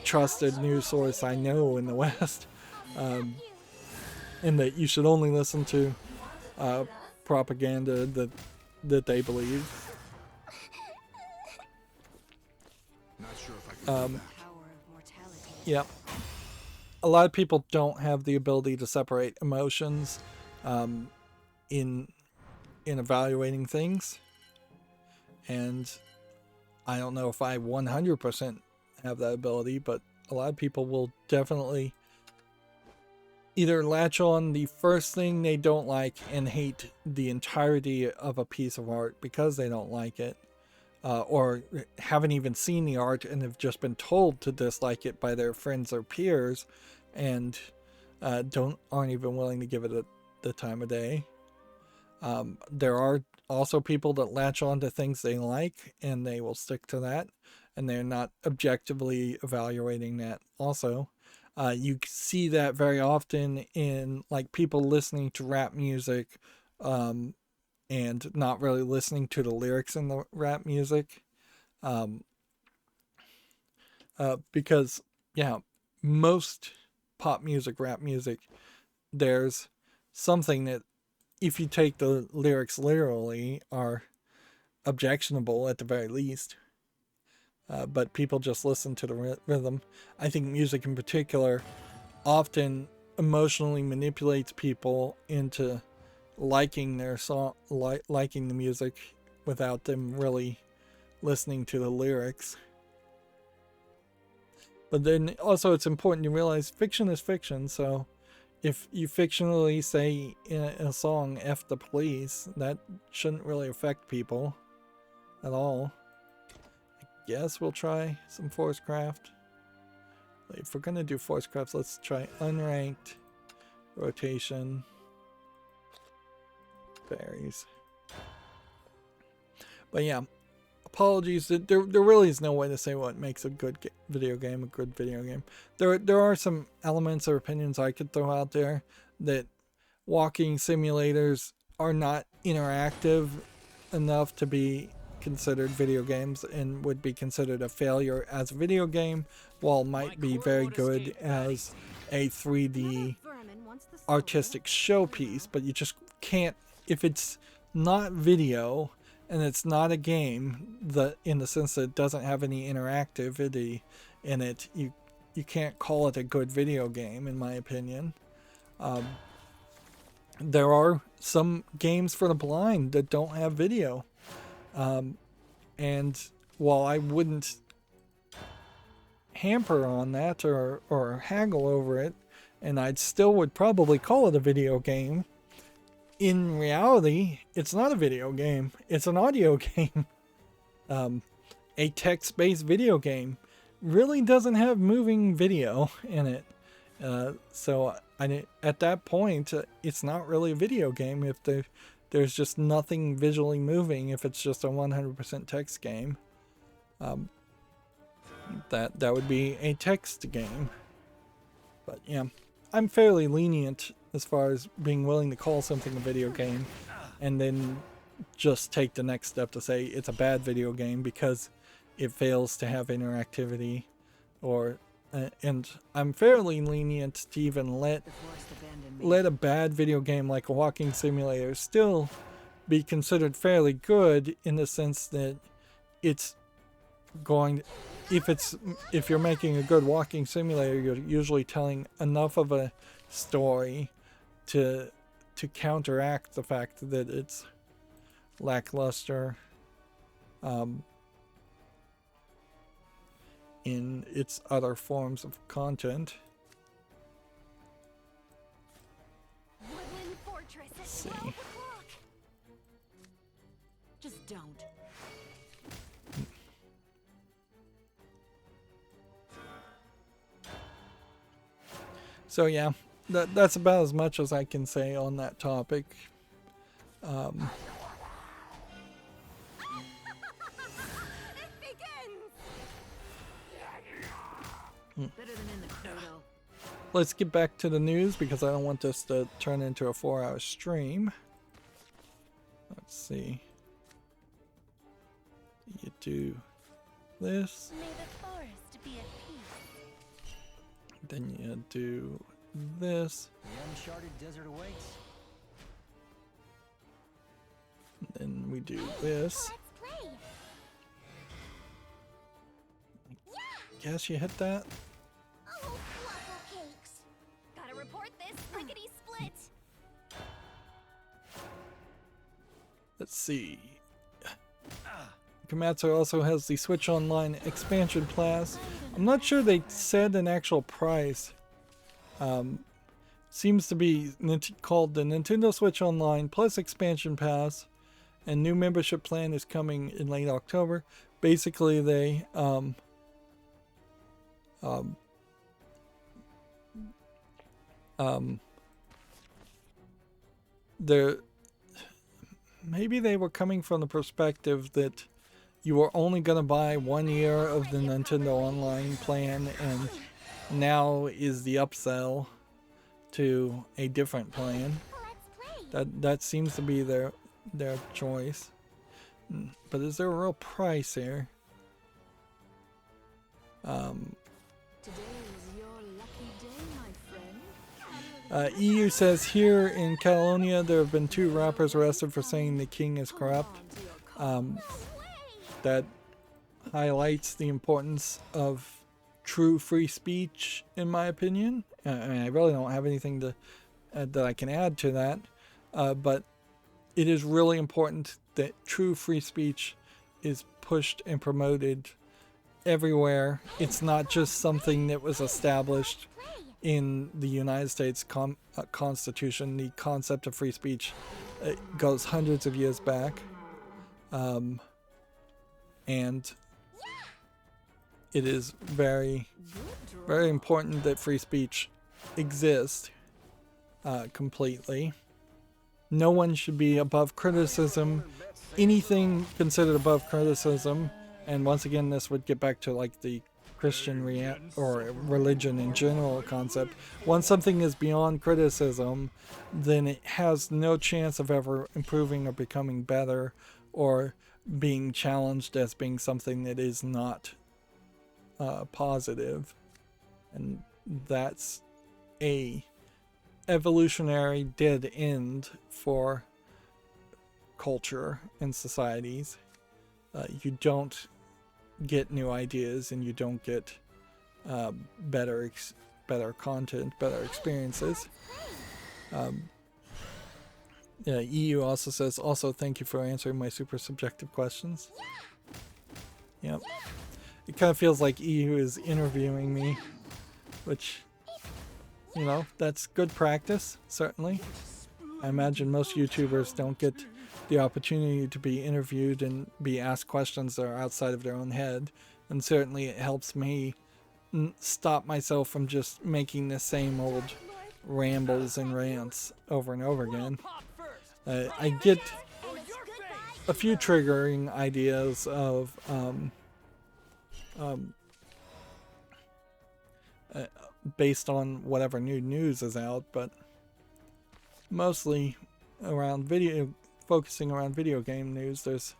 trusted news source I know in the West, and that you should only listen to propaganda that they believe. Not sure if I can Power of mortality. Yep. A lot of people don't have the ability to separate emotions in evaluating things, and I don't know if I 100% have that ability, but a lot of people will definitely either latch on the first thing they don't like and hate the entirety of a piece of art because they don't like it, or haven't even seen the art and have just been told to dislike it by their friends or peers, and aren't even willing to give it the time of day. There are also people that latch on to things they like and they will stick to that, and they're not objectively evaluating that also. You see that very often in like people listening to rap music and not really listening to the lyrics in the rap music. Because, yeah, most pop music, rap music, there's something that, if you take the lyrics literally, are objectionable at the very least. But people just listen to the rhythm. I think music in particular often emotionally manipulates people into liking their song, liking the music without them really listening to the lyrics. But then also it's important to realize fiction is fiction, so if you fictionally say in a song F the police, that shouldn't really affect people at all. I guess we'll try some Forcecraft. If we're gonna do Forcecraft, let's try unranked rotation berries. But yeah, apologies. There really is no way to say what makes a good video game a good video game. There are some elements or opinions I could throw out there that walking simulators are not interactive enough to be considered video games and would be considered a failure as a video game, while might be very good as a 3D artistic showpiece. But you just can't, if it's not video and it's not a game, in the sense that it doesn't have any interactivity in it, you can't call it a good video game, in my opinion. There are some games for the blind that don't have video, and while I wouldn't hamper on that or haggle over it, and I still would probably call it a video game, in reality, it's not a video game. It's an audio game. A text-based video game really doesn't have moving video in it. So at that point, it's not really a video game if there's just nothing visually moving, if it's just a 100% text game. That would be a text game. But yeah, I'm fairly lenient as far as being willing to call something a video game and then just take the next step to say it's a bad video game because it fails to have interactivity, and I'm fairly lenient to even let a bad video game like a walking simulator still be considered fairly good, in the sense that it's going, if you're making a good walking simulator, you're usually telling enough of a story to counteract the fact that it's lackluster in its other forms of content. Woodland Fortress at Let's see. 12 o'clock. Just don't. So yeah, that's about as much as I can say on that topic. It begins. Better than in the cradle. Let's get back to the news because I don't want this to turn into a 4-hour stream. Let's see. You do this. May the forest be at peace. Then you do this. The uncharted desert awaits. Then we do this. Let's play. Guess you hit that. Oh, waffle cakes. Gotta report this lickety split. Let's see. Komatsu also has the Switch Online expansion pass. I'm not sure they said an actual price. Seems to be called the Nintendo Switch Online Plus Expansion Pass, and new membership plan is coming in late October. Basically, they they're maybe they were coming from the perspective that you were only going to buy 1 year of the Nintendo Online plan, and now is the upsell to a different plan. Let's play. That seems to be their choice. But is there a real price here? Today is your lucky day, my friend. EU says here in Catalonia there have been 2 rappers arrested for saying the king is corrupt. That highlights the importance of true free speech, in my opinion. I really don't have anything to that I can add to that, but it is really important that true free speech is pushed and promoted everywhere. It's not just something that was established in the United States Constitution. The concept of free speech goes hundreds of years back. And it is very, very important that free speech exists completely. No one should be above criticism. Anything considered above criticism, and once again, this would get back to like the Christian or religion in general concept. Once something is beyond criticism, then it has no chance of ever improving or becoming better, or being challenged as being something that is not positive. And that's a evolutionary dead end for culture and societies. You don't get new ideas, and you don't get better content, better experiences. Yeah, EU also says, also thank you for answering my super subjective questions. Yep. It kind of feels like EU is interviewing me, which, you know, that's good practice, certainly. I imagine most YouTubers don't get the opportunity to be interviewed and be asked questions that are outside of their own head. And certainly it helps me stop myself from just making the same old rambles and rants over and over again. I get a few triggering ideas of based on whatever new news is out, but mostly around focusing around video game news. There's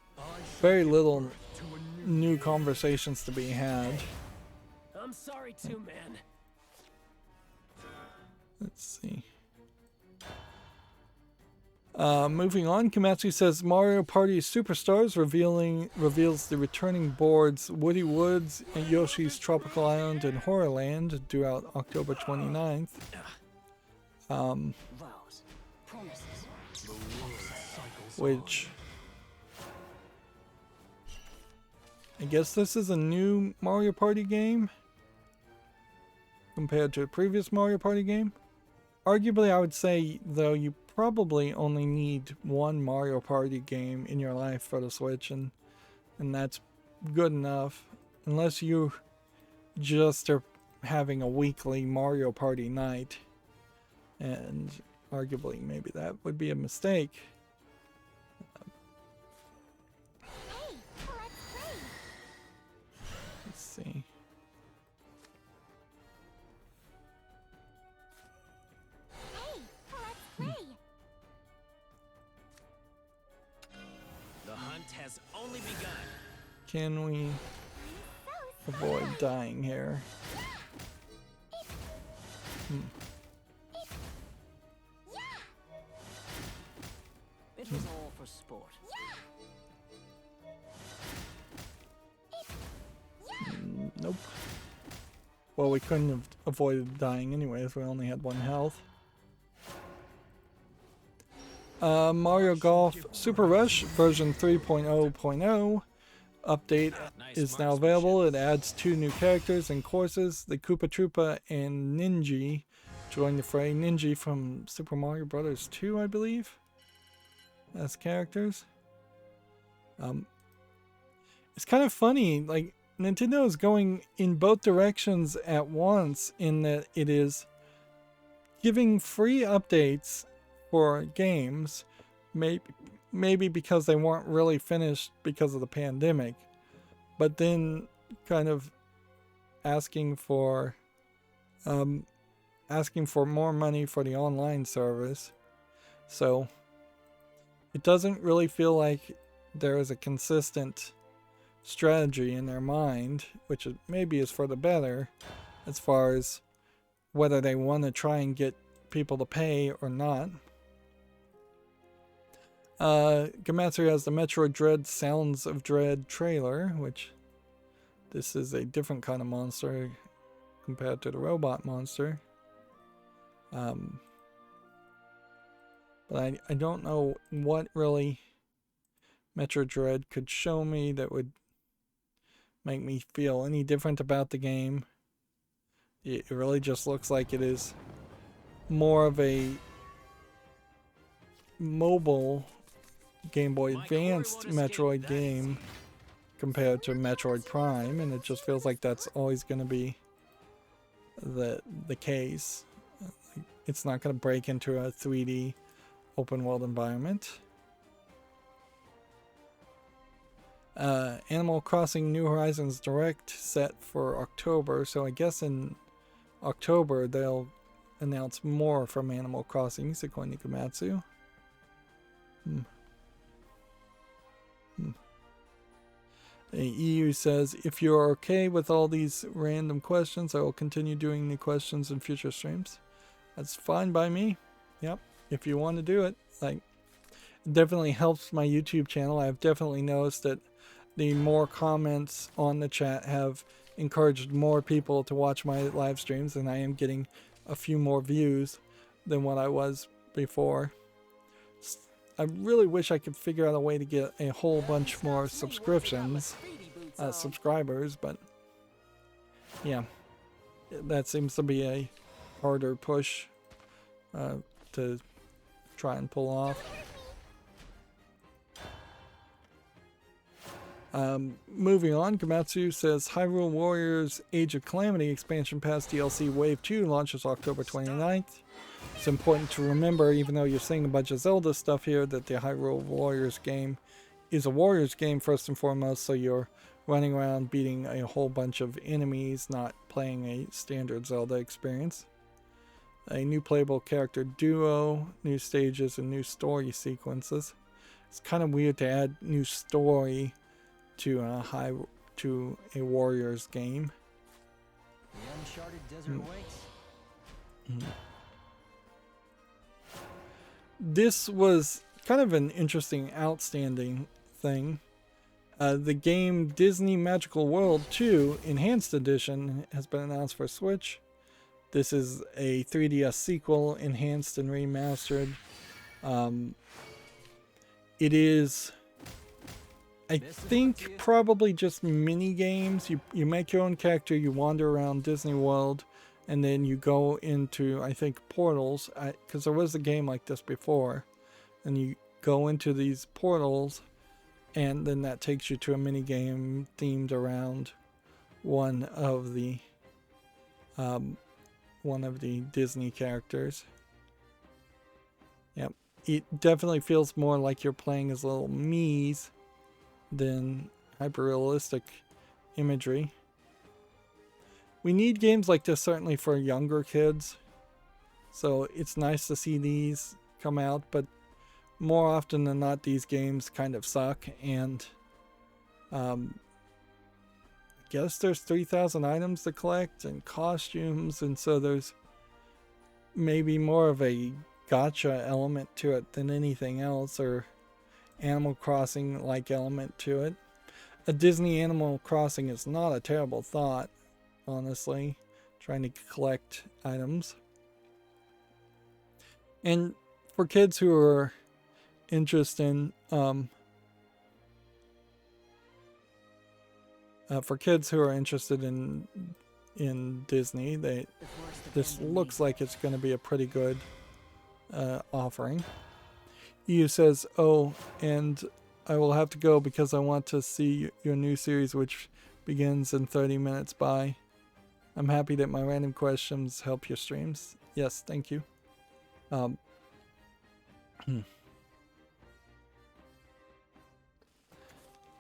very little new conversations to be had. I'm sorry too, man. Let's see. Moving on, Komatsu says Mario Party Superstars reveals the returning boards Woody Woods, and Yoshi's Tropical Island, and Horrorland due out October 29th. Vows, promises. Which I guess this is a new Mario Party game compared to a previous Mario Party game. Arguably, I would say, though, you probably only need one Mario Party game in your life for the Switch, and that's good enough. Unless you just are having a weekly Mario Party night, And arguably, maybe that would be a mistake. Hey, let's play. Let's see. Hey, let's play. The hunt has only begun. Can we avoid dying here? It was all for sport. Nope. Well, we couldn't have avoided dying anyways. We only had 1 health. Mario Golf Super Rush version 3.0.0 update is now available. It adds 2 new characters and courses. The Koopa Troopa and Ninja join the fray. Ninja from Super Mario Bros. 2, I believe, as characters. It's kind of funny, like Nintendo is going in both directions at once, in that it is giving free updates for games, maybe because they weren't really finished because of the pandemic, but then kind of asking for more money for the online service. So it doesn't really feel like there is a consistent strategy in their mind, which maybe is for the better, as far as whether they want to try and get people to pay or not. Gamatsu has the Metroid Dread Sounds of Dread trailer, which this is a different kind of monster compared to the robot monster. But I don't know what really Metroid Dread could show me that would make me feel any different about the game. It really just looks like it is more of a mobile Game Boy Advanced Metroid game compared to Metroid Prime, and it just feels like that's always going to be the case. It's not going to break into a 3D open world environment. Animal Crossing New Horizons Direct set for October, so I guess in October they'll announce more from Animal Crossing, according to Gamatsu. The EU says, if you are okay with all these random questions, I will continue doing the questions in future streams. That's fine by me. Yep, if you want to do it. Like, it definitely helps my YouTube channel. I've definitely noticed that the more comments on the chat have encouraged more people to watch my live streams, and I am getting a few more views than what I was before. I really wish I could figure out a way to get a whole bunch more subscriptions, subscribers, but yeah, that seems to be a harder push to try and pull off. Moving on, Gamatsu says Hyrule Warriors Age of Calamity expansion pass DLC Wave 2 launches October 29th. It's important to remember, even though you're seeing a bunch of Zelda stuff here, that the Hyrule Warriors game is a Warriors game first and foremost, so you're running around beating a whole bunch of enemies, not playing a standard Zelda experience. A new playable character duo, new stages, and new story sequences. It's kind of weird to add new story to a Warriors game. The uncharted desert awaits. This was kind of an interesting, outstanding thing. The game Disney Magical World 2 Enhanced Edition has been announced for Switch. This is a 3DS sequel, enhanced and remastered. It is, I think, probably just mini games. You make your own character, you wander around Disney World, and then you go into, I think, portals, because there was a game like this before, and you go into these portals, and then that takes you to a mini game themed around one of the Disney characters. Yep. It definitely feels more like you're playing as little me's than hyper-realistic imagery. We need games like this certainly for younger kids. So it's nice to see these come out, but more often than not, these games kind of suck. And I guess there's 3,000 items to collect and costumes, and so there's maybe more of a gotcha element to it than anything else, or Animal Crossing like element to it. A Disney Animal Crossing is not a terrible thought, honestly, trying to collect items. And for kids who are interested in Disney, this looks like it's going to be a pretty good offering. EU says, "Oh, and I will have to go because I want to see your new series, which begins in 30 minutes. Bye. I'm happy that my random questions help your streams." Yes, thank you.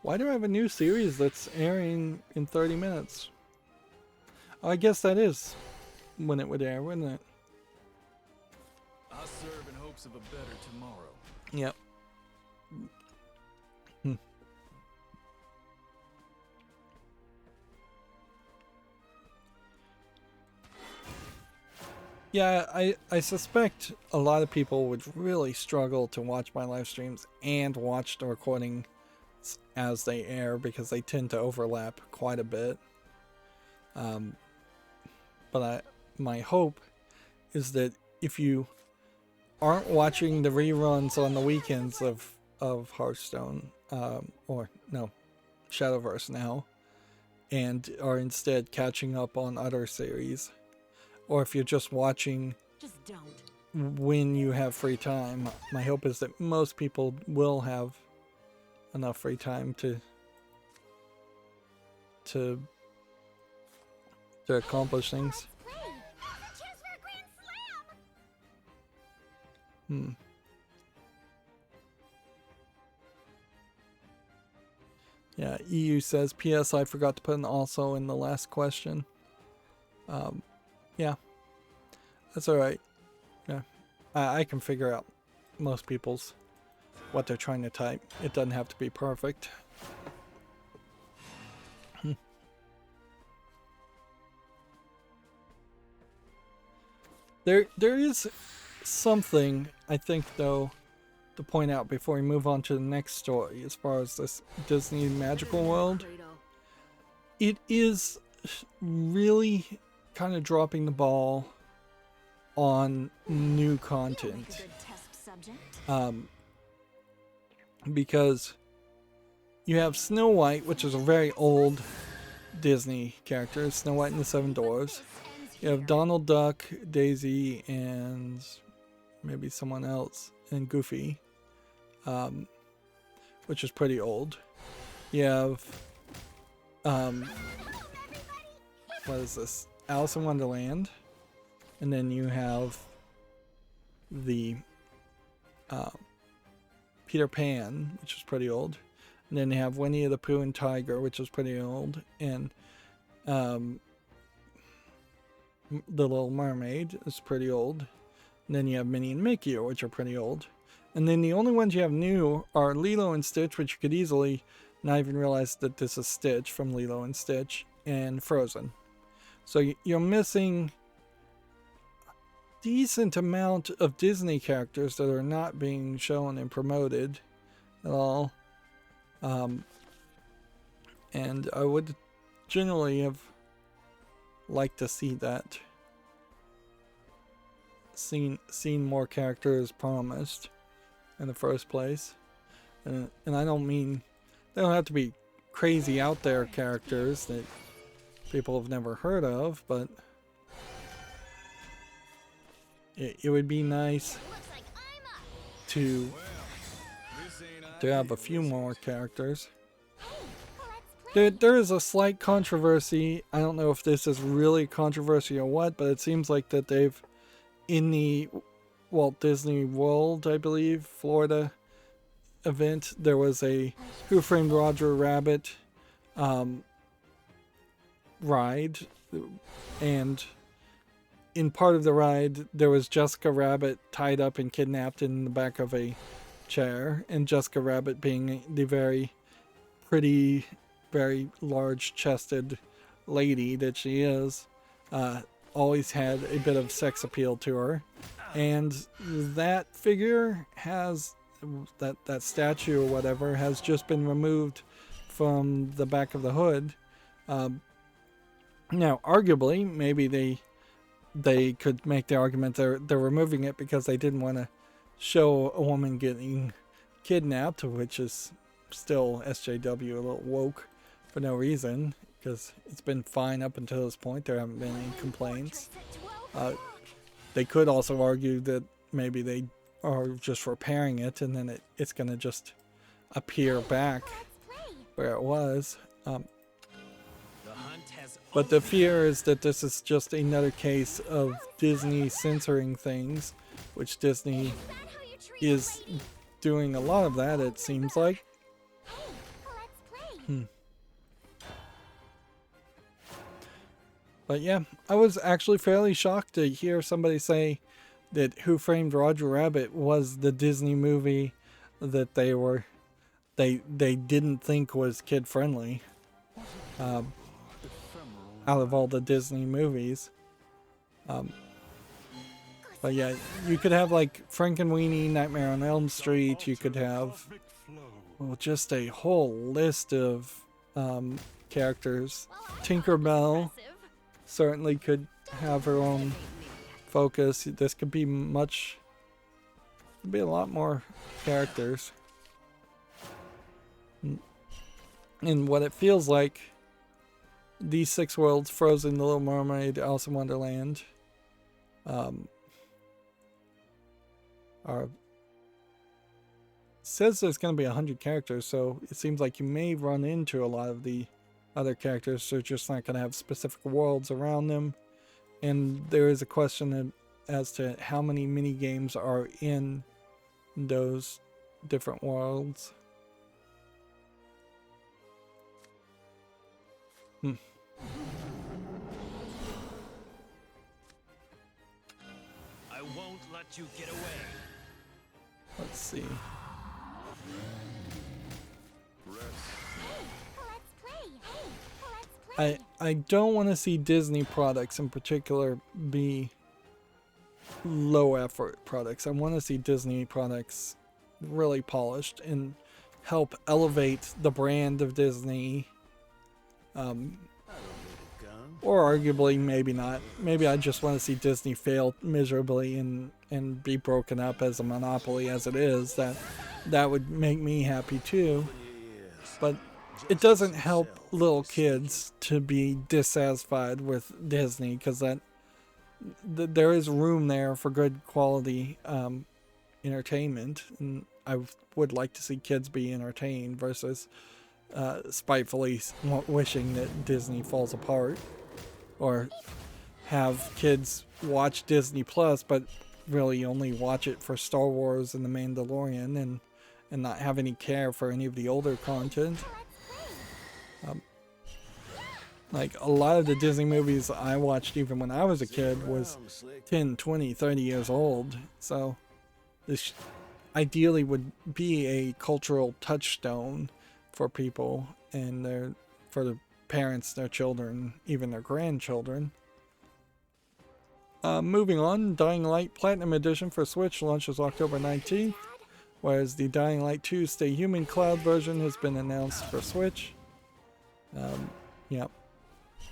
Why do I have a new series that's airing in 30 minutes? Oh, I guess that is when it would air, wouldn't it? I serve in hopes of a better tomorrow. Yep. Yeah, I suspect a lot of people would really struggle to watch my live streams and watch the recording as they air because they tend to overlap quite a bit. But my hope is that if you aren't watching the reruns on the weekends of Hearthstone, or no, Shadowverse now, and are instead catching up on other series, or if you're just watching when you have free time, my hope is that most people will have enough free time to accomplish things. Yeah, EU says, "P.S. I forgot to put an also in the last question." Yeah, that's all right. Yeah, I can figure out most people's what they're trying to type. It doesn't have to be perfect. There is something I think though to point out before we move on to the next story as far as this Disney magical world. It is really kind of dropping the ball on new content. Because you have Snow White, which is a very old Disney character, Snow White and the Seven Dwarfs. You have Donald Duck, Daisy, and maybe someone else, and Goofy, which is pretty old. You have, what is this? Alice in Wonderland. And then you have the Peter Pan, which is pretty old. And then you have Winnie the Pooh and Tiger, which is pretty old. And The Little Mermaid is pretty old. And then you have Minnie and Mickey, which are pretty old. And then the only ones you have new are Lilo and Stitch, which you could easily not even realize that this is Stitch from Lilo and Stitch, and Frozen. So you're missing a decent amount of Disney characters that are not being shown and promoted at all. And I would generally have liked to see that. Seen more characters promised in the first place. And I don't mean they don't have to be crazy out there characters that people have never heard of, but it would be nice to have a few more characters. There is a slight controversy. I don't know if this is really controversy or what, but it seems like that they've, in the Walt Disney World, I believe, Florida event, there was a Who Framed Roger Rabbit ride, and in part of the ride there was Jessica Rabbit tied up and kidnapped in the back of a chair, and Jessica Rabbit, being the very pretty, very large-chested lady that she is, always had a bit of sex appeal to her, and that figure has that statue or whatever has just been removed from the back of the hood. Now, arguably, maybe they could make the argument they're removing it because they didn't want to show a woman getting kidnapped, which is still SJW, a little woke for no reason, because it's been fine up until this point. There haven't been any complaints. They could also argue that maybe they are just repairing it and then it's going to just appear back where it was. But the fear is that this is just another case of Disney censoring things, which Disney is doing a lot of that, it seems like. But yeah, I was actually fairly shocked to hear somebody say that Who Framed Roger Rabbit was the Disney movie that they didn't think was kid friendly. Out of all the Disney movies. But yeah, you could have like Frankenweenie, Nightmare on Elm Street, you could have, well, just a whole list of characters. Tinkerbell certainly could have her own focus. This could be a lot more characters. And what it feels like, these 6 worlds, Frozen, The Little Mermaid, Alice in Wonderland, says there's going to be 100 characters, so it seems like you may run into a lot of the other characters. They're just not going to have specific worlds around them. And there is a question as to how many mini games are in those different worlds. I won't let you get away. Let's see. I don't want to see Disney products in particular be low effort products. I want to see Disney products really polished and help elevate the brand of Disney. Or arguably, maybe not. Maybe I just want to see Disney fail miserably and be broken up as a monopoly as it is. That would make me happy too. But it doesn't help little kids to be dissatisfied with Disney, because there is room there for good quality entertainment, and I would like to see kids be entertained versus spitefully wishing that Disney falls apart, or have kids watch Disney Plus but really only watch it for Star Wars and The Mandalorian and not have any care for any of the older content. Like a lot of the Disney movies I watched even when I was a kid was 10, 20, 30 years old. So this ideally would be a cultural touchstone for people and for the parents, their children, even their grandchildren. Moving on, Dying Light Platinum Edition for Switch launches October 19th, whereas the Dying Light 2 Stay Human Cloud version has been announced for Switch. Yeah.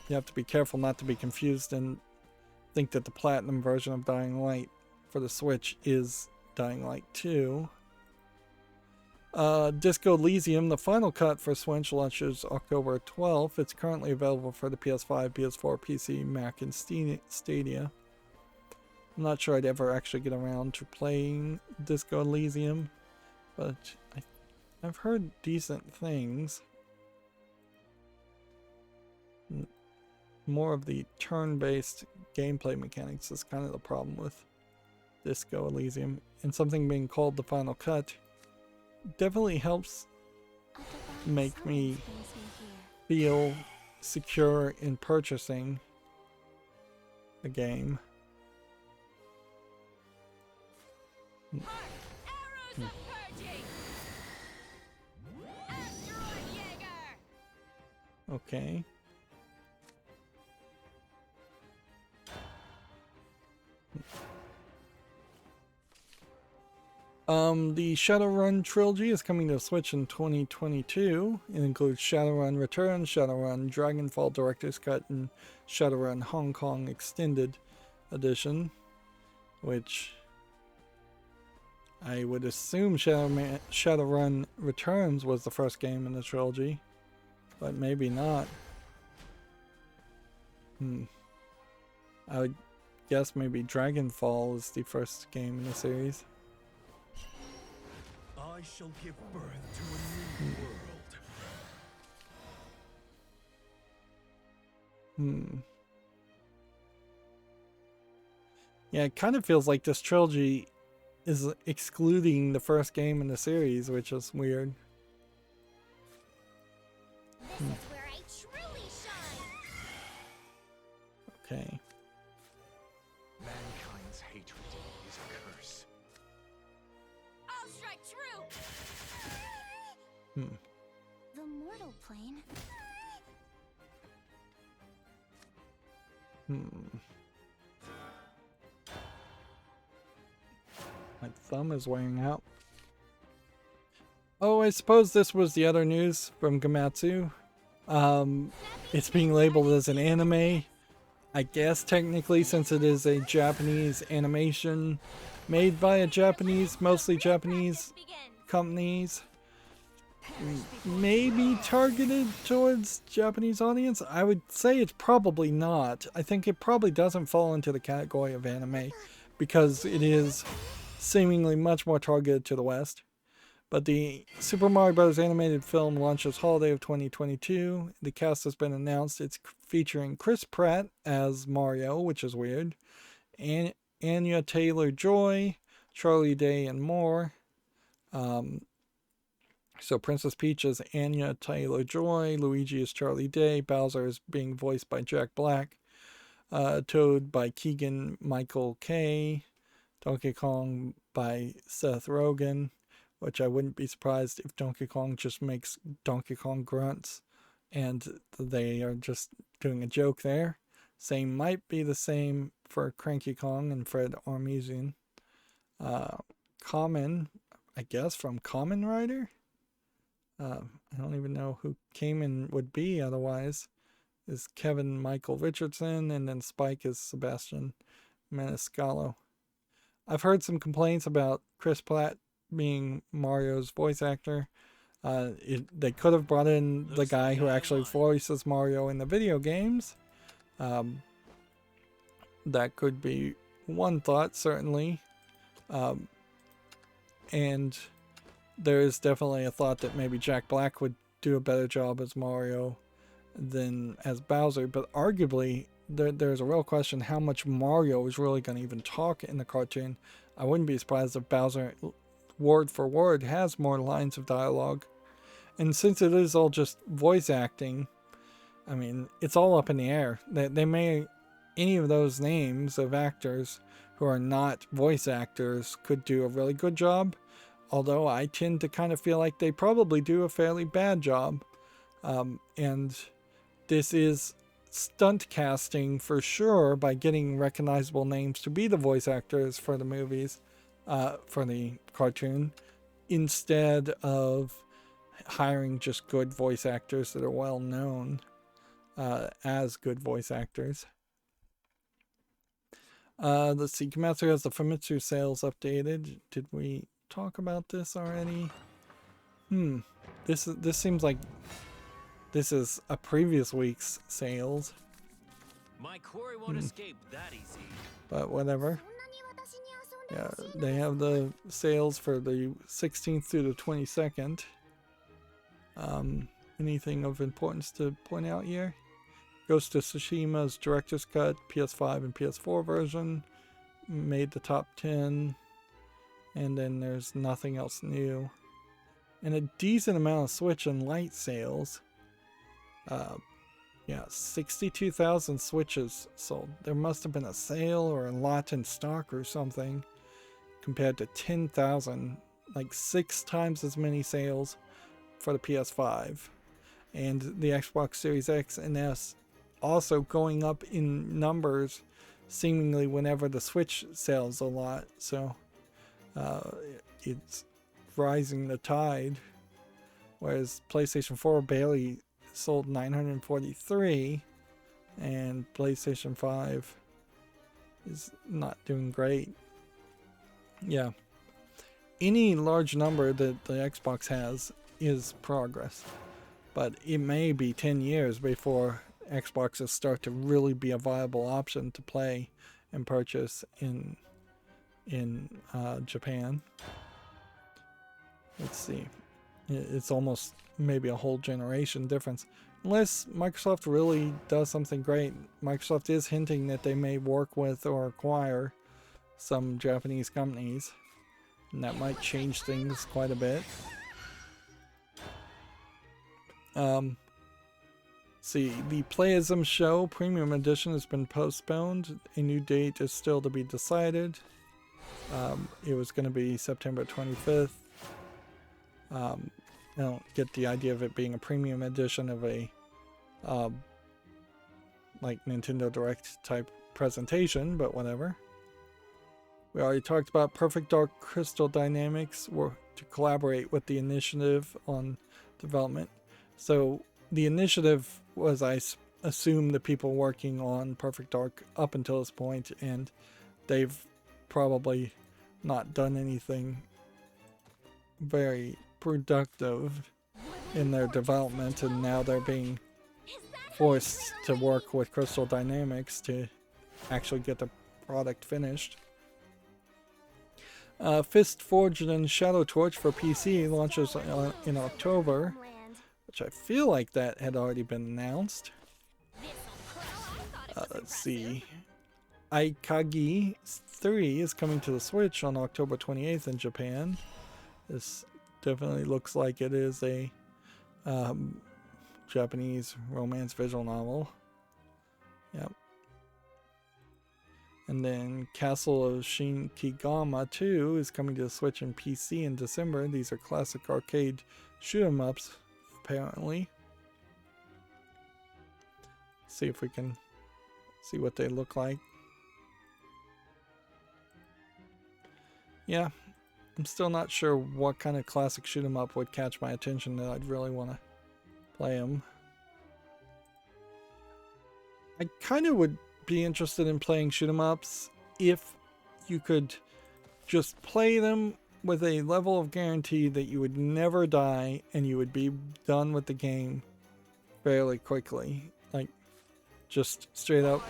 You have to be careful not to be confused and think that the Platinum version of Dying Light for the Switch is Dying Light 2. Disco Elysium, the final cut for Switch, launches October 12th. It's currently available for the PS5, PS4, PC, Mac, and Stadia. I'm not sure I'd ever actually get around to playing Disco Elysium, but I've heard decent things. More of the turn-based gameplay mechanics is kind of the problem with Disco Elysium, and something being called the Final Cut definitely helps make me feel secure in purchasing a game. Arrows of purging! Asteroid Jaeger! Okay. The Shadowrun trilogy is coming to Switch in 2022. It includes Shadowrun Return, Shadowrun Dragonfall Director's Cut, and Shadowrun Hong Kong Extended Edition, which I would assume Shadowrun Returns was the first game in the trilogy, but maybe not. I would guess maybe Dragonfall is the first game in the series. I shall give birth to a new world. Yeah, it kind of feels like this trilogy is excluding the first game in the series, which is weird. This is where I truly shine. Okay. Mankind's hatred is a curse. I'll strike true! The mortal plane. My thumb is wearing out. Oh, I suppose this was the other news from Gamatsu. It's being labeled as an anime. I guess technically, since it is a Japanese animation made by a Japanese, mostly Japanese companies, maybe targeted towards Japanese audience. I would say it's probably not. I think it probably doesn't fall into the category of anime because it is seemingly much more targeted to the West. But the Super Mario Bros. Animated film launches holiday of 2022. The cast has been announced. It's featuring Chris Pratt as Mario, which is weird, and Anya Taylor-Joy, Charlie Day, and more. So Princess Peach is Anya Taylor-Joy, Luigi is Charlie Day, Bowser is being voiced by Jack Black, Toad by Keegan-Michael Kay, Donkey Kong by Seth Rogen, which I wouldn't be surprised if Donkey Kong just makes Donkey Kong grunts and they are just doing a joke there. Same might be the same for Cranky Kong and Fred Armisen. Common, I guess, from Kamen Rider? I don't even know who Kamen would be otherwise. Is Kevin Michael Richardson, and then Spike is Sebastian Maniscalco. I've heard some complaints about Chris Pratt being Mario's voice actor. They could have brought in the guy who actually voices Mario in the video games. That could be one thought, certainly. And there is definitely a thought that maybe Jack Black would do a better job as Mario than as Bowser. But arguably, there's a real question how much Mario is really going to even talk in the cartoon. I wouldn't be surprised if Bowser, word for word, has more lines of dialogue. And since it is all just voice acting, I mean, it's all up in the air. They may, any of those names of actors who are not voice actors could do a really good job. Although I tend to kind of feel like they probably do a fairly bad job. And this is stunt casting for sure by getting recognizable names to be the voice actors for the movies, for the cartoon, instead of hiring just good voice actors that are well known as good voice actors. Let's see, Komatsu has the Famitsu sales updated. Did we talk about this already? This seems like this is a previous week's sales. My quarry won't escape that easy. But whatever. Yeah, they have the sales for the 16th through the 22nd. Anything of importance to point out here? Ghost of Tsushima's Director's Cut, PS5 and PS4 version. made the top 10, and then there's nothing else new. And a decent amount of Switch and Lite sales. Yeah, 62,000 Switches sold. There must have been a sale or a lot in stock or something, compared to 10,000, like 6 times as many sales for the PS5. And the Xbox Series X and S also going up in numbers seemingly whenever the Switch sells a lot. So it's rising the tide, whereas PlayStation 4 barely sold 943, and PlayStation 5 is not doing great. Yeah, any large number that the Xbox has is progress, but it may be 10 years before Xboxes start to really be a viable option to play and purchase in Japan. Let's see. It's almost maybe a whole generation difference. Unless Microsoft really does something great. Microsoft is hinting that they may work with or acquire some Japanese companies, and that might change things quite a bit. See, the Playism Show Premium Edition has been postponed. A new date is still to be decided. It was going to be September 25th. I don't get the idea of it being a premium edition of a like Nintendo Direct type presentation, but whatever. We already talked about Perfect Dark Crystal Dynamics were to collaborate with the initiative on development. So the initiative was, I assume, the people working on Perfect Dark up until this point, and they've probably not done anything very productive in their development, and now they're being forced to work with Crystal Dynamics to actually get the product finished. Fist Forged and Shadow Torch for PC launches in October, which I feel like that had already been announced. Let's see. Aikagi 3 is coming to the Switch on October 28th in Japan. This definitely looks like it is a Japanese romance visual novel. Yep. And then Castle of Shinkigama 2 is coming to the Switch and PC in December. These are classic arcade shoot-'em-ups, apparently. See if we can see what they look like. Yeah, I'm still not sure what kind of classic shoot-'em-up would catch my attention that I'd really want to play them. I kind of would be interested in playing shoot-'em-ups if you could just play them with a level of guarantee that you would never die and you would be done with the game fairly quickly. Like, just straight up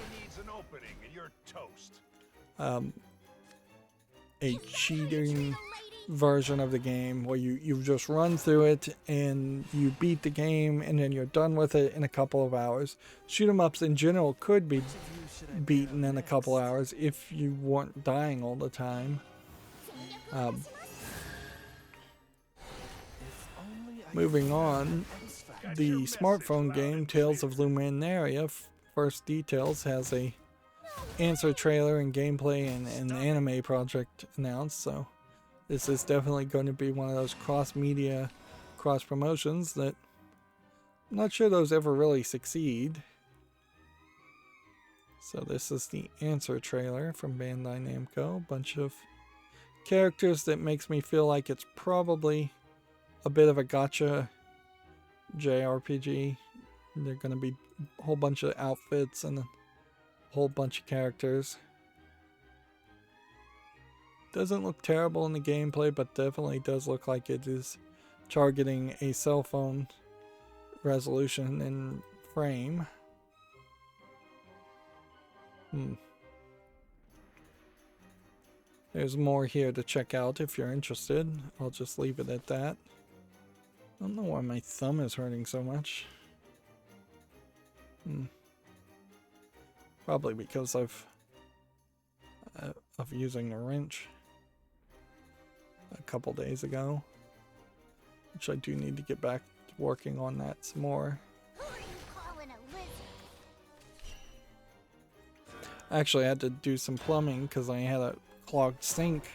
a cheating version of the game where you just run through it and you beat the game and then you're done with it in a couple of hours. Shoot-'em-ups in general could be beaten in a couple hours if you weren't dying all the time. Moving on, the smartphone game Tales of Luminaria First Details has a answer trailer and gameplay and an anime project announced, so this is definitely going to be one of those cross-media, cross-promotions that I'm not sure those ever really succeed. So this is the answer trailer from Bandai Namco. A bunch of characters that makes me feel like it's probably a bit of a gacha JRPG. They're going to be a whole bunch of outfits and a whole bunch of characters. Doesn't look terrible in the gameplay, but definitely does look like it is targeting a cell phone resolution and frame. There's more here to check out if you're interested. I'll just leave it at that. I don't know why my thumb is hurting so much. Probably because I've of using a wrench a couple days ago, which I do need to get back to working on that some more. Who are you calling a lizard? I actually had to do some plumbing because I had a clogged sink.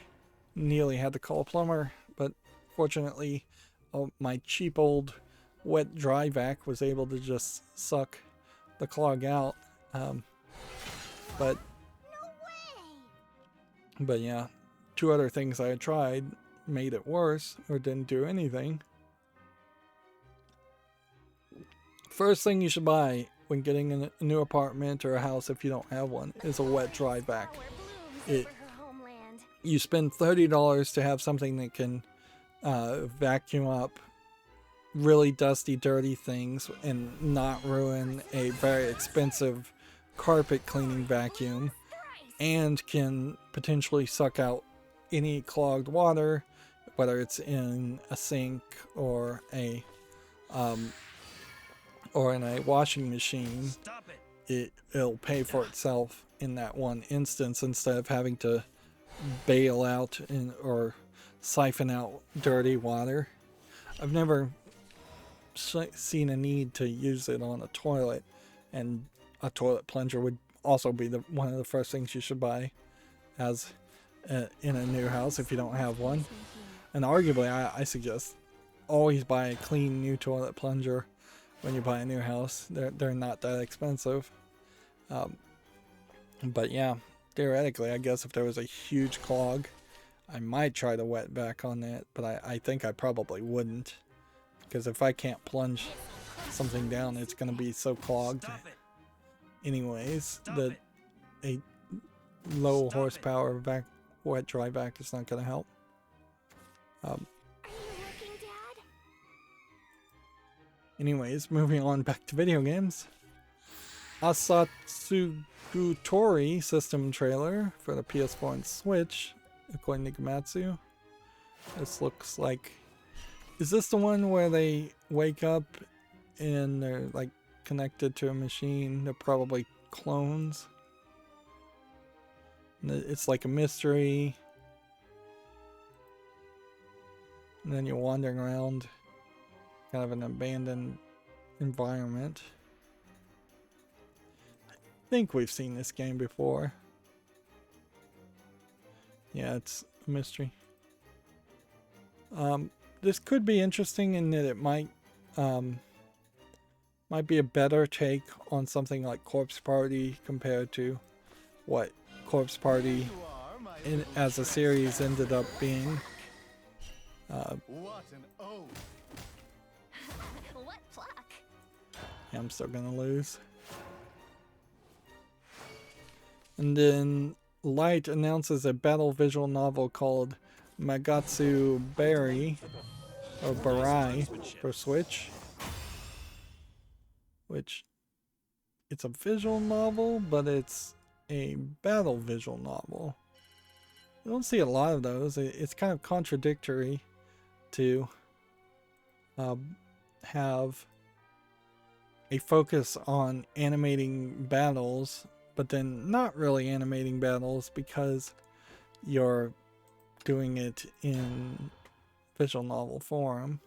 Nearly had to call a plumber, but fortunately my cheap old wet dry vac was able to just suck the clog out. But yeah, 2 other things I had tried made it worse or didn't do anything. First thing you should buy when getting a new apartment or a house, if you don't have one, is a wet dry vac. You spend $30 to have something that can vacuum up really dusty, dirty things and not ruin a very expensive carpet cleaning vacuum, and can potentially suck out any clogged water, whether it's in a sink or in a washing machine. It'll pay for itself in that one instance instead of having to bail out or siphon out dirty water. I've never seen a need to use it on a toilet, and a toilet plunger would also be one of the first things you should buy as in a new house if you don't have one. And arguably, I suggest always buy a clean new toilet plunger when you buy a new house. They're not that expensive. But yeah, theoretically, I guess if there was a huge clog, I might try the wet vac on that, but I think I probably wouldn't, because if I can't plunge something down, it's going to be so clogged anyways that a low horsepower wet dry vac is not going to help. Are you looking, Dad? Anyways, moving on back to video games. Asatsugutori system trailer for the PS4 and Switch, according to Gamatsu. This looks like... Is this the one where they wake up and they're like connected to a machine? They're probably clones. And it's like a mystery. And then you're wandering around kind of an abandoned environment. I think we've seen this game before. Yeah, it's a mystery. This could be interesting in that it might be a better take on something like Corpse Party compared to what Corpse Party as a series ended up being. What an oath! What pluck? Yeah, I'm still gonna lose. And then Light announces a battle visual novel called Magatsu Bari, or Barai for Switch, which it's a visual novel, but it's a battle visual novel. You don't see a lot of those. It's kind of contradictory to have a focus on animating battles, but then not really animating battles because you're doing it in visual novel form.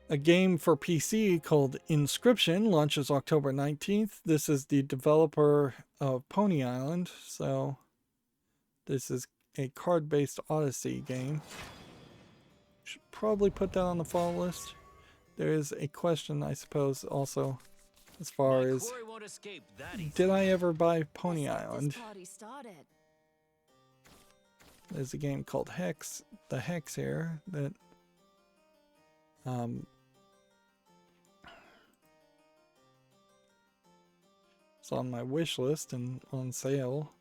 A game for PC called Inscription launches October 19th. This is the developer of Pony Island, so this is a card-based Odyssey game. Should probably put that on the fall list. There is a question, I suppose, also as far as did I ever buy Pony Island? There's a game called Hex, the Hex here, that it's on my wish list and on sale.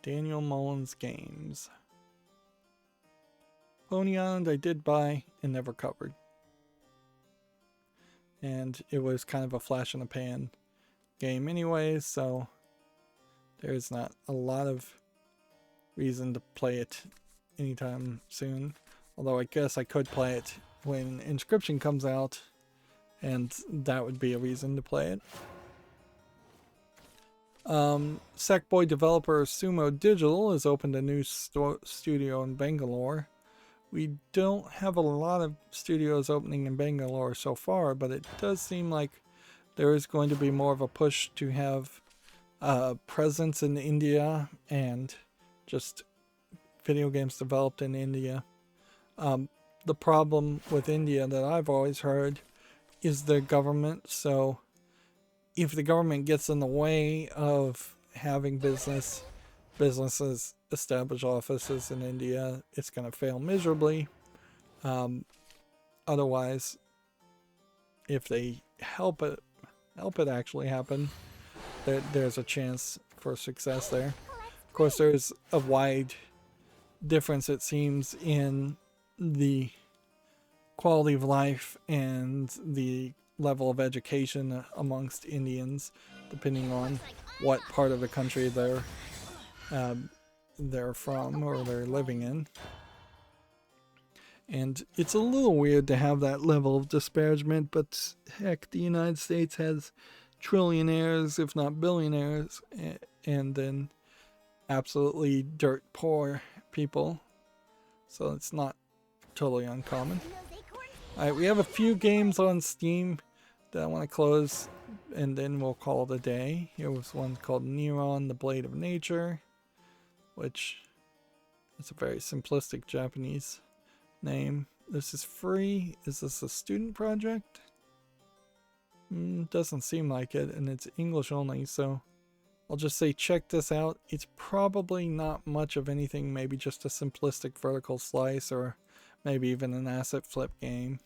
Daniel Mullins Games. Pony Island I did buy and never covered. And it was kind of a flash in the pan game anyways, so there's not a lot of reason to play it anytime soon. Although I guess I could play it when Inscription comes out, and that would be a reason to play it. Sackboy developer Sumo Digital has opened a new studio in Bangalore. We don't have a lot of studios opening in Bangalore so far, but it does seem like there is going to be more of a push to have presence in India and just video games developed in India. The problem with India that I've always heard is the government. So if the government gets in the way of having businesses establish offices in India, it's going to fail miserably. Otherwise, if they help it actually happen, there's a chance for success there. Of course, there's a wide difference, it seems, in the quality of life and the level of education amongst Indians, depending on what part of the country they're from or they're living in. And it's a little weird to have that level of disparagement, but heck, the United States has trillionaires, if not billionaires, and then absolutely dirt poor people. So it's not totally uncommon. Alright, we have a few games on Steam that I want to close, and then we'll call it a day. Here was one called Neron, the Blade of Nature, which is a very simplistic Japanese name. This is free. Is this a student project? Doesn't seem like it, and it's English only, so I'll just say check this out. It's probably not much of anything, maybe just a simplistic vertical slice or maybe even an asset flip game,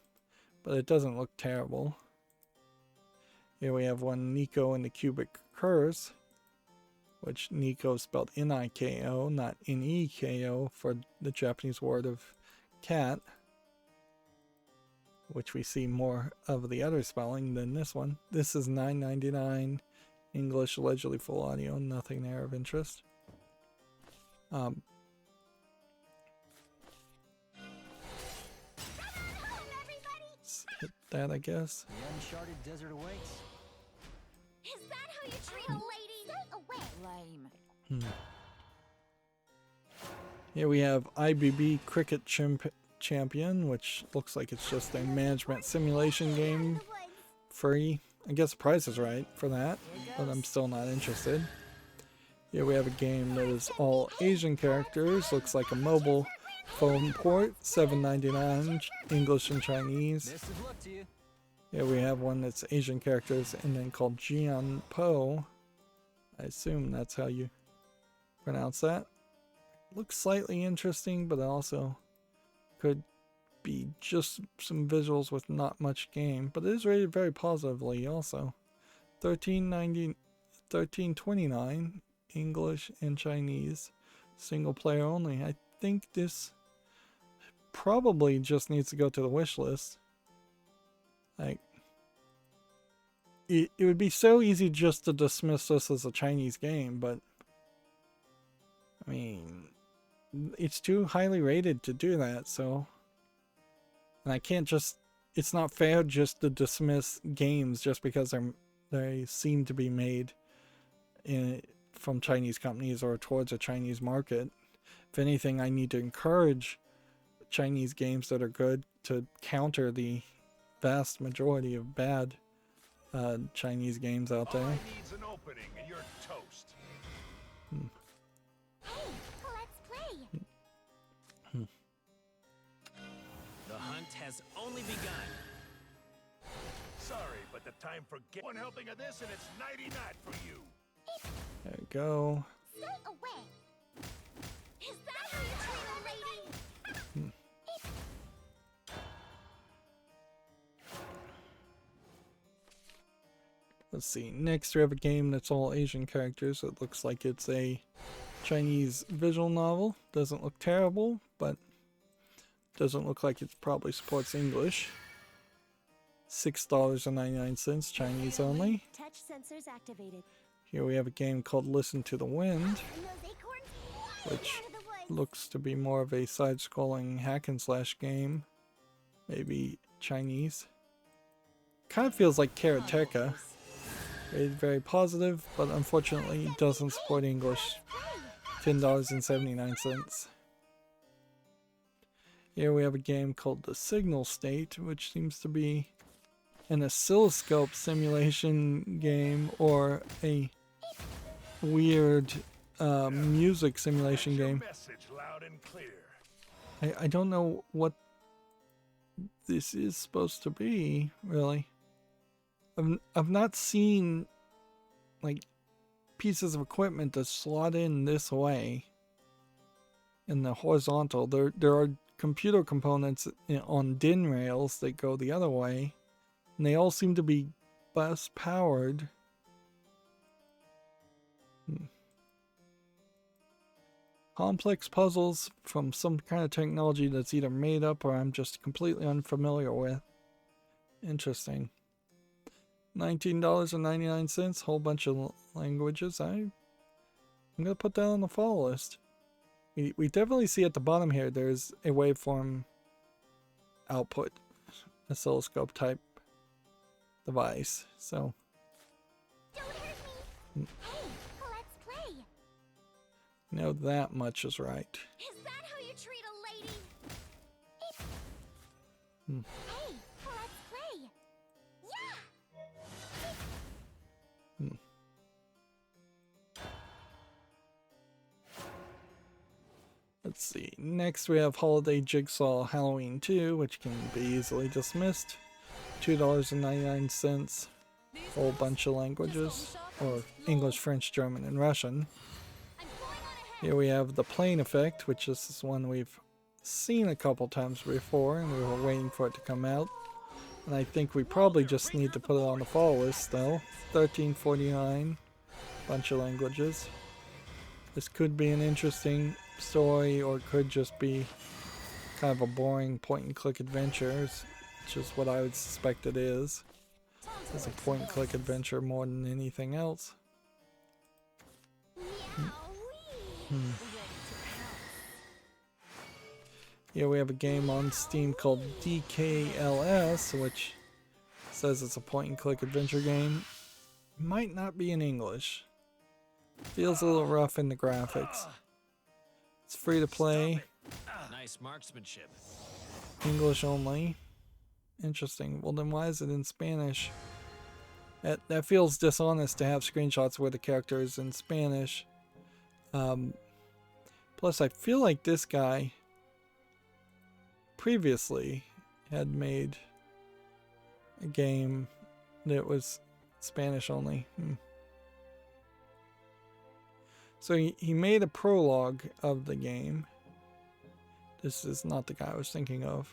but it doesn't look terrible. Here we have one, Nico and the Cubic Curse, which Nico is spelled N-I-K-O, not N-E-K-O for the Japanese word of cat, which we see more of the other spelling than this one. This is $9.99, English, allegedly full audio, nothing there of interest. Let's hit that, I guess. The uncharted desert awaits. Is that how you treat a lady? Stay away. Lame. Here we have IBB Cricket Champion, which looks like it's just a management simulation game. Free. I guess the price is right for that, but I'm still not interested. Here we have a game that is all Asian characters. Looks like a mobile phone port. $7.99, English and Chinese. Best of luck to you. Here we have one that's Asian characters and then called Jian Po. I assume that's how you pronounce that. Looks slightly interesting, but also could be just some visuals with not much game. But it is rated very positively also. $13.29, English and Chinese. Single player only. I think this probably just needs to go to the wish list. Like, it would be so easy just to dismiss this as a Chinese game, but I mean, it's too highly rated to do that, so, and I can't just, it's not fair just to dismiss games just because they seem to be made from Chinese companies or towards a Chinese market. If anything, I need to encourage Chinese games that are good to counter the vast majority of bad Chinese games out there. All I need's an opening and you're toast. Let's play. The hunt has only begun. Sorry, but the time for one helping of this and it's nighty-night for you. There we go. Stay away. Is that how you treat a lady? Let's see. Next we have a game that's all Asian characters. It looks like it's a Chinese visual novel. Doesn't look terrible, but doesn't look like it probably supports English. $6.99, Chinese only. Touch sensors activated. Here we have a game called Listen to the Wind, which looks to be more of a side-scrolling hack and slash game. Maybe Chinese. Kind of feels like Karateka. Rated very positive, but unfortunately doesn't support English. $10.79. Here we have a game called The Signal State, which seems to be an oscilloscope simulation game or a weird music simulation game. Message loud and clear. I don't know what this is supposed to be, really. I've not seen like pieces of equipment that slot in this way in the horizontal. There are computer components on DIN rails that go the other way, and they all seem to be bus powered. Complex puzzles from some kind of technology that's either made up or I'm just completely unfamiliar with. Interesting. $19.99, whole bunch of languages. I'm gonna put that on the follow list. We definitely see at the bottom here there's a waveform output oscilloscope type device. So Don't hurt me. Hey, let's play. know that much is right. Is that how you treat a lady? Hmm. Hey, let's play. Yeah. Hmm. Let's see. Next we have Holiday Jigsaw Halloween 2, which can be easily dismissed. $2.99. Whole bunch of languages, or English, French, German, and Russian. Here we have The Plane Effect, which is one we've seen a couple times before, and we were waiting for it to come out. And I think we probably just need to put it on the follow list, though. $13.49. Bunch of languages. This could be an interesting story, or it could just be kind of a boring point-and-click adventure, which is what I would suspect it is. It's a point-and-click adventure more than anything else. Here we have a game on Steam called DKLS, which says it's a point-and-click adventure game. Might not be in English. Feels a little rough in the graphics. It's free to play. Nice marksmanship. English only. Interesting. Well, then why is it in Spanish? That feels dishonest to have screenshots where the character is in Spanish. Plus, I feel like this guy previously had made a game that was Spanish only. So he made a prologue of the game. This is not the guy I was thinking of.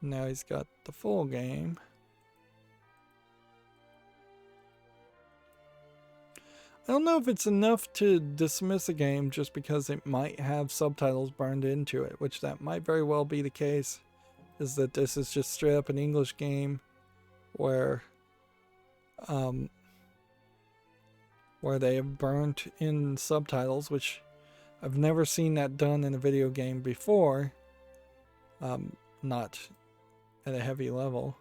Now he's got the full game. I don't know if it's enough to dismiss a game just because it might have subtitles burned into it, which that might very well be the case. Is that this is just straight up an English game where they have burnt in subtitles, which I've never seen that done in a video game before. Not at a heavy level.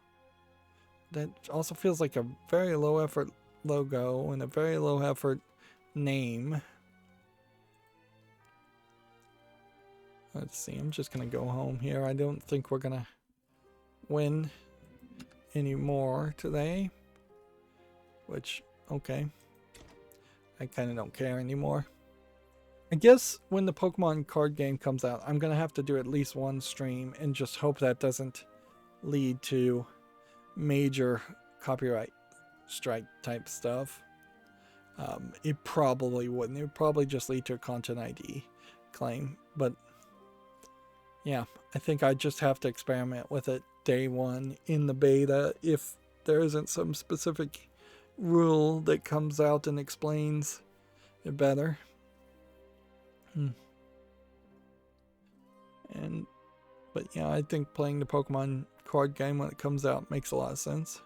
That also feels like a very low effort logo and a very low effort name. Let's see, I'm just gonna go home here. I don't think we're gonna win anymore today, which, okay, I kind of don't care anymore. I guess when the Pokemon card game comes out, I'm gonna have to do at least one stream and just hope that doesn't lead to major copyright strike type stuff. It probably wouldn't. It would probably just lead to a content ID claim. But yeah, I think I just have to experiment with it day one in the beta if there isn't some specific rule that comes out and explains it better. But yeah, I think playing the Pokemon card game when it comes out makes a lot of sense.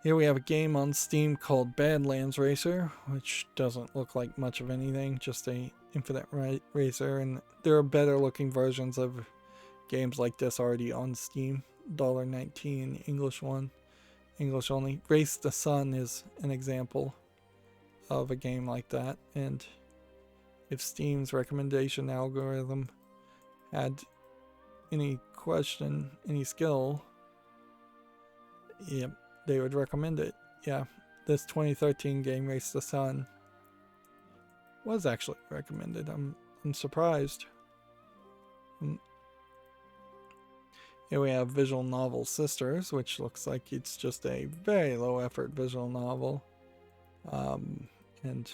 Here we have a game on Steam called Badlands Racer, which doesn't look like much of anything, just a infinite racer, and there are better looking versions of games like this already on Steam. $1.19 English one, English only. Race the Sun is an example of a game like that, and if Steam's recommendation algorithm had any question, any skill, yeah, they would recommend it. Yeah, this 2013 game, Race the Sun, was actually recommended. I'm surprised. Here we have visual novel Sisters, which looks like it's just a very low effort visual novel. And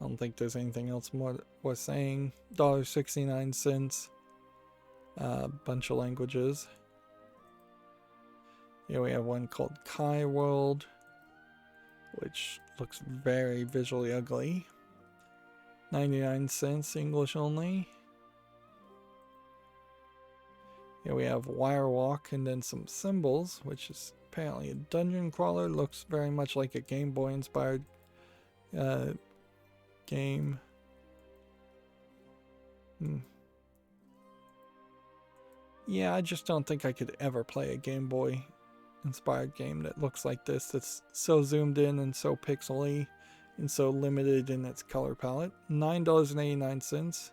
I don't think there's anything else more worth saying. $1.69. Bunch of languages. Here we have one called Kai World, which looks very visually ugly. 99 cents, English only. Here we have Wire Walk and then some symbols, which is apparently a dungeon crawler. Looks very much like a Game Boy inspired game. Yeah, I just don't think I could ever play a Game Boy inspired game that looks like this. That's so zoomed in and so pixely and so limited in its color palette. $9.89.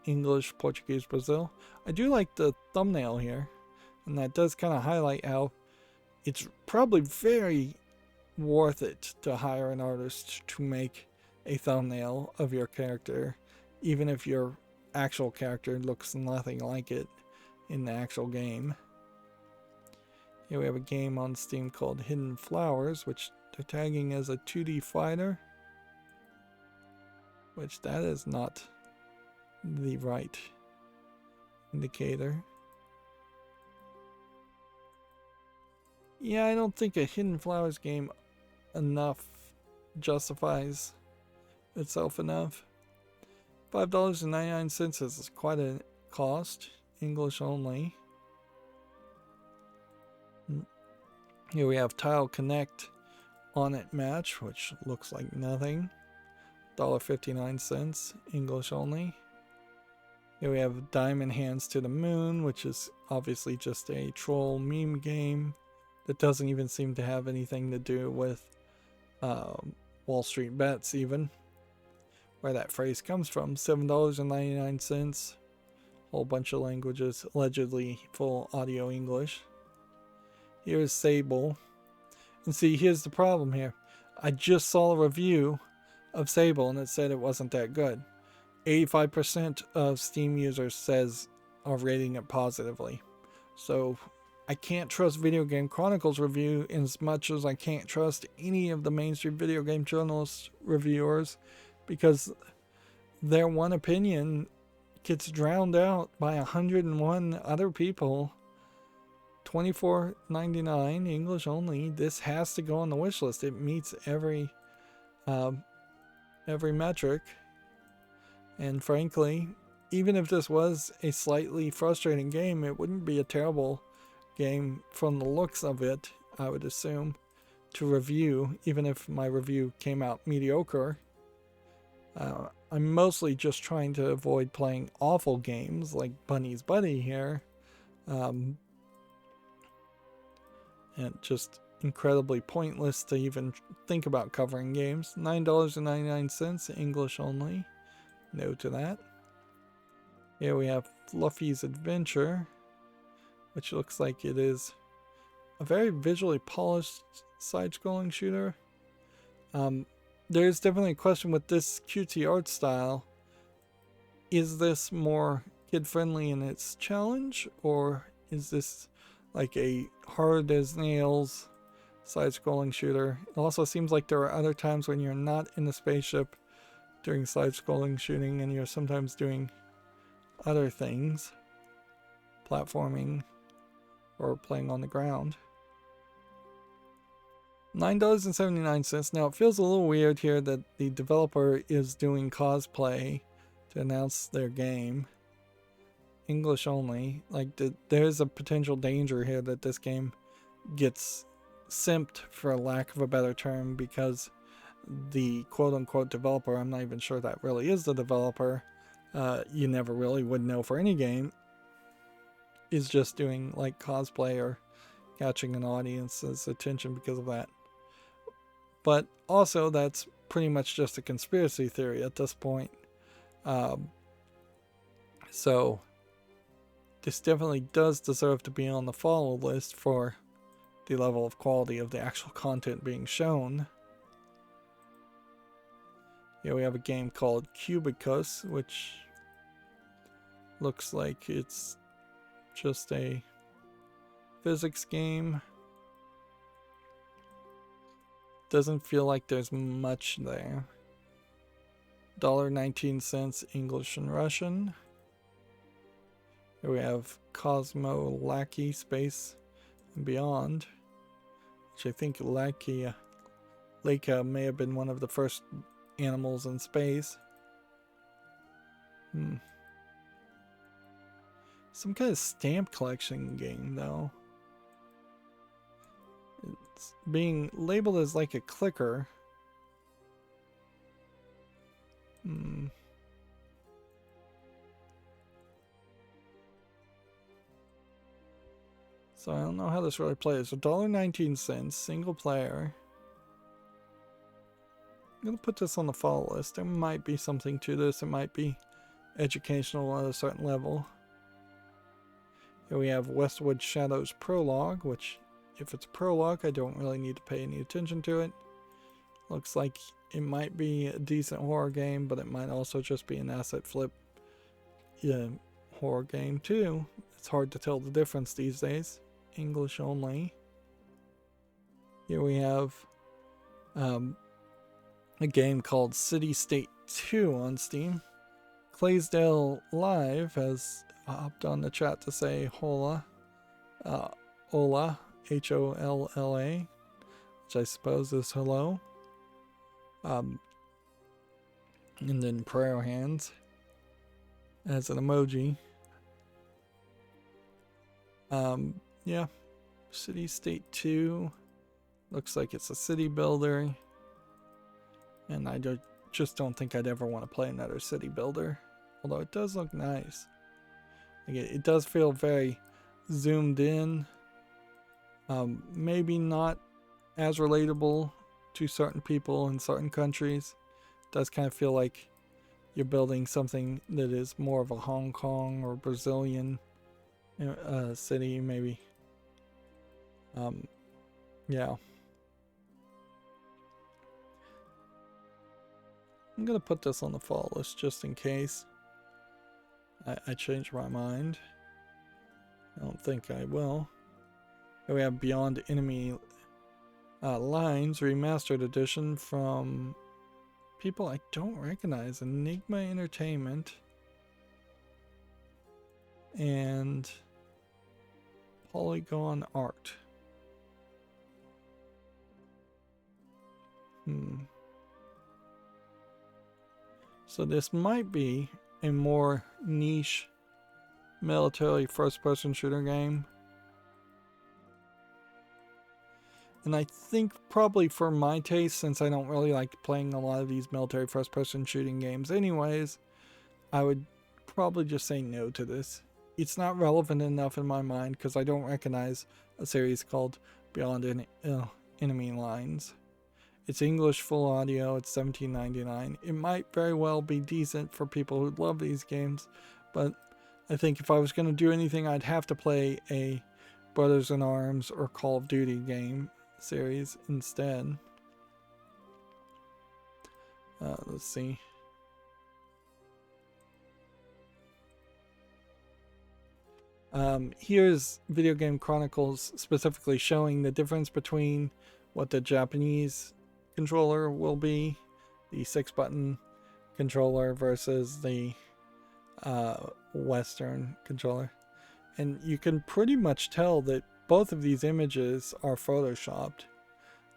English, Portuguese, Brazil. I do like the thumbnail here, and that does kind of highlight how it's probably very worth it to hire an artist to make a thumbnail of your character, even if your actual character looks nothing like it in the actual game. Here we have a game on Steam called Hidden Flowers, which they're tagging as a 2D fighter, which that is not the right indicator. Yeah, I don't think a Hidden Flowers game justifies itself enough. $5.99 is quite a cost. English only. Here we have Tile Connect On It Match, which looks like nothing. $1.59, English only. Here we have Diamond Hands to the Moon, which is obviously just a troll meme game that doesn't even seem to have anything to do with Wall Street Bets, even. Where that phrase comes from. $7.99. Whole bunch of languages, allegedly full audio English. Here's Sable. And see, here's the problem here. I just saw a review of Sable and it said it wasn't that good. 85% of Steam users are rating it positively. So I can't trust Video Game Chronicles review as much as I can't trust any of the mainstream video game journalists reviewers, because their one opinion gets drowned out by 101 other people. $24.99, English only. This has to go on the wish list. It meets every metric. And frankly, even if this was a slightly frustrating game, it wouldn't be a terrible game from the looks of it, I would assume, to review, even if my review came out mediocre. I'm mostly just trying to avoid playing awful games like Bunny's Buddy here. And just incredibly pointless to even think about covering games. $9.99, English only. No to that. Here we have Fluffy's Adventure, which looks like it is a very visually polished side-scrolling shooter. There's definitely a question with this cutesy art style. Is this more kid-friendly in its challenge, or is this like a hard as nails side-scrolling shooter? It also seems like there are other times when you're not in the spaceship doing side-scrolling shooting and you're sometimes doing other things, platforming or playing on the ground. $9.79. Now it feels a little weird here that the developer is doing cosplay to announce their game. English only. Like, there's a potential danger here that this game gets simped, for lack of a better term, because the quote-unquote developer, I'm not even sure that really is the developer, you never really would know for any game, is just doing like cosplay or catching an audience's attention because of that. But also, that's pretty much just a conspiracy theory at this point. So this definitely does deserve to be on the follow list for the level of quality of the actual content being shown. Here we have a game called Cubicus, which looks like it's just a physics game. Doesn't feel like there's much there. $1.19 English and Russian. Here we have Cosmo Lackey Space and Beyond, which I think Laika may have been one of the first animals in space. Some kind of stamp collection game, though. It's being labeled as like a clicker. So I don't know how this really plays. So $1.19, single player. I'm going to put this on the follow list. There might be something to this. It might be educational at a certain level. Here we have Westwood Shadows Prologue, which, if it's prologue, I don't really need to pay any attention to it. Looks like it might be a decent horror game, but it might also just be an asset flip horror game too. It's hard to tell the difference these days. English only. Here we have a game called City State 2 on Steam. Claysdale Live has hopped on the chat to say hola. Hola, H-O-L-L-A, which I suppose is hello. And then prayer hands as an emoji. Yeah, City State 2 looks like it's a city builder, and I just don't think I'd ever want to play another city builder, although it does look nice. Like it does feel very zoomed in, maybe not as relatable to certain people in certain countries. It does kind of feel like you're building something that is more of a Hong Kong or Brazilian city, maybe. Yeah. I'm gonna put this on the follow list just in case I change my mind. I don't think I will. Here we have Beyond Enemy Lines Remastered Edition from people I don't recognize. Enigma Entertainment and Polygon Art. So this might be a more niche military first-person shooter game. And I think probably for my taste, since I don't really like playing a lot of these military first-person shooting games anyways, I would probably just say no to this. It's not relevant enough in my mind because I don't recognize a series called Beyond Enemy Lines. It's English full audio. It's $17.99. It might very well be decent for people who love these games, but I think if I was going to do anything, I'd have to play a Brothers in Arms or Call of Duty game series instead. Let's see. Here's Video Game Chronicles specifically showing the difference between what the Japanese controller will be, the 6-button controller, versus the Western controller. And you can pretty much tell that both of these images are photoshopped,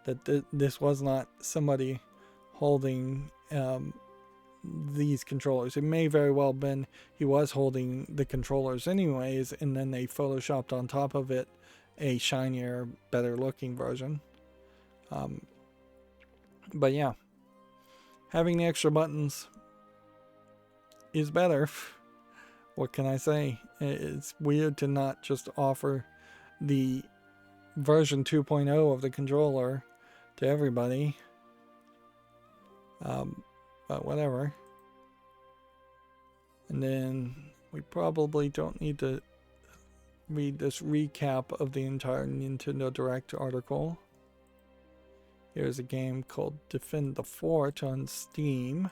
that this was not somebody holding these controllers. It may very well have been he was holding the controllers anyways, and then they photoshopped on top of it a shinier, better looking version. But yeah, having the extra buttons is better. What can I say? It's weird to not just offer the version 2.0 of the controller to everybody. But whatever. And then we probably don't need to read this recap of the entire Nintendo Direct article. Here's a game called Defend the Fort on Steam,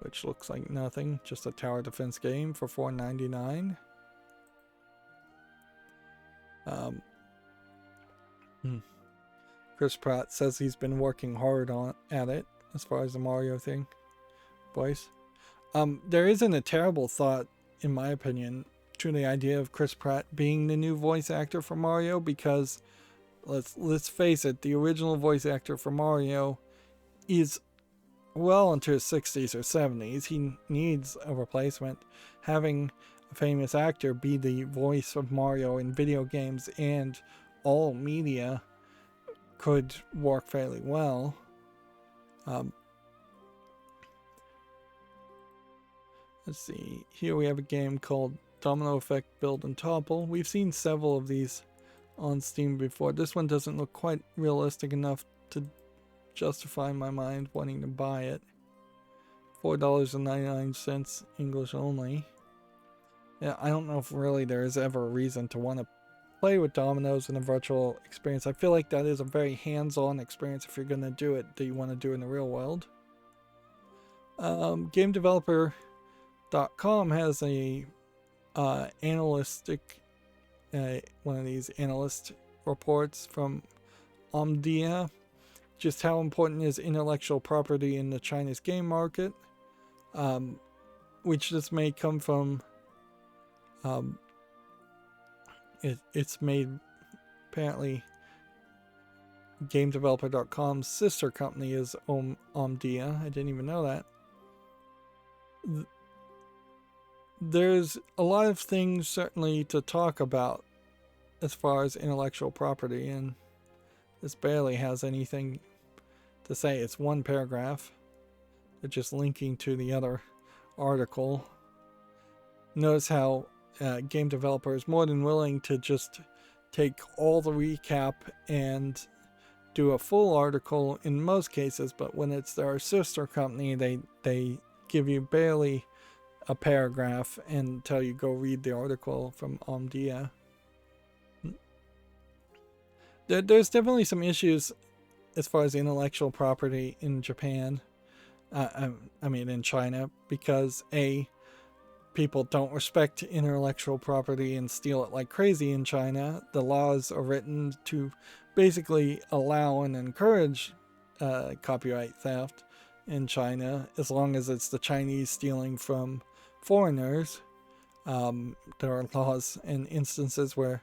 which looks like nothing, just a tower defense game for $4.99. Chris Pratt says he's been working hard at it as far as the Mario thing. Voice. There isn't a terrible thought, in my opinion, to the idea of Chris Pratt being the new voice actor for Mario, because let's face it, the original voice actor for Mario is well into his 60s or 70s. He needs a replacement. Having a famous actor be the voice of Mario in video games and all media could work fairly well. Let's see. Here we have a game called Domino Effect Build and Topple. We've seen several of these on Steam before. This one doesn't look quite realistic enough to justify my mind wanting to buy it. $4.99 English only. Yeah, I don't know if really there is ever a reason to want to play with dominoes in a virtual experience. I feel like that is a very hands-on experience if you're going to do it that you want to do in the real world. GameDeveloper.com has a analytic one of these analyst reports from Omdia, just how important is intellectual property in the Chinese game market, which this may come from it's made apparently GameDeveloper.com's sister company is Omdia. I didn't even know that. There's a lot of things certainly to talk about as far as intellectual property, and this barely has anything to say. It's one paragraph. They're just linking to the other article. Notice how game developer is more than willing to just take all the recap and do a full article in most cases, but when it's their sister company, they give you barely a paragraph and tell you go read the article from Omdia. There's definitely some issues as far as intellectual property in Japan. I mean in China, because people don't respect intellectual property and steal it like crazy in China. The laws are written to basically allow and encourage copyright theft in China, as long as it's the Chinese stealing from foreigners. There are laws and instances where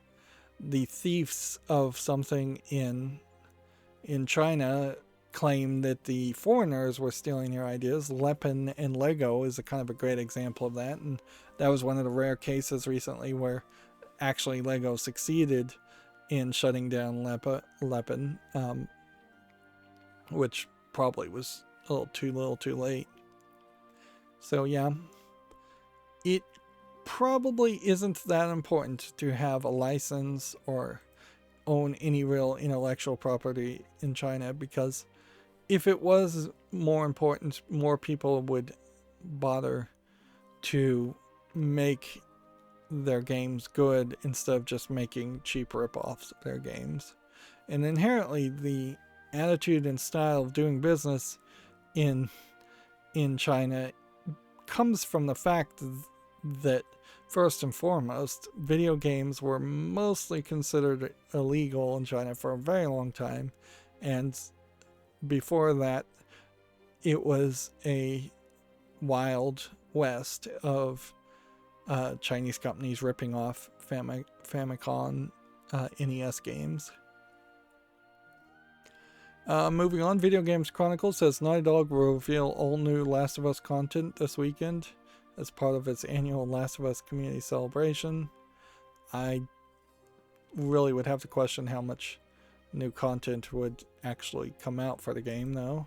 the thieves of something in China claim that the foreigners were stealing their ideas. Lepin and Lego is a kind of a great example of that, and that was one of the rare cases recently where actually Lego succeeded in shutting down Lepin, which probably was a little too late. So yeah, it probably isn't that important to have a license or own any real intellectual property in China, because if it was more important, more people would bother to make their games good instead of just making cheap rip-offs of their games. And inherently, the attitude and style of doing business in China comes from the fact that, first and foremost, video games were mostly considered illegal in China for a very long time, and before that, it was a wild west of Chinese companies ripping off Famicom NES games. Moving on, Video Games Chronicle says Naughty Dog will reveal all new Last of Us content this weekend as part of its annual Last of Us community celebration. I really would have to question how much new content would actually come out for the game, though.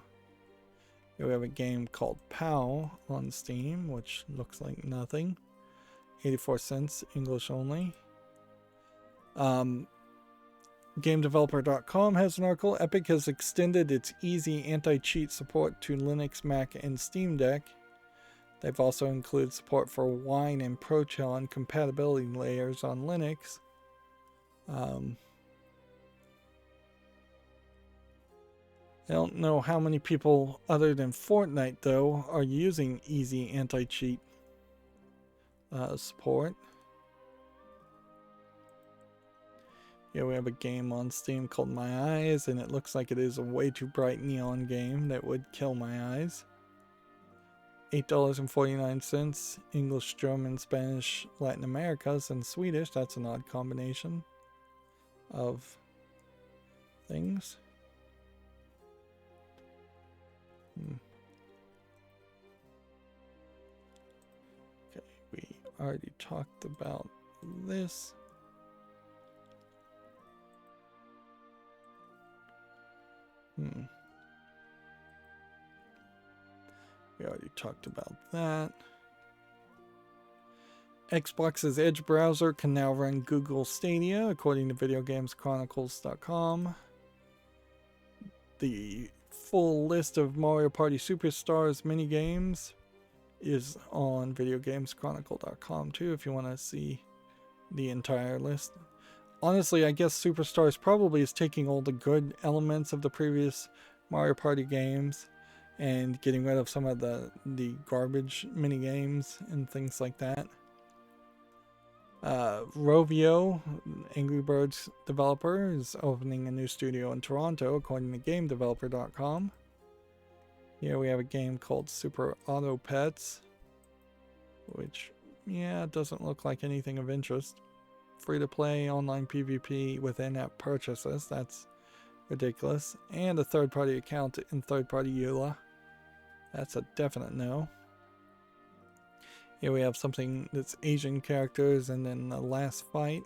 Here we have a game called POW on Steam, which looks like nothing. 84 cents, English only. GameDeveloper.com has an article. Epic has extended its easy anti-cheat support to Linux, Mac, and Steam Deck. They've also included support for Wine and Proton compatibility layers on Linux. I don't know how many people other than Fortnite, though, are using easy anti-cheat support. Here we have a game on Steam called My Eyes, and it looks like it is a way too bright neon game that would kill my eyes. $8.49, English, German, Spanish, Latin Americas, and Swedish. That's an odd combination of things. Okay, we already talked about this. We already talked about that. Xbox's Edge browser can now run Google Stadia, according to VideoGamesChronicles.com. The full list of Mario Party Superstars minigames is on VideoGamesChronicle.com too, if you want to see the entire list. Honestly, I guess Superstars probably is taking all the good elements of the previous Mario Party games and getting rid of some of the garbage mini games and things like that. Rovio, Angry Birds developer, is opening a new studio in Toronto, according to GameDeveloper.com. Here we have a game called Super Auto Pets, which, yeah, doesn't look like anything of interest. Free-to-play online PvP with in-app purchases. That's ridiculous. And a third-party account in third-party EULA. That's a definite no. Here we have something that's Asian characters and then the last fight.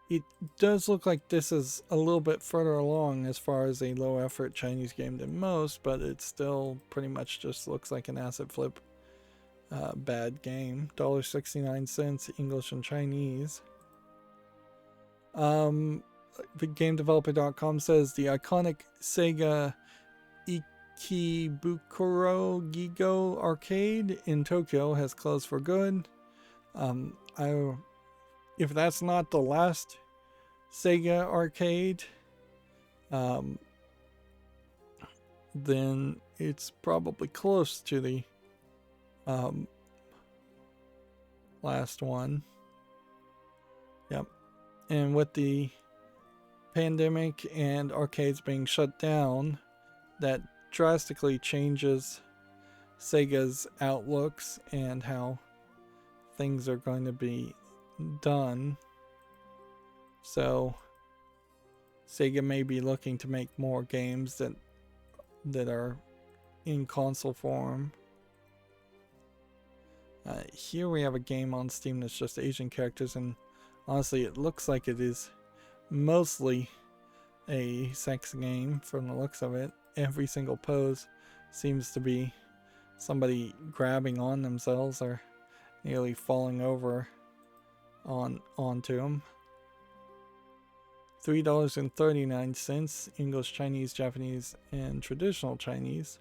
It does look like this is a little bit further along as far as a low-effort Chinese game than most, but it still pretty much just looks like an asset flip bad game. $1.69, English and Chinese. GameDeveloper.com says the iconic Sega Ikebukuro Gigo arcade in Tokyo has closed for good. If that's not the last Sega arcade, then it's probably close to the last one. Yep. And with the pandemic and arcades being shut down, that drastically changes Sega's outlooks and how things are going to be done. So Sega may be looking to make more games that are in console form. Here we have a game on Steam that's just Asian characters, and honestly it looks like it is mostly a sex game from the looks of it. Every single pose seems to be somebody grabbing on themselves or nearly falling over onto them. $3.39, English, Chinese, Japanese, and traditional Chinese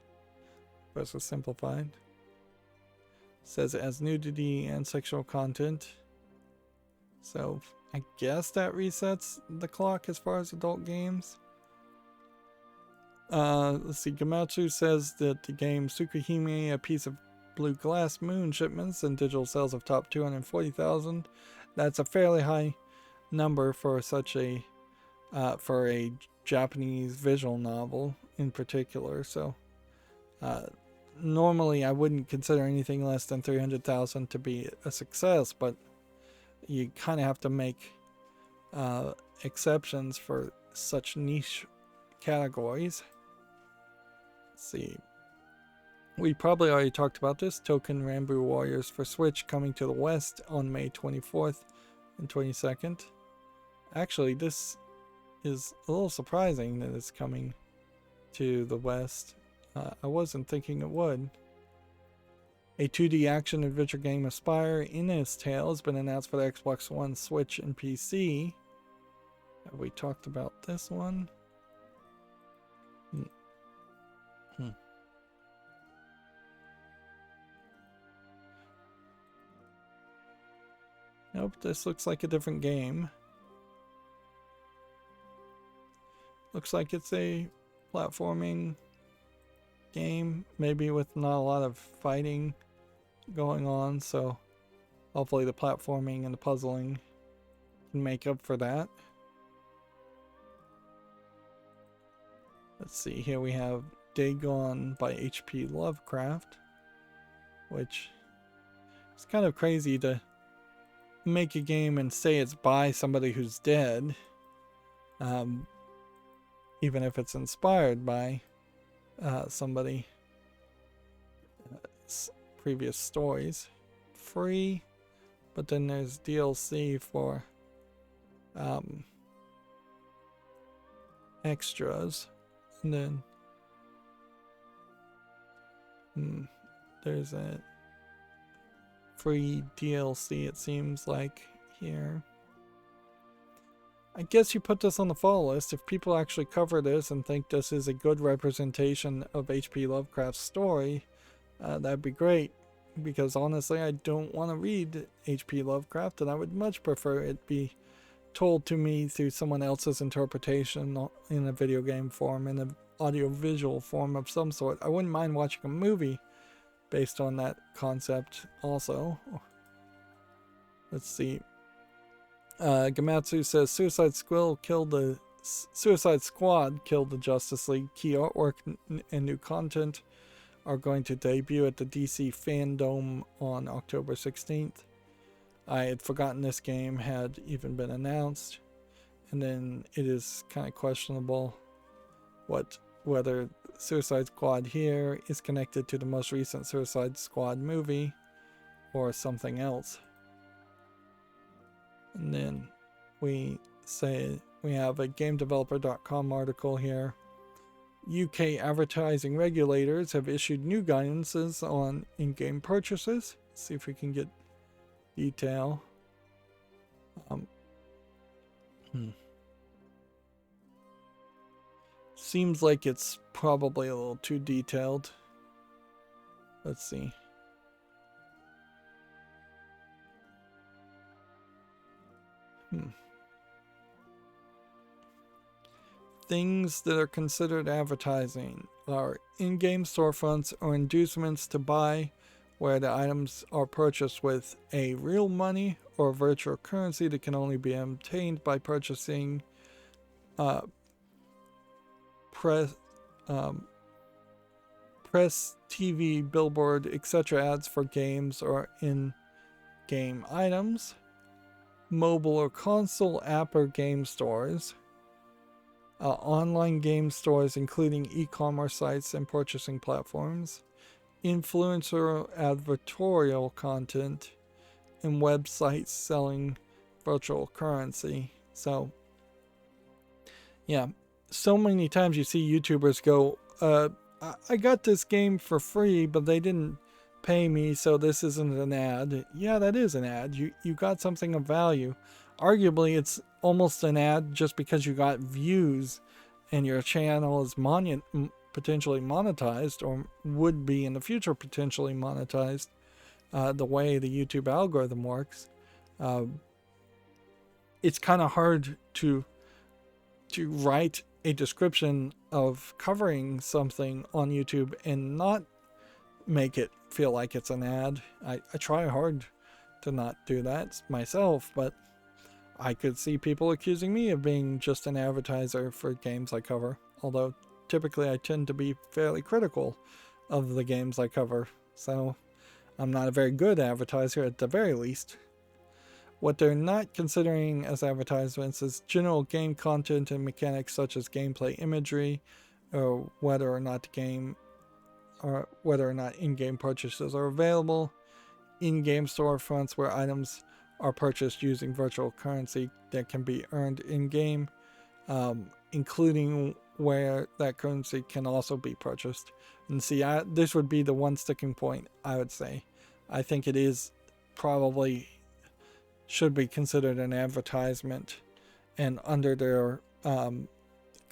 versus simplified. Says it has nudity and sexual content. So I guess that resets the clock as far as adult games. Let's see, Gamatsu says that the game Tsukihime, a piece of blue glass moon shipments and digital sales have topped 240,000. That's a fairly high number for such a for a Japanese visual novel in particular. So normally I wouldn't consider anything less than 300,000 to be a success, but you kind of have to make exceptions for such niche categories. Let's see. We probably already talked about this. Token Rambu Warriors for Switch coming to the West on May 24th and 22nd. Actually, this is a little surprising that it's coming to the West. I wasn't thinking it would. A 2D action adventure game Aspire Innis Tale has been announced for the Xbox One, Switch, and PC. Have we talked about this one? Nope, this looks like a different game. Looks like it's a platforming game, maybe with not a lot of fighting going on, so hopefully the platforming and the puzzling can make up for that. Let's see, here we have Dagon by H.P. Lovecraft, which is kind of crazy to make a game and say it's by somebody who's dead, even if it's inspired by somebody previous stories. Free, but then there's DLC for extras, and then there's a free DLC, it seems like, here. I guess you put this on the follow list. If people actually cover this and think this is a good representation of H.P. Lovecraft's story, that'd be great. Because honestly, I don't want to read H.P. Lovecraft, and I would much prefer it be told to me through someone else's interpretation in a video game form, in an audio-visual form of some sort. I wouldn't mind watching a movie based on that concept also. Let's see. Gamatsu says Suicide Squad killed the Justice League. Key artwork and new content are going to debut at the DC Fandom on October 16th. I had forgotten this game had even been announced, and then it is kind of questionable whether Suicide Squad here is connected to the most recent Suicide Squad movie or something else. And then we have a GameDeveloper.com article here. UK advertising regulators have issued new guidances on in-game purchases. Let's see if we can get detail. Seems like it's probably a little too detailed. Let's see. Things that are considered advertising are in-game storefronts or inducements to buy where the items are purchased with a real money or virtual currency that can only be obtained by purchasing press, TV, billboard, etc. ads for games or in-game items. Mobile or console app or game stores. Online game stores including e-commerce sites and purchasing platforms. Influencer advertorial content, and websites selling virtual currency. So, yeah, so many times you see YouTubers go, I got this game for free, but they didn't pay me, so this isn't an ad. Yeah, that is an ad. You got something of value. Arguably, it's almost an ad just because you got views and your channel is potentially monetized, or would be in the future potentially monetized, the way the YouTube algorithm works. It's kind of hard to write a description of covering something on YouTube and not make it feel like it's an ad. I try hard to not do that myself, but I could see people accusing me of being just an advertiser for games I cover, although typically I tend to be fairly critical of the games I cover, so I'm not a very good advertiser at the very least. What they're not considering as advertisements is general game content and mechanics such as gameplay imagery, or whether or not in-game purchases are available, in-game storefronts where items are purchased using virtual currency that can be earned in-game, including where that currency can also be purchased. And see, this would be the one sticking point, I would say. I think it is probably should be considered an advertisement and under their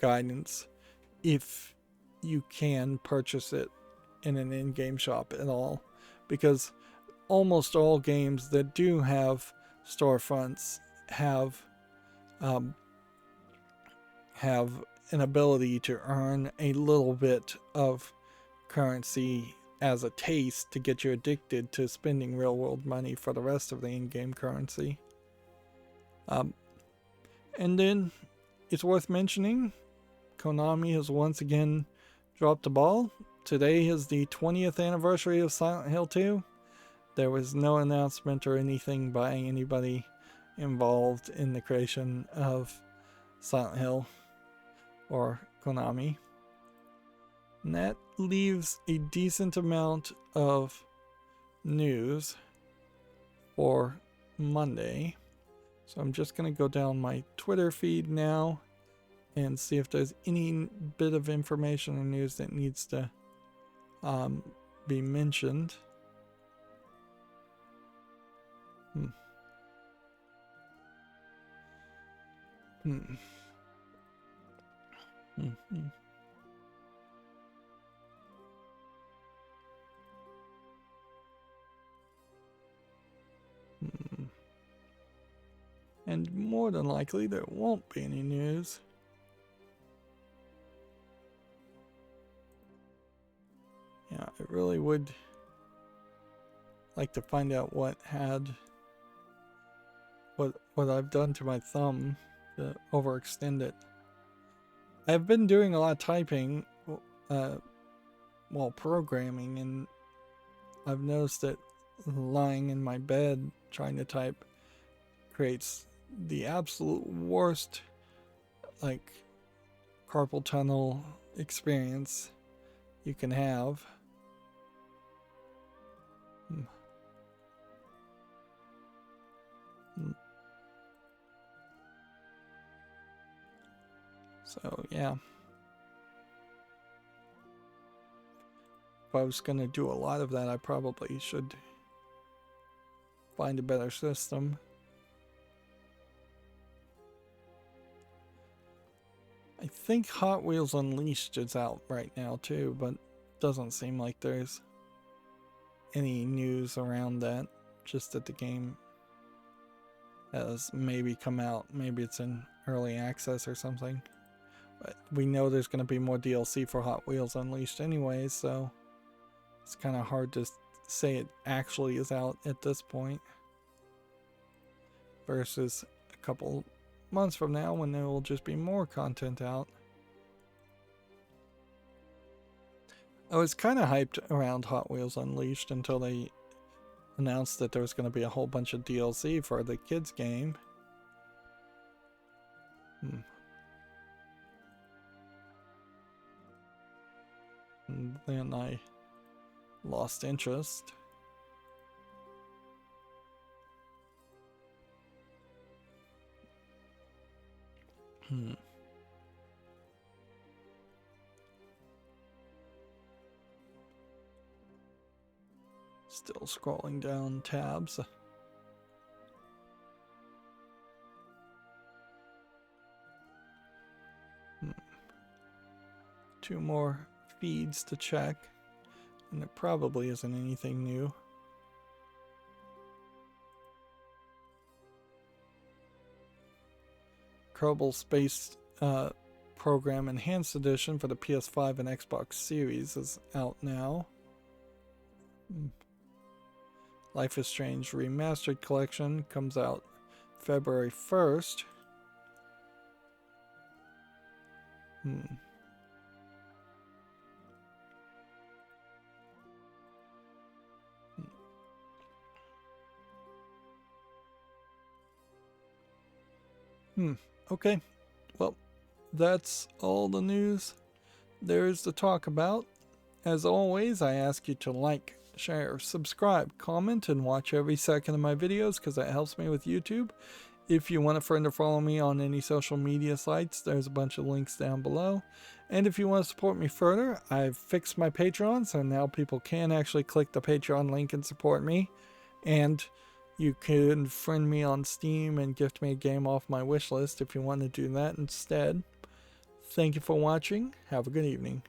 guidance if you can purchase it in an in-game shop at all, because almost all games that do have storefronts have an ability to earn a little bit of currency as a taste to get you addicted to spending real world money for the rest of the in-game currency. And then it's worth mentioning, Konami has once again dropped the ball. Today is the 20th anniversary of Silent Hill 2. There was no announcement or anything by anybody involved in the creation of Silent Hill or Konami. And that leaves a decent amount of news for Monday. So I'm just going to go down my Twitter feed now and see if there's any bit of information or news that needs to be mentioned. And more than likely there won't be any news. Yeah, I really would like to find out what I've done to my thumb to overextend it. I've been doing a lot of typing while programming, and I've noticed that lying in my bed trying to type creates the absolute worst, like, carpal tunnel experience you can have. So yeah, if I was gonna do a lot of that, I probably should find a better system. I think Hot Wheels Unleashed is out right now too, but doesn't seem like there's any news around that. Just that the game has maybe come out, maybe it's in early access or something. But we know there's going to be more DLC for Hot Wheels Unleashed anyway, so it's kind of hard to say it actually is out at this point. Versus a couple months from now when there will just be more content out. I was kind of hyped around Hot Wheels Unleashed until they announced that there was going to be a whole bunch of DLC for the kids game. And then I lost interest. Still scrolling down tabs. Two more feeds to check, and there probably isn't anything new. Kerbal Space Program Enhanced Edition for the PS5 and Xbox Series is out now. Life is Strange Remastered Collection comes out February 1st. Okay. Well, that's all the news there is to talk about. As always, I ask you to like, share, subscribe, comment, and watch every second of my videos because that helps me with YouTube. If you want a friend to follow me on any social media sites, there's a bunch of links down below. And if you want to support me further, I've fixed my Patreon, so now people can actually click the Patreon link and support me. And You can friend me on Steam and gift me a game off my wish list if you want to do that instead. Thank you for watching. Have a good evening.